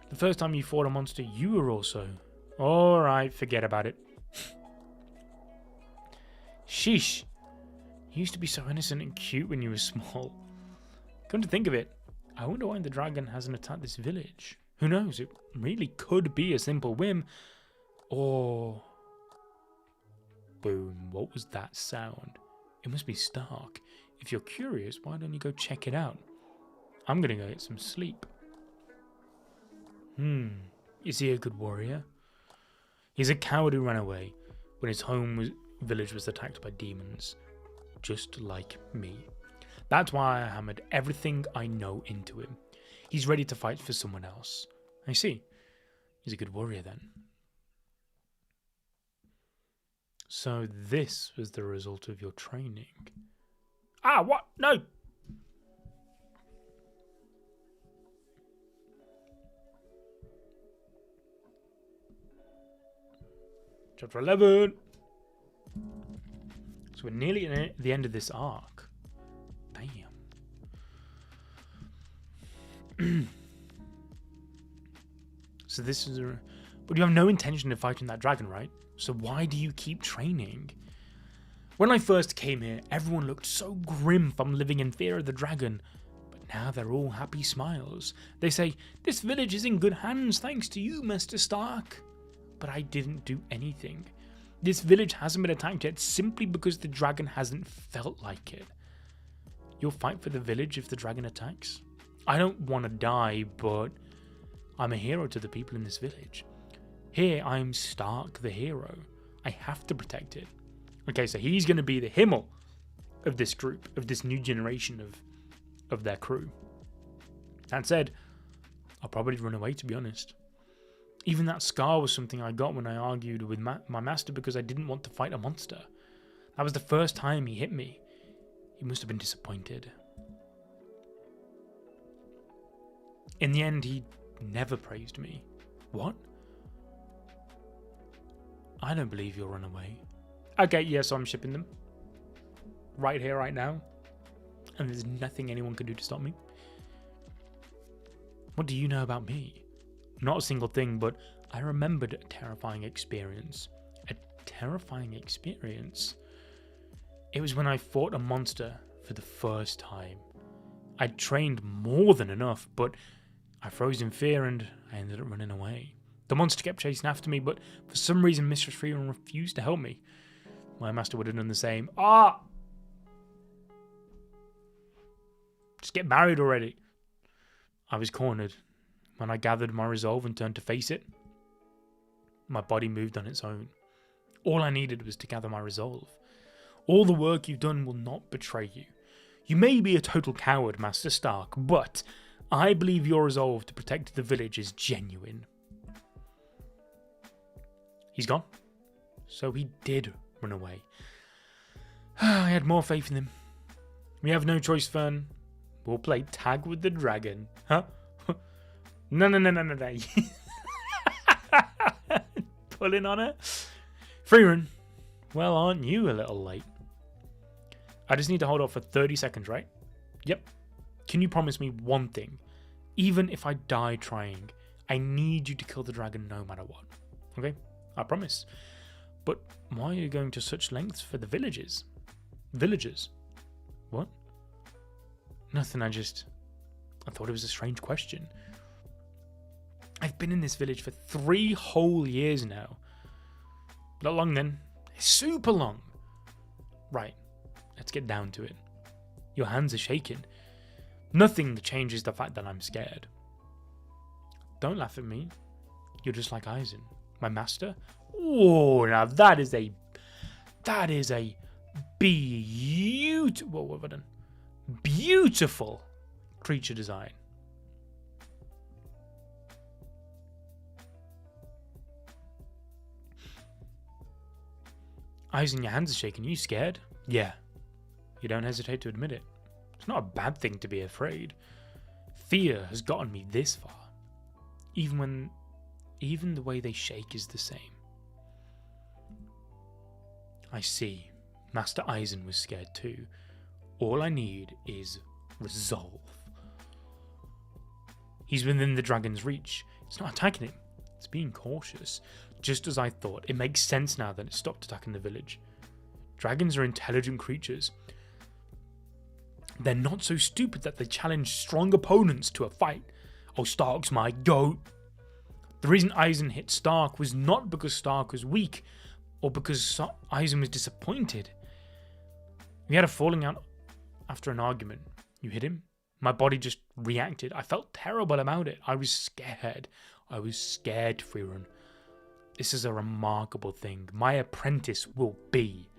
The first time you fought a monster, you were also. Alright, forget about it. Sheesh. You used to be so innocent and cute when you were small. Come to think of it, I wonder why the dragon hasn't attacked this village. Who knows, it really could be a simple whim. Or... Boom, what was that sound? It must be Stark. If you're curious, why don't you go check it out? I'm gonna go get some sleep. Is he a good warrior? He's a coward who ran away when his village was attacked by demons. Just like me. That's why I hammered everything I know into him. He's ready to fight for someone else. I see. He's a good warrior then. So this was the result of your training. Ah, what? No! Chapter 11. So we're nearly at the end of this arc. Damn. So this is a... But you have no intention of fighting that dragon, right? So why do you keep training? When I first came here, everyone looked so grim from living in fear of the dragon. But now they're all happy smiles. They say, this village is in good hands thanks to you, Master Stark. But I didn't do anything. This village hasn't been attacked yet simply because the dragon hasn't felt like it. You'll fight for the village if the dragon attacks? I don't want to die, but I'm a hero to the people in this village. Here, I'm Stark the hero. I have to protect it. Okay, so he's going to be the Himmel of this group, of this new generation of their crew. That said, I'll probably run away, to be honest. Even that scar was something I got when I argued with my master because I didn't want to fight a monster. That was the first time he hit me. He must have been disappointed. In the end, he never praised me. What? I don't believe you'll run away. Okay, yes, I'm shipping them. Right here, right now. And there's nothing anyone can do to stop me. What do you know about me? Not a single thing, but I remembered a terrifying experience. A terrifying experience? It was when I fought a monster for the first time. I'd trained more than enough, but I froze in fear and I ended up running away. The monster kept chasing after me, but for some reason Mistress Frieren refused to help me. My master would have done the same. Ah! Just get married already. I was cornered. When I gathered my resolve and turned to face it, my body moved on its own. All I needed was to gather my resolve. All the work you've done will not betray you. You may be a total coward, Master Stark, but I believe your resolve to protect the village is genuine. He's gone. So he did run away. I had more faith in him. We have no choice, Fern. We'll play tag with the dragon. Huh? No. Pulling on her. Frieren, well, aren't you a little late? I just need to hold off for 30 seconds, right? Yep. Can you promise me one thing? Even if I die trying, I need you to kill the dragon no matter what. Okay? I promise. But why are you going to such lengths for the villages? Villagers? What? Nothing, I thought it was a strange question. I've been in this village for 3 whole years now. Not long then. Super long. Right, let's get down to it. Your hands are shaking. Nothing changes the fact that I'm scared. Don't laugh at me. You're just like Eisen, my master. Oh, now that is a beautiful, what have I done? Beautiful creature design. Eisen, your hands are shaking. Are you scared? Yeah. You don't hesitate to admit it. It's not a bad thing to be afraid. Fear has gotten me this far. Even the way they shake is the same. I see. Master Eisen was scared too. All I need is resolve. He's within the dragon's reach. It's not attacking him. It's being cautious. Just as I thought. It makes sense now that it stopped attacking the village. Dragons are intelligent creatures. They're not so stupid that they challenge strong opponents to a fight. Oh, Stark's my goat. The reason Eisen hit Stark was not because Stark was weak, or because Eisen was disappointed. We had a falling out after an argument. You hit him? My body just reacted. I felt terrible about it. I was scared. I was scared, Frieren. This is a remarkable thing. My apprentice will be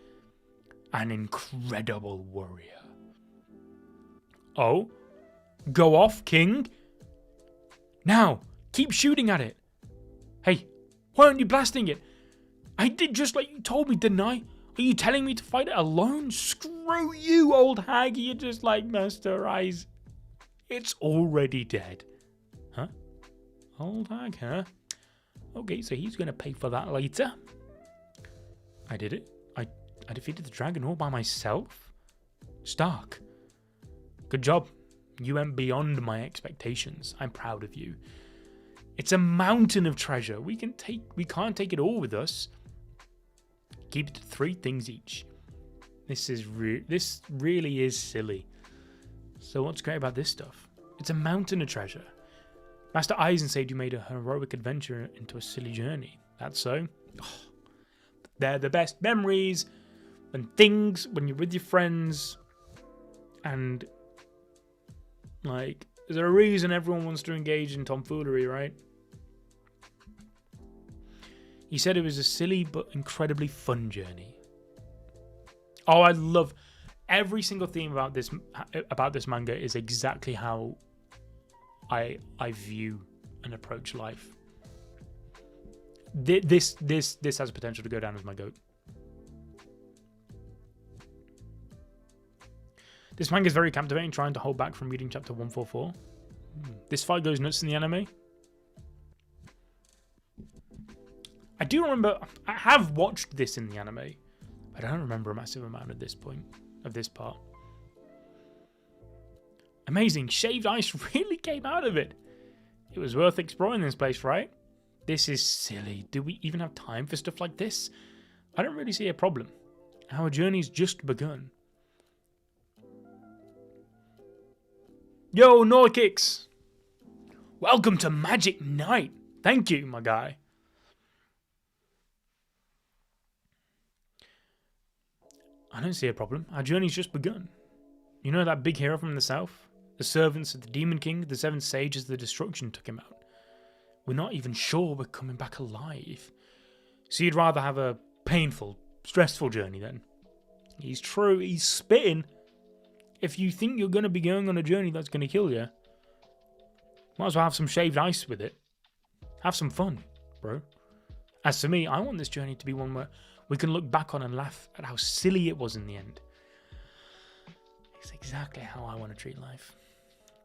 an incredible warrior. Oh? Go off, King? Now, keep shooting at it. Hey, why aren't you blasting it? I did just like you told me, didn't I? Are you telling me to fight it alone? Screw you, old hag. You're just like Master Eyes. It's already dead. Huh? Old hag, huh? Okay, so he's going to pay for that later. I did it. I defeated the dragon all by myself. Stark. Good job. You went beyond my expectations. I'm proud of you. It's a mountain of treasure. We can't take it all with us. Keep it to 3 things each. This really is silly. So what's great about this stuff? It's a mountain of treasure. Master Eisen said you made a heroic adventure into a silly journey. That's so? Oh, They're the best memories and things when you're with your friends. And, like, is there a reason everyone wants to engage in tomfoolery, right? He said it was a silly but incredibly fun journey. Oh, I love every single theme about this manga is exactly how I view and approach life. This has potential to go down as my goat. This manga is very captivating, trying to hold back from reading chapter 144. This fight goes nuts in the anime. I do remember, I have watched this in the anime, but I don't remember a massive amount at this point, of this part. Amazing, shaved ice really came out of it. It was worth exploring this place, right? This is silly. Do we even have time for stuff like this? I don't really see a problem. Our journey's just begun. Yo, Norkix! Welcome to Magic Night. Thank you, my guy. I don't see a problem. Our journey's just begun. You know that big hero from the south? The servants of the Demon King, the 7 sages of the destruction took him out. We're not even sure we're coming back alive. So you'd rather have a painful, stressful journey then? He's true, he's spitting. If you think you're going to be going on a journey that's going to kill you, might as well have some shaved ice with it. Have some fun, bro. As for me, I want this journey to be one where we can look back on and laugh at how silly it was in the end. It's exactly how I want to treat life.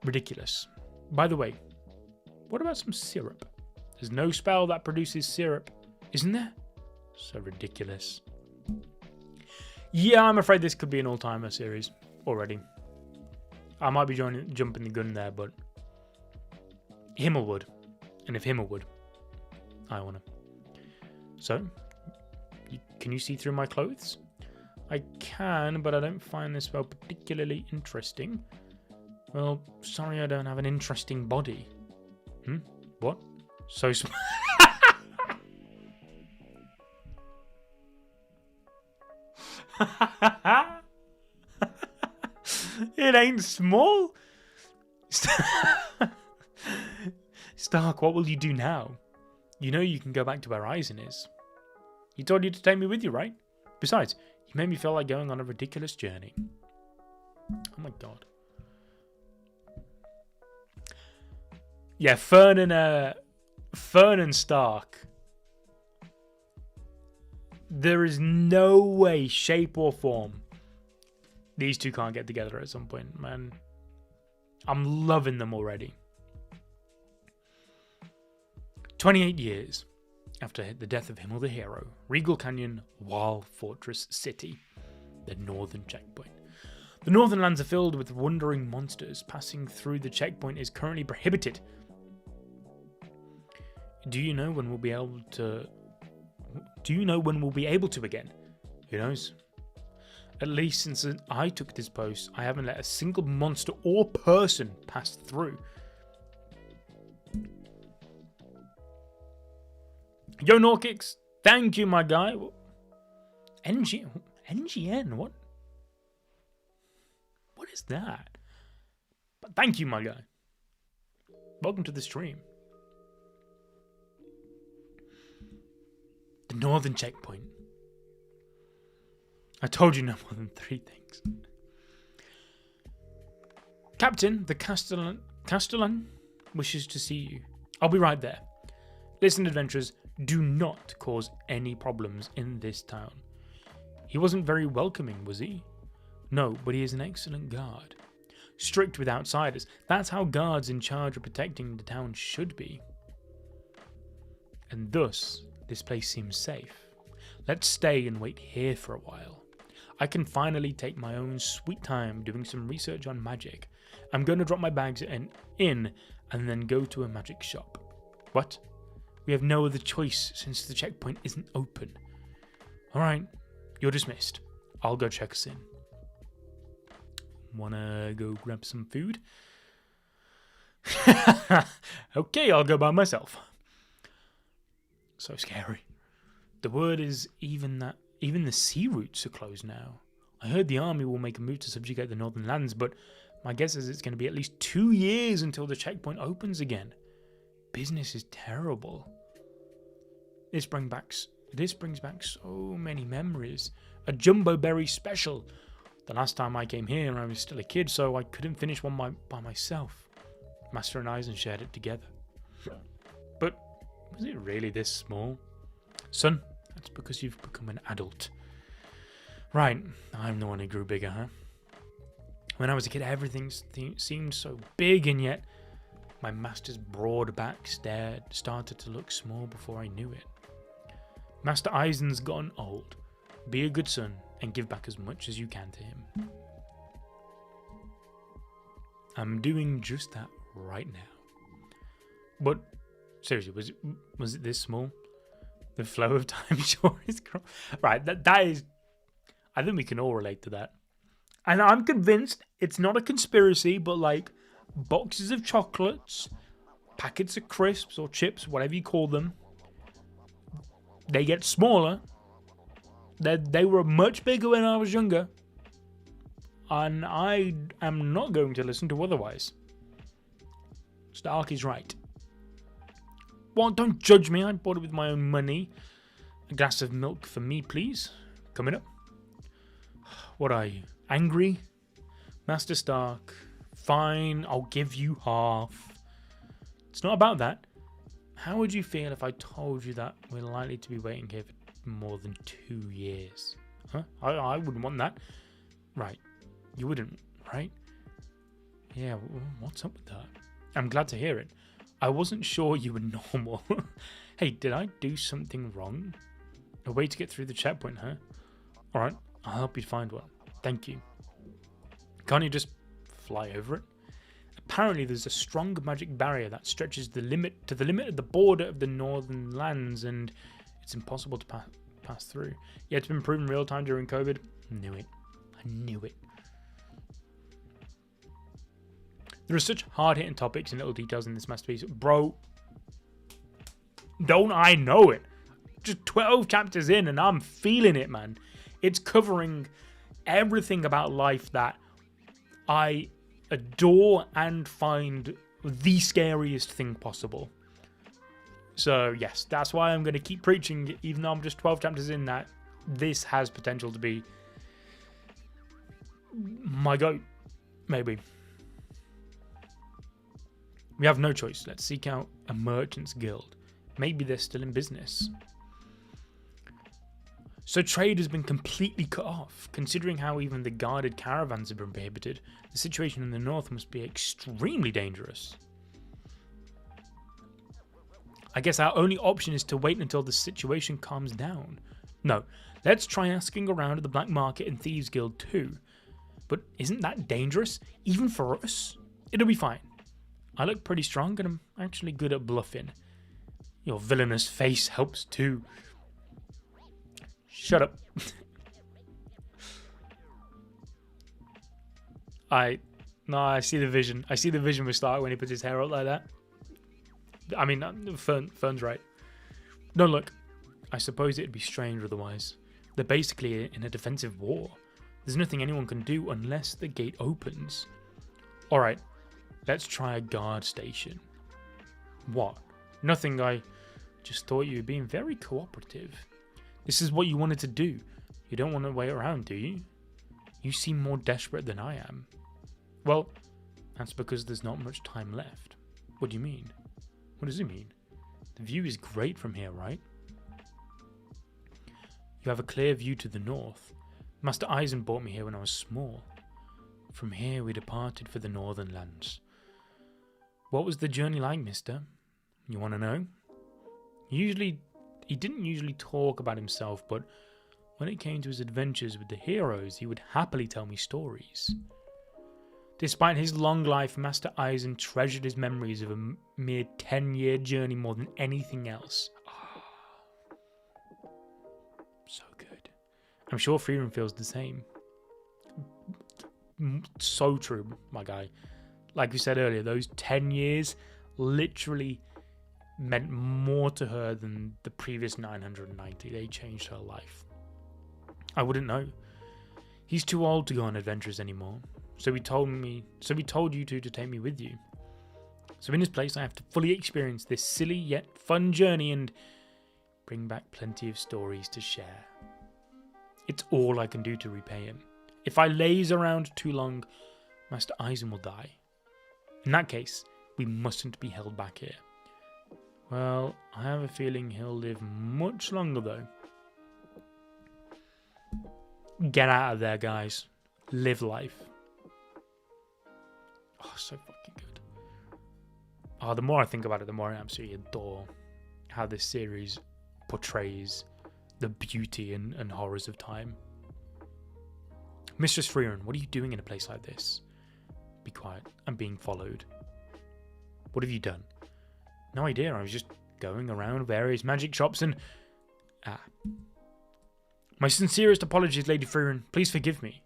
Ridiculous. By the way, what about some syrup? There's no spell that produces syrup, isn't there? So ridiculous. Yeah, I'm afraid this could be an all-timer series already. I might be jumping the gun there, but Himmel would. And if Himmel would, I want to. So, can you see through my clothes? I can, but I don't find this spell particularly interesting. Well, sorry I don't have an interesting body. What? So small. It ain't small. Stark, what will you do now? You know you can go back to where Eisen is. He told you to take me with you, right? Besides, you made me feel like going on a ridiculous journey. Oh my god. Yeah, Fern and Stark. There is no way, shape or form these two can't get together at some point, man. I'm loving them already. 28 years after the death of Himmel the Hero, Regal Canyon, Wall Fortress City, the northern checkpoint. The northern lands are filled with wandering monsters. Passing through the checkpoint is currently prohibited. Do you know when we'll be able to again? Who knows? At least since I took this post, I haven't let a single monster or person pass through. Yo, Norkix, thank you, my guy. NGN, what? What is that? But thank you, my guy. Welcome to the stream. The northern checkpoint. I told you no more than 3 things. Captain, the Castellan wishes to see you. I'll be right there. Listen, adventurers, do not cause any problems in this town. He wasn't very welcoming, was he? No, but he is an excellent guard. Strict with outsiders. That's how guards in charge of protecting the town should be. And thus, this place seems safe. Let's stay and wait here for a while. I can finally take my own sweet time doing some research on magic. I'm going to drop my bags in and then go to a magic shop. What? We have no other choice since the checkpoint isn't open. Alright, you're dismissed. I'll go check us in. Wanna go grab some food? Okay, I'll go by myself. So scary. The word is even that even the sea routes are closed now. I heard the army will make a move to subjugate the northern lands, but my guess is it's going to be at least 2 years until the checkpoint opens again. Business is terrible. This brings back so many memories. A jumbo berry special. The last time I came here, I was still a kid, so I couldn't finish one by myself. Master and Eisen shared it together. But was it really this small? Son, that's because you've become an adult. Right, I'm the one who grew bigger, huh? When I was a kid, everything seemed so big, and yet my master's broad back started to look small before I knew it. Master Eisen's gotten old. Be a good son and give back as much as you can to him. I'm doing just that right now. But seriously, was it this small? The flow of time sure is right. That is. I think we can all relate to that. And I'm convinced it's not a conspiracy, but like boxes of chocolates, packets of crisps or chips, whatever you call them, they get smaller. They were much bigger when I was younger. And I am not going to listen to otherwise. Stark is right. Well, don't judge me. I bought it with my own money. A glass of milk for me, please. Coming up. What are you? Angry? Master Stark. Fine, I'll give you half. It's not about that. How would you feel if I told you that we're likely to be waiting here for more than 2 years? Huh? I wouldn't want that. Right. You wouldn't, right? Yeah, what's up with that? I'm glad to hear it. I wasn't sure you were normal. Hey, did I do something wrong? A way to get through the checkpoint, huh? Alright, I'll help you find one. Thank you. Can't you just fly over it? Apparently there's a strong magic barrier that stretches to the limit of the border of the northern lands, and it's impossible to pass through. Yeah, it's been proven real time during COVID. Knew it. I knew it. There are such hard-hitting topics and little details in this masterpiece. Bro, don't I know it? Just 12 chapters in and I'm feeling it, man. It's covering everything about life that I adore and find the scariest thing possible. So, yes, that's why I'm going to keep preaching, even though I'm just 12 chapters in, that this has potential to be my goat, maybe. We have no choice. Let's seek out a merchant's guild. Maybe they're still in business. So trade has been completely cut off. Considering how even the guarded caravans have been prohibited, the situation in the north must be extremely dangerous. I guess our only option is to wait until the situation calms down. No, let's try asking around at the black market and thieves guild too. But isn't that dangerous, even for us? It'll be fine. I look pretty strong and I'm actually good at bluffing. Your villainous face helps too. Shut up. I see the vision. I see the vision with Stark when he puts his hair up like that. I mean, Fern's right. No, look. I suppose it'd be strange otherwise. They're basically in a defensive war. There's nothing anyone can do unless the gate opens. Alright. Let's try a guard station. What? Nothing, I just thought you were being very cooperative. This is what you wanted to do. You don't want to wait around, do you? You seem more desperate than I am. Well, that's because there's not much time left. What do you mean? What does it mean? The view is great from here, right? You have a clear view to the north. Master Eisen brought me here when I was small. From here we departed for the northern lands. What was the journey like, mister? You want to know? He didn't usually talk about himself, but when it came to his adventures with the heroes, he would happily tell me stories. Despite his long life, Master Eisen treasured his memories of a mere 10-year journey more than anything else. So good. I'm sure Frieren feels the same. So true, my guy. Like you said earlier, those 10 years literally meant more to her than the previous 990. They changed her life. I wouldn't know. He's too old to go on adventures anymore. So he told you two to take me with you. So in his place, I have to fully experience this silly yet fun journey and bring back plenty of stories to share. It's all I can do to repay him. If I laze around too long, Master Eisen will die. In that case, we mustn't be held back here. Well, I have a feeling he'll live much longer though. Get out of there, guys. Live life. Oh, so fucking good. Oh, the more I think about it, the more I absolutely adore how this series portrays the beauty and horrors of time. Mistress Frieren, what are you doing in a place like this? Be quiet. I'm being followed. What have you done? No idea. I was just going around various magic shops and... My sincerest apologies, Lady Frieren. Please forgive me.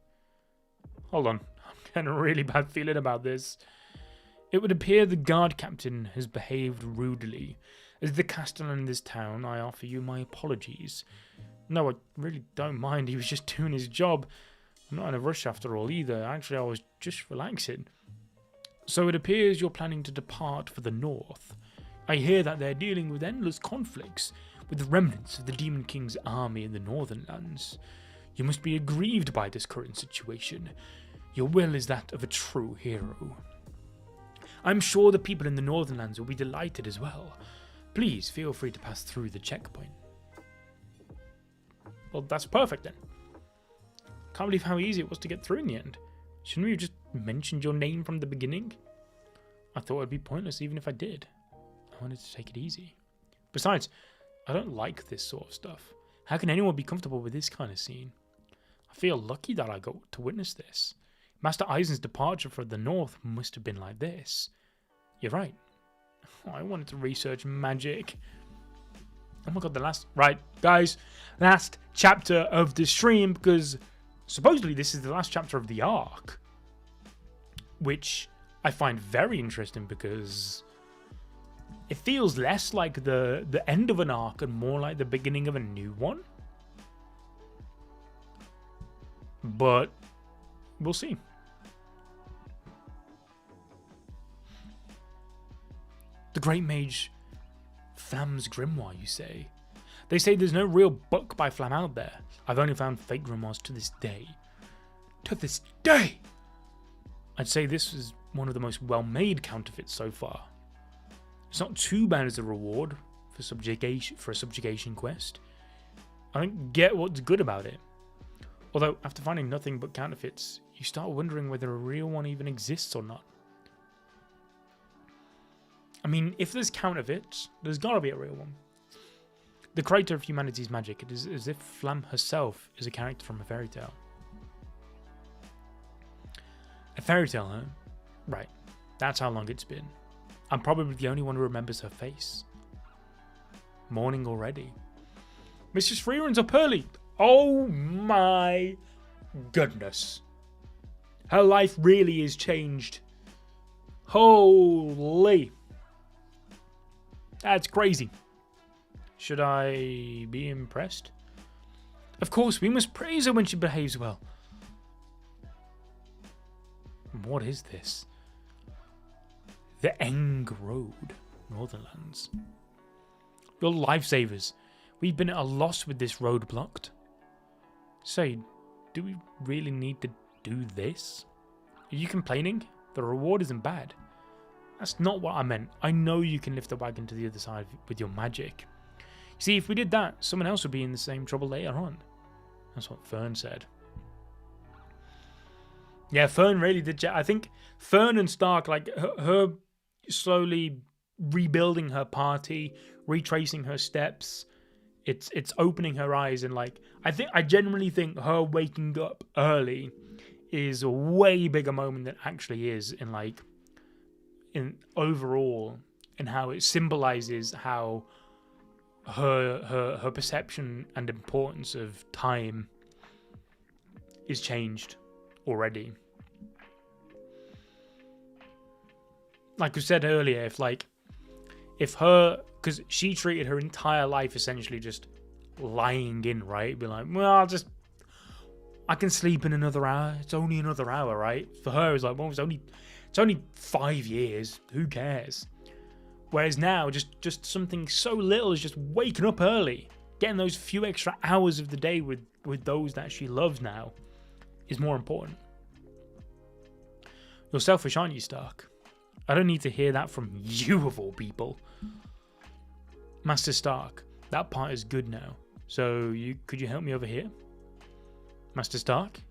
Hold on. I'm getting a really bad feeling about this. It would appear the guard captain has behaved rudely. As the castellan in this town, I offer you my apologies. No, I really don't mind. He was just doing his job. I'm not in a rush after all either. Actually, I was just relaxing. So it appears you're planning to depart for the north. I hear that they're dealing with endless conflicts with the remnants of the Demon King's army in the northern lands. You must be aggrieved by this current situation. Your will is that of a true hero. I'm sure the people in the northern lands will be delighted as well. Please feel free to pass through the checkpoint. Well, that's perfect then. Can't believe how easy it was to get through in the end. Shouldn't we have just mentioned your name from the beginning? I thought it'd be pointless even if I did. I wanted to take it easy. Besides, I don't like this sort of stuff. How can anyone be comfortable with this kind of scene? I feel lucky that I got to witness this. Master Eisen's departure for the north must have been like this. You're right. I wanted to research magic. Oh my god, Right, guys. Last chapter of the stream, because supposedly this is the last chapter of the arc. Which I find very interesting because it feels less like the end of an arc and more like the beginning of a new one. But we'll see. The Great Mage Flam's grimoire, you say? They say there's no real book by Flam out there. I've only found fake grimoires to this day. To this day! I'd say this is one of the most well-made counterfeits so far. It's not too bad as a reward for a subjugation quest. I don't get what's good about it. Although, after finding nothing but counterfeits, you start wondering whether a real one even exists or not. I mean, if there's counterfeits, there's gotta be a real one. The creator of humanity's magic, it is as if Flam herself is a character from a fairy tale. A fairy tale, huh? Right, that's how long it's been. I'm probably the only one who remembers her face. Morning already. Mrs. Frieren's up early. Oh my goodness. Her life really is changed. Holy. That's crazy. Should I be impressed? Of course, we must praise her when she behaves well. What is this? The Eng Road, Northernlands. You're lifesavers. We've been at a loss with this road blocked. Say, do we really need to do this? Are you complaining? The reward isn't bad. That's not what I meant. I know you can lift the wagon to the other side with your magic. See, if we did that, someone else would be in the same trouble later on. That's what Fern said. Yeah, Fern really did. I think Fern and Stark, like her slowly rebuilding her party, retracing her steps, it's opening her eyes, and like I genuinely think her waking up early is a way bigger moment than it actually is in overall, and how it symbolizes how her perception and importance of time is changed already. Like I said earlier, if her, because she treated her entire life essentially just lying in, right? Be like, well, I can sleep in another hour. It's only another hour, right? For her, it's like, well, it's only 5 years. Who cares? Whereas now, just something so little as just waking up early, getting those few extra hours of the day with those that she loves now, is more important. You're selfish, aren't you, Stark? I don't need to hear that from you, of all people. Master Stark, that part is good now. So, could you help me over here? Master Stark?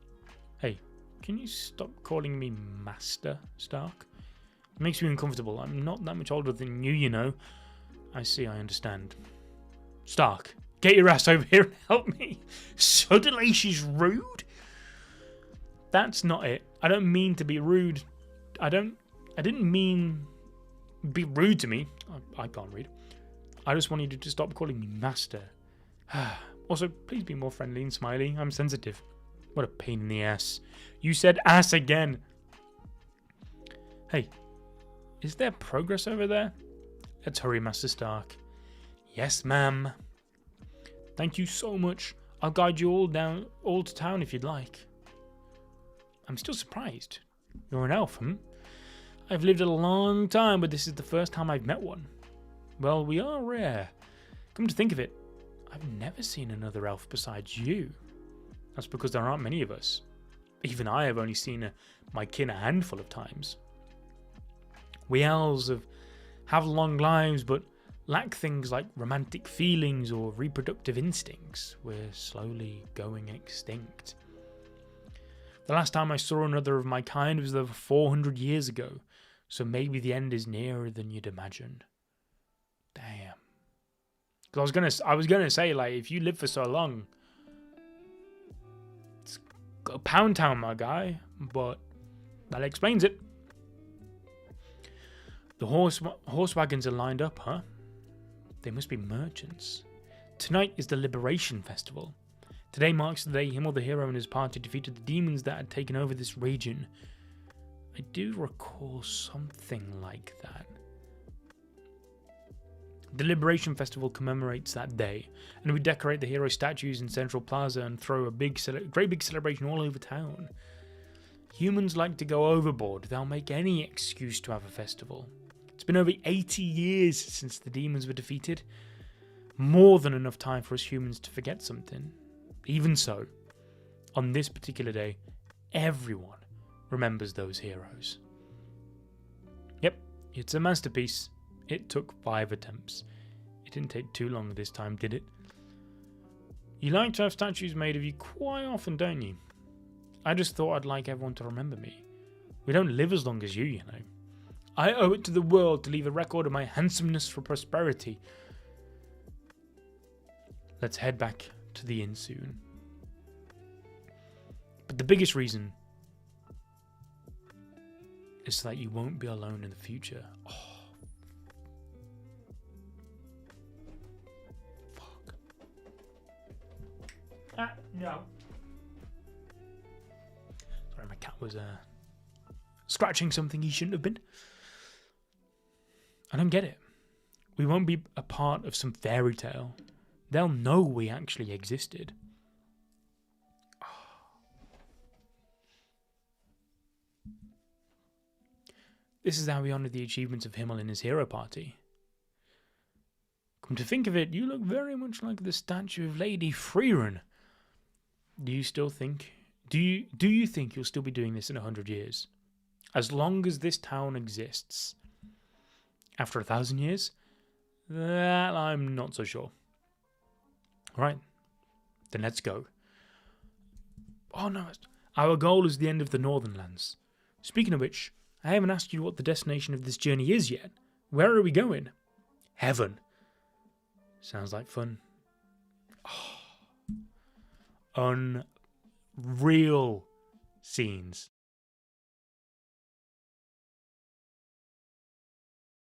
Hey, can you stop calling me Master Stark? It makes me uncomfortable. I'm not that much older than you, you know. I see, I understand. Stark, get your ass over here and help me. Suddenly she's rude? That's not it. I don't mean to be rude. I didn't mean be rude to me. I can't read. I just wanted you to stop calling me Master. Also, please be more friendly and smiley. I'm sensitive. What a pain in the ass. You said ass again. Hey, is there progress over there? Let's hurry, Master Stark. Yes, ma'am. Thank you so much. I'll guide you all to town if you'd like. I'm still surprised. You're an elf, I've lived a long time, but this is the first time I've met one. Well, we are rare. Come to think of it, I've never seen another elf besides you. That's because there aren't many of us. Even I have only seen my kin a handful of times. We elves have long lives, but lack things like romantic feelings or reproductive instincts. We're slowly going extinct. The last time I saw another of my kind was over 400 years ago, so maybe the end is nearer than you'd imagine. Damn. Because I was gonna say, like, if you live for so long, it's a pound town, my guy. But that explains it. The horse wagons are lined up, huh? They must be merchants. Tonight is the Liberation Festival. Today marks the day him or the hero and his party defeated the demons that had taken over this region. I do recall something like that. The Liberation Festival commemorates that day, and we decorate the hero statues in Central Plaza and throw a great big celebration all over town. Humans like to go overboard. They'll make any excuse to have a festival. It's been over 80 years since the demons were defeated. More than enough time for us humans to forget something. Even so, on this particular day, everyone remembers those heroes. Yep, it's a masterpiece. It took 5 attempts. It didn't take too long this time, did it? You like to have statues made of you quite often, don't you? I just thought I'd like everyone to remember me. We don't live as long as you know. I owe it to the world to leave a record of my handsomeness for prosperity. Let's head back to the inn soon. But the biggest reason is so that you won't be alone in the future. Oh. Fuck. No. Sorry, my cat was scratching something he shouldn't have been. I don't get it. We won't be a part of some fairy tale. They'll know we actually existed. This is how we honour the achievements of Himmel and his hero party. Come to think of it, you look very much like the statue of Lady Frieren. Do you think you'll still be doing this in 100 years? As long as this town exists. After 1,000 years? That I'm not so sure. Alright, then let's go. Oh no, our goal is the end of the Northern Lands. Speaking of which, I haven't asked you what the destination of this journey is yet. Where are we going? Heaven. Sounds like fun. Oh. Unreal scenes.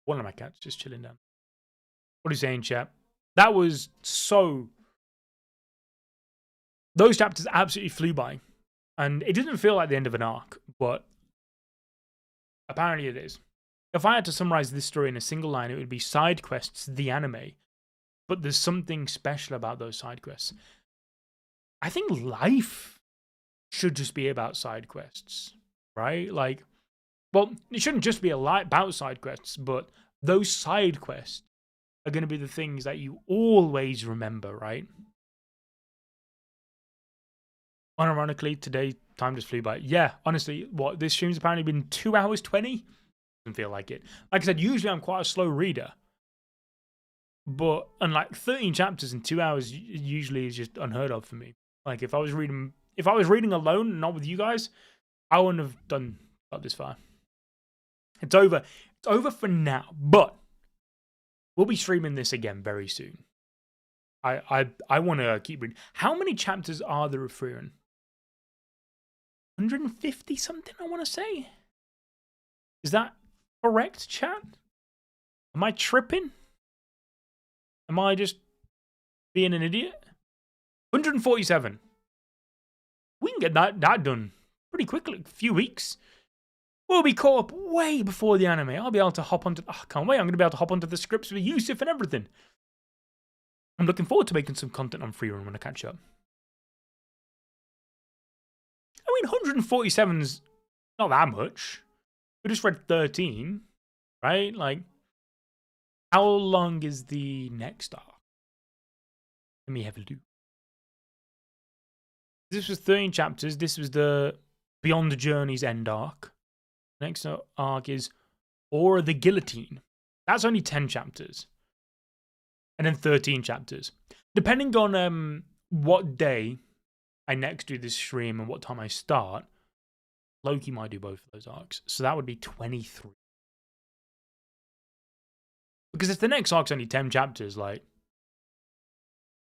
One of my cats just chilling down. What are you saying, chap? That was so... Those chapters absolutely flew by. And it didn't feel like the end of an arc, but apparently it is. if I had to summarize this story in a single line, it would be side quests, the anime. But there's something special about those side quests. I think life should just be about side quests, right? Like, well, it shouldn't just be about side quests, but those side quests are going to be the things that you always remember, right? Unironically, today, time just flew by. Yeah, honestly, what, this stream's apparently been 2 hours 20? Doesn't feel like it. Like I said, usually I'm quite a slow reader. But, and like 13 chapters in 2 hours usually is just unheard of for me. Like, if I was reading alone, not with you guys, I wouldn't have got this far. It's over. It's over for now, but we'll be streaming this again very soon. I want to keep reading. How many chapters are there of Frieren? 150 something, I want to say. Is that correct, chat? Am I tripping? Am I just being an idiot? 147. We can get that done pretty quickly. A few weeks. We'll be caught up way before the anime. I'll be able to hop onto... Oh, I can't wait. I'm going to be able to hop onto the scripts with Yusuf and everything. I'm looking forward to making some content on Frieren when I catch up. I mean, 147's not that much. We just read 13, right? Like, how long is the next arc? Let me have a look. This was 13 chapters. This was the Beyond the Journey's end arc. Next arc is Aura the Guillotine. That's only 10 chapters. And then 13 chapters. Depending on what day I next do this stream and what time I start, Loki might do both of those arcs. So that would be 23. Because if the next arc's only 10 chapters, like,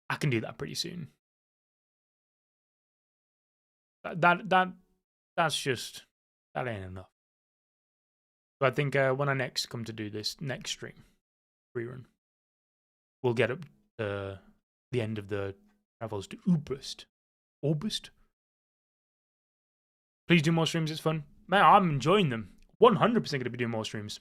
I can do that pretty soon. That's just, that ain't enough. So I think when I next come to do this next stream, Frieren, we'll get up to the end of the travels to August. Please do more streams, it's fun. Man, I'm enjoying them. 100% going to be doing more streams.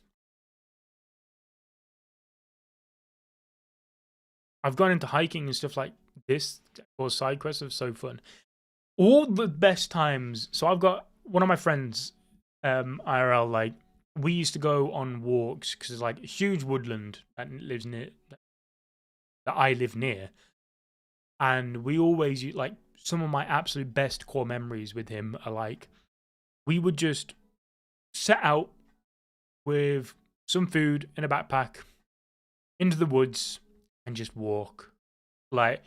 I've gone into hiking and stuff like this, or side quests are so fun. All the best times. So I've got one of my friends, IRL, like, we used to go on walks because it's like a huge woodland that lives near, that I live near. And we always, like, some of my absolute best core memories with him are like, we would just set out with some food in a backpack into the woods and just walk. Like,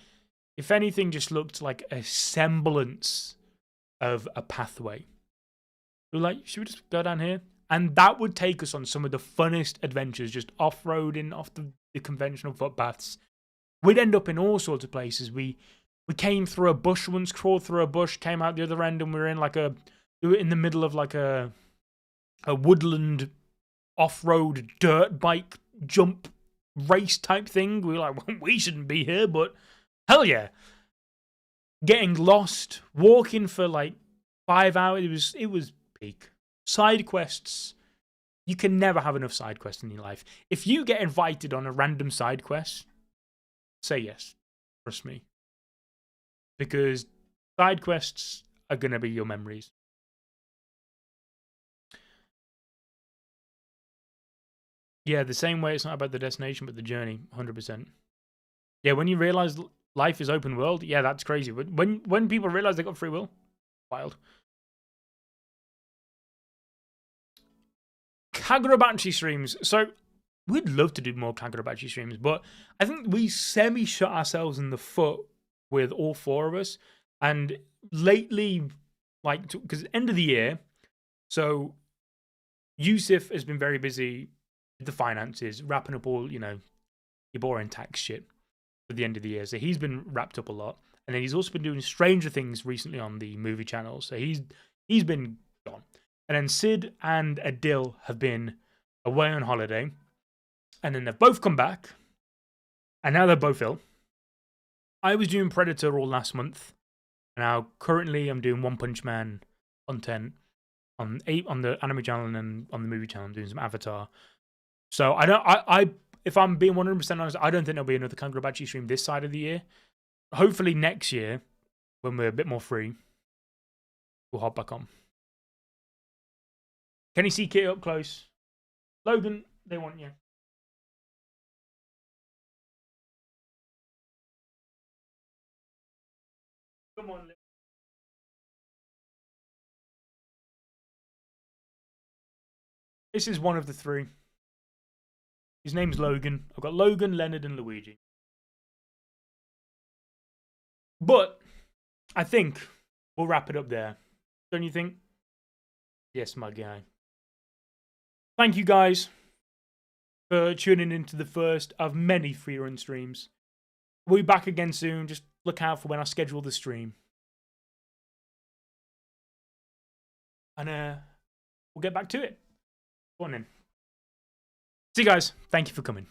if anything just looked like a semblance of a pathway, we were like, should we just go down here? And that would take us on some of the funnest adventures, just off-roading off the conventional footpaths. We'd end up in all sorts of places. We came through a bush once, crawled through a bush, came out the other end, and we were in the middle of like a woodland off-road dirt bike jump race type thing. We were like, well, we shouldn't be here, but hell yeah. Getting lost, walking for like 5 hours, it was peak. Side quests, you can never have enough side quests in your life. If you get invited on a random side quest, say yes. Trust me. Because side quests are going to be your memories. Yeah, the same way it's not about the destination, but the journey, 100%. Yeah, when you realize life is open world, yeah, that's crazy. But when people realize they got free will, wild. Kagurabachi streams. So, we'd love to do more Kagurabachi streams, but I think we semi-shot ourselves in the foot with all 4 of us. And lately, like, because end of the year, so Yusuf has been very busy with the finances, wrapping up all, your boring tax shit for the end of the year. So he's been wrapped up a lot. And then he's also been doing Stranger Things recently on the movie channel. So he's been gone. And then Sid and Adil have been away on holiday. And then they've both come back. And now they're both ill. I was doing Predator all last month. And now currently I'm doing One Punch Man content on the anime channel and then on the movie channel. I'm doing some Avatar. So if I'm being 100% honest, I don't think there'll be another Kangaroo stream this side of the year. Hopefully next year, when we're a bit more free, we'll hop back on. Can you see Kit up close? Logan, they want you. Come on. This is one of the three. His name's Logan. I've got Logan, Leonard, and Luigi. But I think we'll wrap it up there. Don't you think? Yes, my guy. Thank you guys for tuning into the first of many Frieren streams. We'll be back again soon. Just look out for when I schedule the stream. And we'll get back to it. Go on then. See you guys. Thank you for coming.